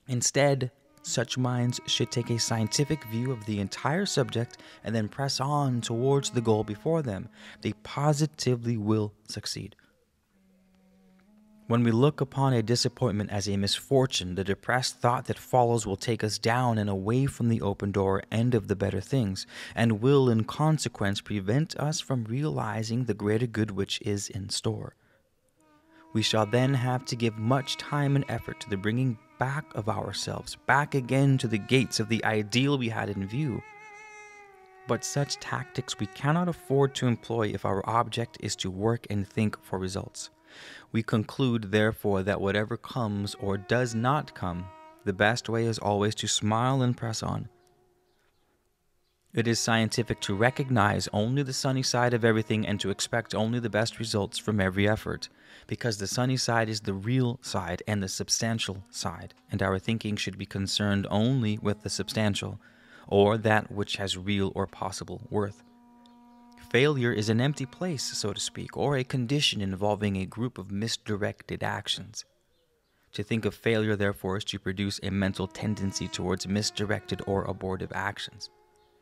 Instead, such minds should take a scientific view of the entire subject and then press on towards the goal before them. They positively will succeed. When we look upon a disappointment as a misfortune, the depressed thought that follows will take us down and away from the open door end of the better things, and will in consequence prevent us from realizing the greater good which is in store. We shall then have to give much time and effort to the bringing back of ourselves, back again to the gates of the ideal we had in view. But such tactics we cannot afford to employ if our object is to work and think for results. We conclude, therefore, that whatever comes or does not come, the best way is always to smile and press on. It is scientific to recognize only the sunny side of everything and to expect only the best results from every effort, because the sunny side is the real side and the substantial side, and our thinking should be concerned only with the substantial, or that which has real or possible worth. Failure is an empty place, so to speak, or a condition involving a group of misdirected actions. To think of failure, therefore, is to produce a mental tendency towards misdirected or abortive actions,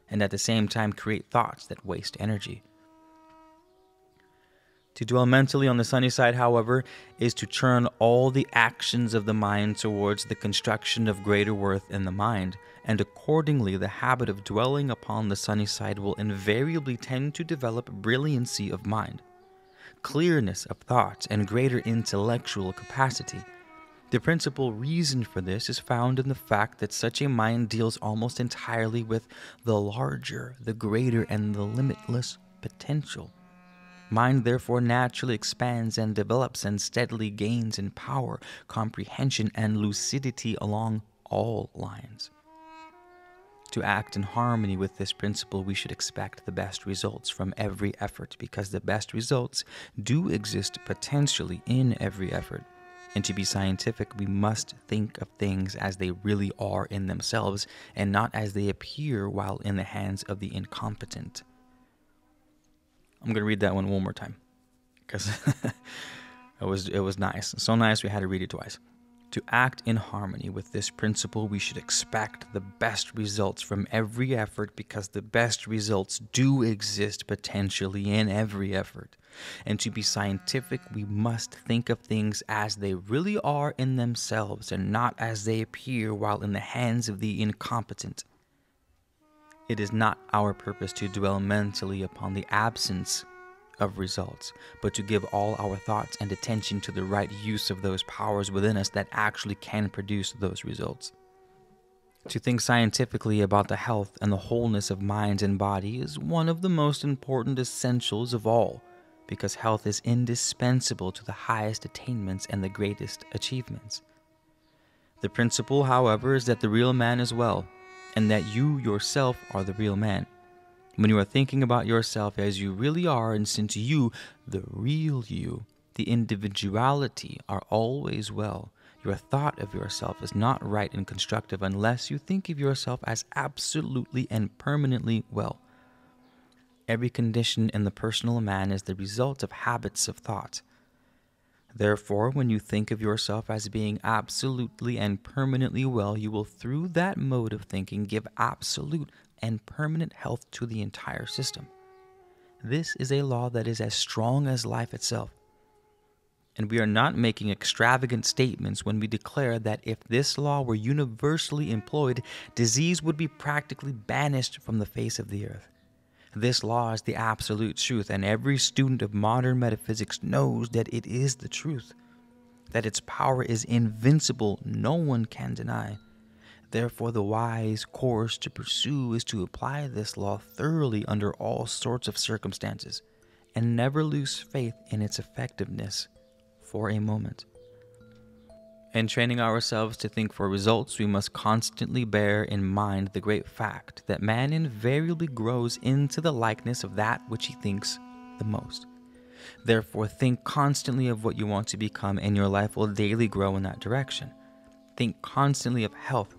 and at the same time create thoughts that waste energy. To dwell mentally on the sunny side, however, is to turn all the actions of the mind towards the construction of greater worth in the mind, and accordingly the habit of dwelling upon the sunny side will invariably tend to develop brilliancy of mind, clearness of thought, and greater intellectual capacity. The principal reason for this is found in the fact that such a mind deals almost entirely with the larger, the greater, and the limitless potential. Mind therefore naturally expands and develops and steadily gains in power, comprehension, and lucidity along all lines. To act in harmony with this principle, we should expect the best results from every effort, because the best results do exist potentially in every effort. And to be scientific, we must think of things as they really are in themselves, and not as they appear while in the hands of the incompetent. I'm going to read that one more time, because it was nice. So nice we had to read it twice. To act in harmony with this principle, we should expect the best results from every effort, because the best results do exist potentially in every effort. And to be scientific, we must think of things as they really are in themselves, and not as they appear while in the hands of the incompetent. It is not our purpose to dwell mentally upon the absence of results, but to give all our thoughts and attention to the right use of those powers within us that actually can produce those results. To think scientifically about the health and the wholeness of mind and body is one of the most important essentials of all, because health is indispensable to the highest attainments and the greatest achievements. The principle, however, is that the real man is well, and that you yourself are the real man. When you are thinking about yourself as you really are, and since you, the real you, the individuality, are always well, Your thought of yourself is not right and constructive unless you think of yourself as absolutely and permanently well. Every condition in the personal man is the result of habits of thought. Therefore, when you think of yourself as being absolutely and permanently well, you will, through that mode of thinking, give absolute and permanent health to the entire system. This is a law that is as strong as life itself. And we are not making extravagant statements when we declare that if this law were universally employed, disease would be practically banished from the face of the earth. This law is the absolute truth, and every student of modern metaphysics knows that it is the truth, that its power is invincible, no one can deny. Therefore, the wise course to pursue is to apply this law thoroughly under all sorts of circumstances, and never lose faith in its effectiveness for a moment. In training ourselves to think for results, we must constantly bear in mind the great fact that man invariably grows into the likeness of that which he thinks the most. Therefore, think constantly of what you want to become, and your life will daily grow in that direction. Think constantly of health,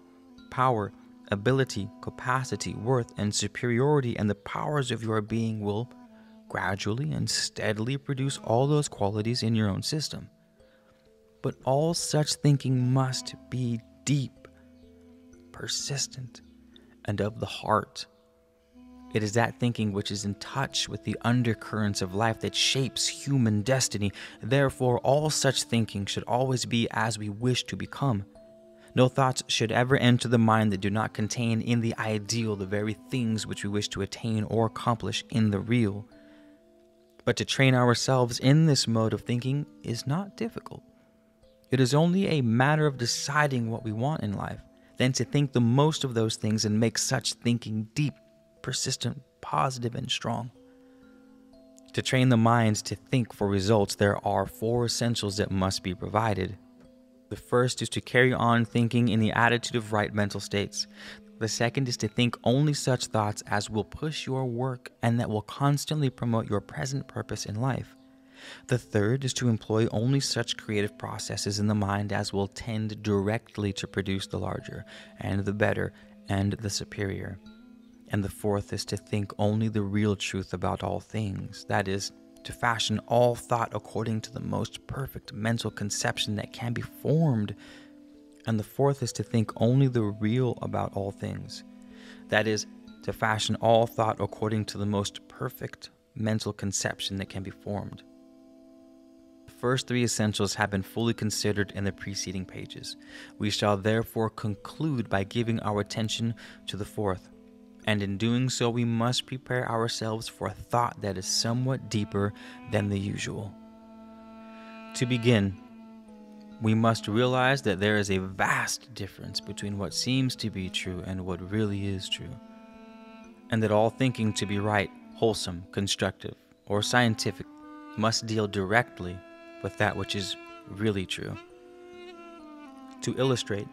power, ability, capacity, worth, and superiority, and the powers of your being will gradually and steadily produce all those qualities in your own system. But all such thinking must be deep, persistent, and of the heart. It is that thinking which is in touch with the undercurrents of life that shapes human destiny. Therefore, all such thinking should always be as we wish to become. No thoughts should ever enter the mind that do not contain in the ideal the very things which we wish to attain or accomplish in the real. But to train ourselves in this mode of thinking is not difficult. It is only a matter of deciding what we want in life, then to think the most of those things and make such thinking deep, persistent, positive, and strong. To train the mind to think for results, there are 4 essentials that must be provided. The first is to carry on thinking in the attitude of right mental states. The second is to think only such thoughts as will push your work and that will constantly promote your present purpose in life. The third is to employ only such creative processes in the mind as will tend directly to produce the larger, and the better, and the superior. And the fourth is to think only the real truth about all things, that is, to fashion all thought according to the most perfect mental conception that can be formed. And the fourth is to think only the real about all things, that is, to fashion all thought according to the most perfect mental conception that can be formed. The first 3 essentials have been fully considered in the preceding pages. We shall therefore conclude by giving our attention to the fourth, and in doing so we must prepare ourselves for a thought that is somewhat deeper than the usual. To begin, we must realize that there is a vast difference between what seems to be true and what really is true, and that all thinking to be right, wholesome, constructive, or scientific must deal directly with that which is really true. To illustrate,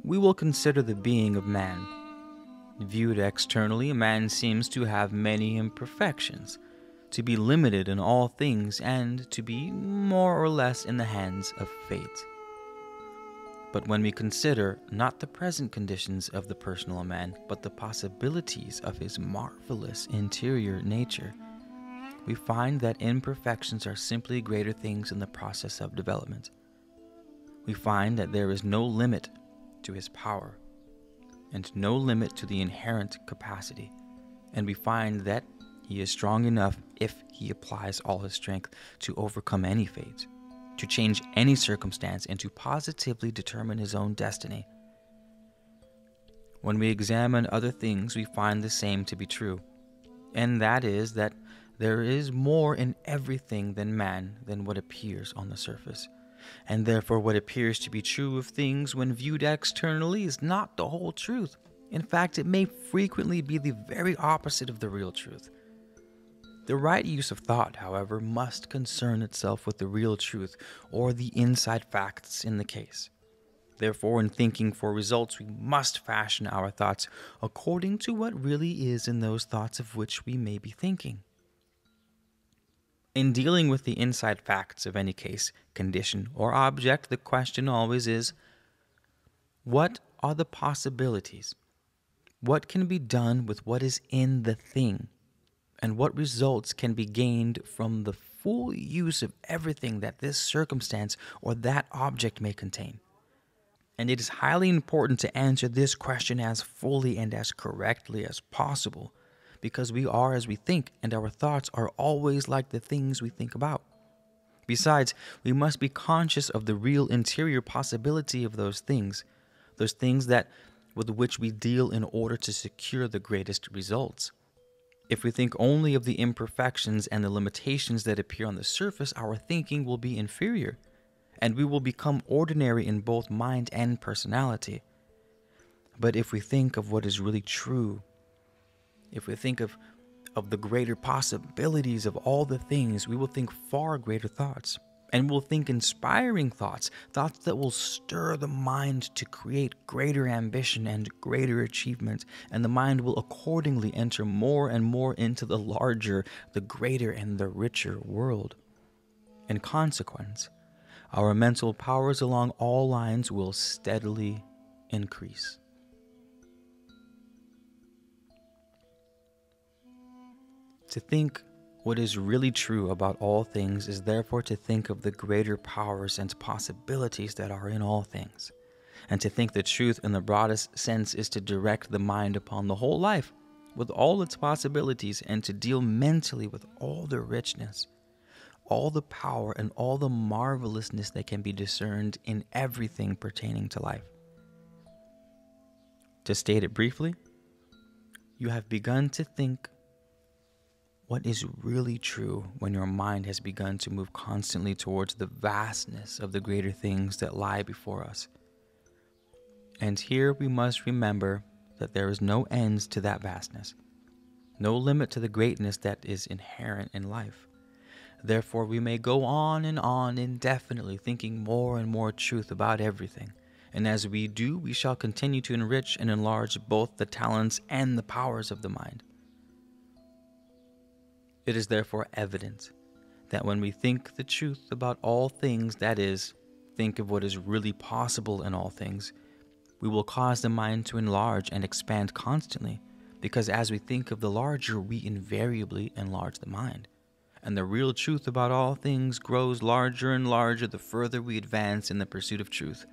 we will consider the being of man. Viewed externally, man seems to have many imperfections, to be limited in all things, and to be more or less in the hands of fate. But when we consider not the present conditions of the personal man, but the possibilities of his marvelous interior nature, we find that imperfections are simply greater things in the process of development. We find that there is no limit to his power, and no limit to the inherent capacity, and we find that he is strong enough, if he applies all his strength, to overcome any fate, to change any circumstance, and to positively determine his own destiny. When we examine other things, we find the same to be true, and that is that there is more in everything than man than what appears on the surface. And therefore what appears to be true of things when viewed externally is not the whole truth. In fact, it may frequently be the very opposite of the real truth. The right use of thought, however, must concern itself with the real truth or the inside facts in the case. Therefore, in thinking for results, we must fashion our thoughts according to what really is in those thoughts of which we may be thinking. In dealing with the inside facts of any case, condition, or object, the question always is, what are the possibilities? What can be done with what is in the thing? And what results can be gained from the full use of everything that this circumstance or that object may contain? And it is highly important to answer this question as fully and as correctly as possible, because we are as we think, and our thoughts are always like the things we think about. Besides, we must be conscious of the real interior possibility of those things that with which we deal in order to secure the greatest results. If we think only of the imperfections and the limitations that appear on the surface, our thinking will be inferior, and we will become ordinary in both mind and personality. But if we think of what is really true, if we think of the greater possibilities of all the things, we will think far greater thoughts, and will think inspiring thoughts that will stir the mind to create greater ambition and greater achievement, and the mind will accordingly enter more and more into the larger, the greater, and the richer world. In consequence, our mental powers along all lines will steadily increase. To think what is really true about all things is therefore to think of the greater powers and possibilities that are in all things. And to think the truth in the broadest sense is to direct the mind upon the whole life with all its possibilities, and to deal mentally with all the richness, all the power, and all the marvelousness that can be discerned in everything pertaining to life. To state it briefly, you have begun to think what is really true when your mind has begun to move constantly towards the vastness of the greater things that lie before us. And here we must remember that there is no end to that vastness, no limit to the greatness that is inherent in life. Therefore, we may go on indefinitely, thinking more and more truth about everything. And as we do, we shall continue to enrich and enlarge both the talents and the powers of the mind. It is therefore evident that when we think the truth about all things, that is, think of what is really possible in all things, we will cause the mind to enlarge and expand constantly, because as we think of the larger, we invariably enlarge the mind. And the real truth about all things grows larger and larger the further we advance in the pursuit of truth.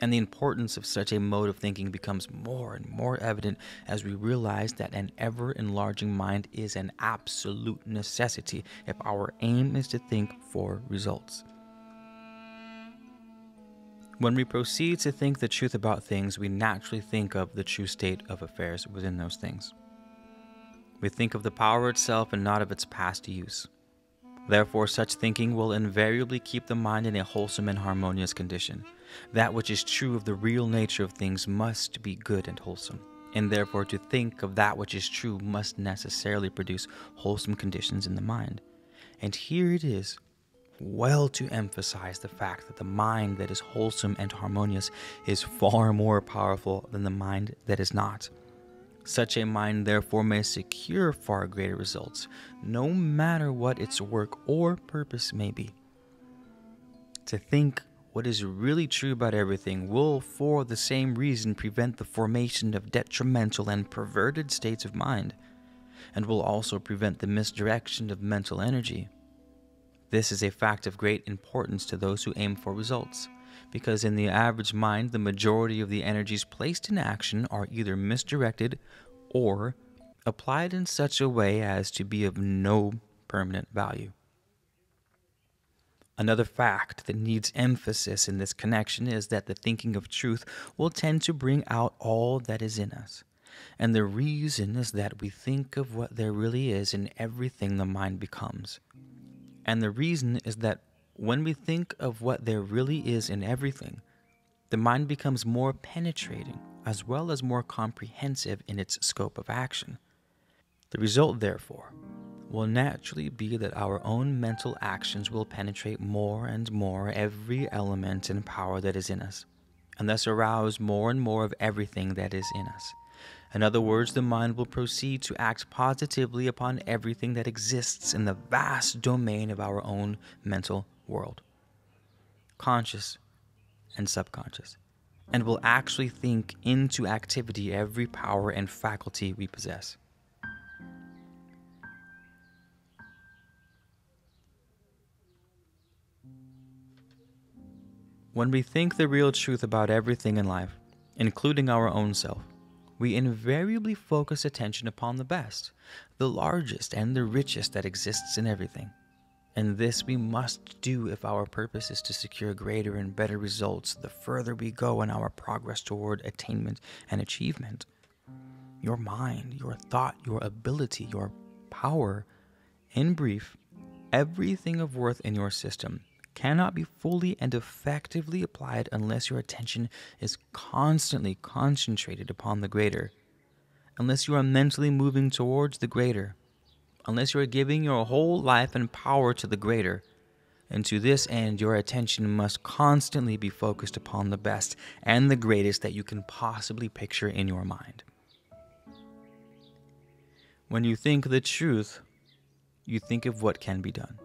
And the importance of such a mode of thinking becomes more and more evident as we realize that an ever-enlarging mind is an absolute necessity if our aim is to think for results. When we proceed to think the truth about things, we naturally think of the true state of affairs within those things. We think of the power itself and not of its past use. Therefore, such thinking will invariably keep the mind in a wholesome and harmonious condition. That which is true of the real nature of things must be good and wholesome, and therefore to think of that which is true must necessarily produce wholesome conditions in the mind. And here it is well to emphasize the fact that the mind that is wholesome and harmonious is far more powerful than the mind that is not. Such a mind therefore may secure far greater results, no matter what its work or purpose may be. To think what is really true about everything will, for the same reason, prevent the formation of detrimental and perverted states of mind, and will also prevent the misdirection of mental energy. This is a fact of great importance to those who aim for results, because in the average mind, the majority of the energies placed in action are either misdirected or applied in such a way as to be of no permanent value. Another fact that needs emphasis in this connection is that the thinking of truth will tend to bring out all that is in us. And the reason is that we think of what there really is in everything the mind becomes. And the reason is that when we think of what there really is in everything, the mind becomes more penetrating as well as more comprehensive in its scope of action. The result, therefore, will naturally be that our own mental actions will penetrate more and more every element and power that is in us, and thus arouse more and more of everything that is in us. In other words, the mind will proceed to act positively upon everything that exists in the vast domain of our own mental world, conscious and subconscious, and will actually think into activity every power and faculty we possess. When we think the real truth about everything in life, including our own self, we invariably focus attention upon the best, the largest, and the richest that exists in everything. And this we must do if our purpose is to secure greater and better results the further we go in our progress toward attainment and achievement. Your mind, your thought, your ability, your power, in brief, everything of worth in your system cannot be fully and effectively applied unless your attention is constantly concentrated upon the greater, unless you are mentally moving towards the greater, unless you are giving your whole life and power to the greater. And to this end, your attention must constantly be focused upon the best and the greatest that you can possibly picture in your mind. When you think the truth, you think of what can be done.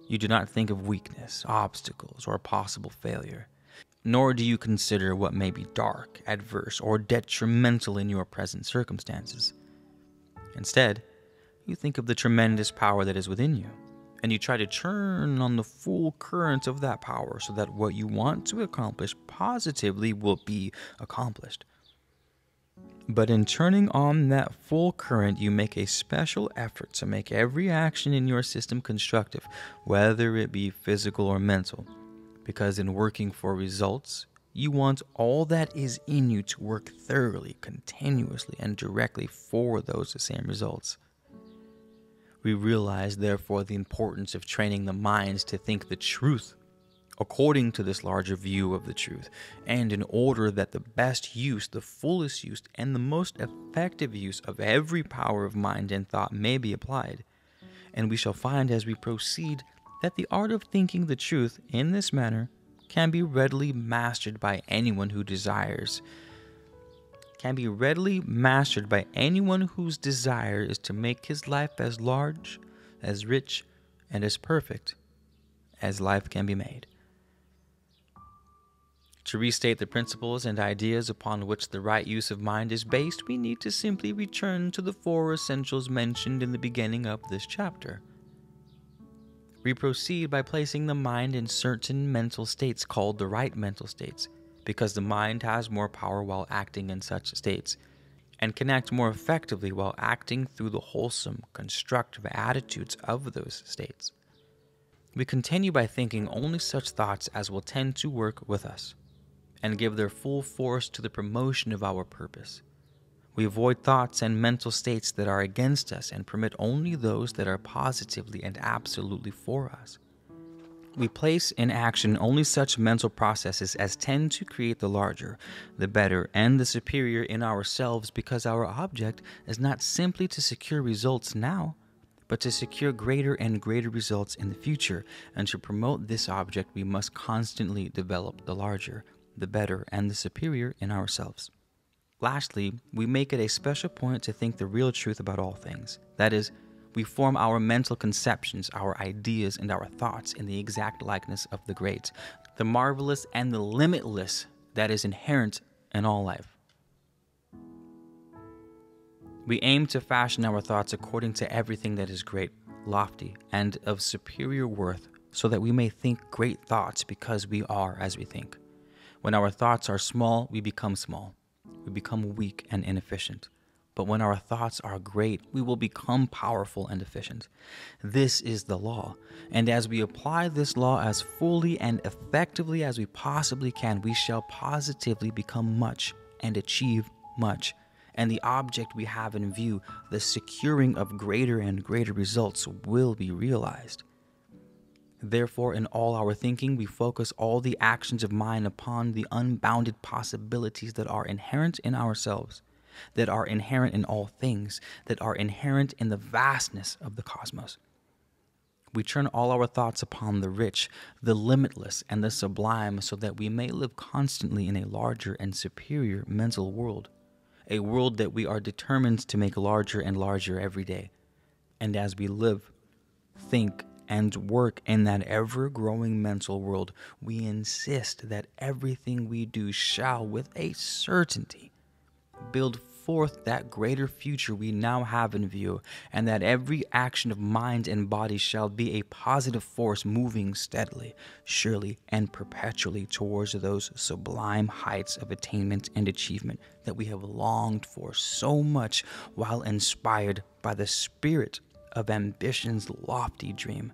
You do not think of weakness, obstacles, or possible failure. Nor do you consider what may be dark, adverse, or detrimental in your present circumstances. Instead, you think of the tremendous power that is within you, and you try to turn on the full current of that power so that what you want to accomplish positively will be accomplished. But in turning on that full current, you make a special effort to make every action in your system constructive, whether it be physical or mental. Because in working for results, you want all that is in you to work thoroughly, continuously, and directly for those same results. We realize, therefore, the importance of training the minds to think the truth according to this larger view of the truth, and in order that the best use, the fullest use, and the most effective use of every power of mind and thought may be applied. And we shall find as we proceed that the art of thinking the truth in this manner can be readily mastered by anyone who desires. Can be readily mastered by anyone whose desire is to make his life as large, as rich, and as perfect as life can be made. To restate the principles and ideas upon which the right use of mind is based, we need to simply return to the 4 essentials mentioned in the beginning of this chapter. We proceed by placing the mind in certain mental states called the right mental states, because the mind has more power while acting in such states, and can act more effectively while acting through the wholesome, constructive attitudes of those states. We continue by thinking only such thoughts as will tend to work with us, and give their full force to the promotion of our purpose. We avoid thoughts and mental states that are against us and permit only those that are positively and absolutely for us. We place in action only such mental processes as tend to create the larger, the better, and the superior in ourselves, because our object is not simply to secure results now, but to secure greater and greater results in the future, and to promote this object we must constantly develop the larger, the better, and the superior in ourselves. Lastly, we make it a special point to think the real truth about all things. That is, we form our mental conceptions, our ideas, and our thoughts in the exact likeness of the great, the marvelous, and the limitless that is inherent in all life. We aim to fashion our thoughts according to everything that is great, lofty, and of superior worth, so that we may think great thoughts because we are as we think. When our thoughts are small, we become small. We become weak and inefficient. But when our thoughts are great, we will become powerful and efficient. This is the law. And as we apply this law as fully and effectively as we possibly can, we shall positively become much and achieve much. And the object we have in view, the securing of greater and greater results, will be realized. Therefore, in all our thinking, we focus all the actions of mind upon the unbounded possibilities that are inherent in ourselves, that are inherent in all things, that are inherent in the vastness of the cosmos. We turn all our thoughts upon the rich, the limitless, and the sublime, so that we may live constantly in a larger and superior mental world, a world that we are determined to make larger and larger every day. And as we live, think, and work in that ever-growing mental world, we insist that everything we do shall, with a certainty, build forth that greater future we now have in view, and that every action of mind and body shall be a positive force moving steadily, surely, and perpetually towards those sublime heights of attainment and achievement that we have longed for so much while inspired by the spirit of ambition's lofty dream.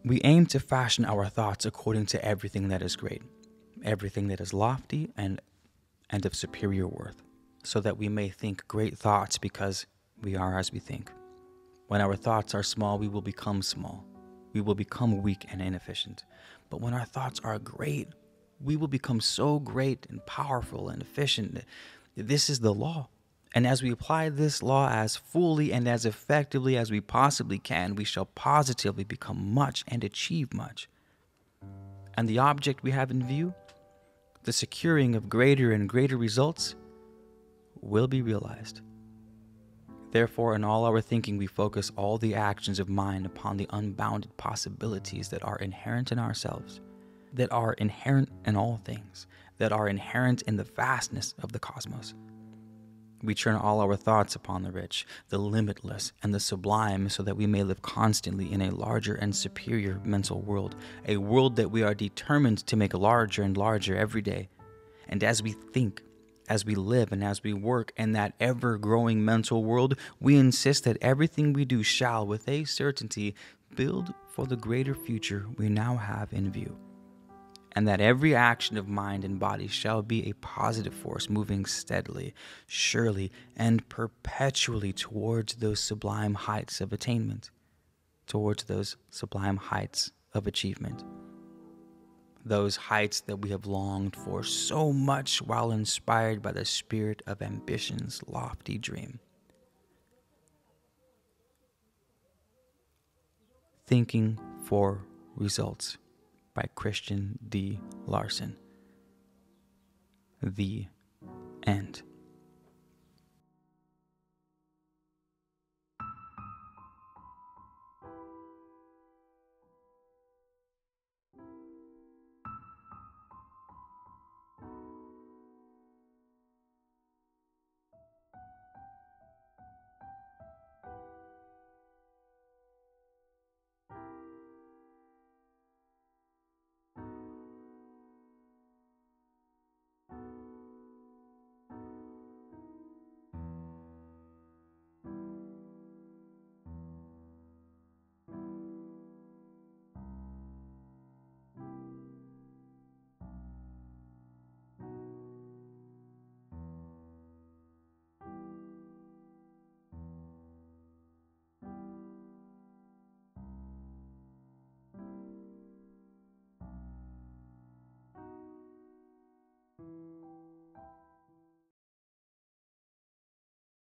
We aim to fashion our thoughts according to everything that is great, everything that is lofty and of superior worth, so that we may think great thoughts because we are as we think. When our thoughts are small, we will become small. We will become weak and inefficient. But when our thoughts are great, we will become so great and powerful and efficient. This is the law. And as we apply this law as fully and as effectively as we possibly can, we shall positively become much and achieve much. And the object we have in view, the securing of greater and greater results, will be realized. Therefore, in all our thinking, we focus all the actions of mind upon the unbounded possibilities that are inherent in ourselves, that are inherent in all things, that are inherent in the vastness of the cosmos. We turn all our thoughts upon the rich, the limitless, and the sublime, so that we may live constantly in a larger and superior mental world, a world that we are determined to make larger and larger every day. And as we think, as we live, and as we work in that ever-growing mental world, we insist that everything we do shall, with a certainty, build for the greater future we now have in view, and that every action of mind and body shall be a positive force moving steadily, surely, and perpetually towards those sublime heights of attainment, towards those sublime heights of achievement, those heights that we have longed for so much while inspired by the spirit of ambition's lofty dream. Thinking for Results by Christian D. Larson. The end.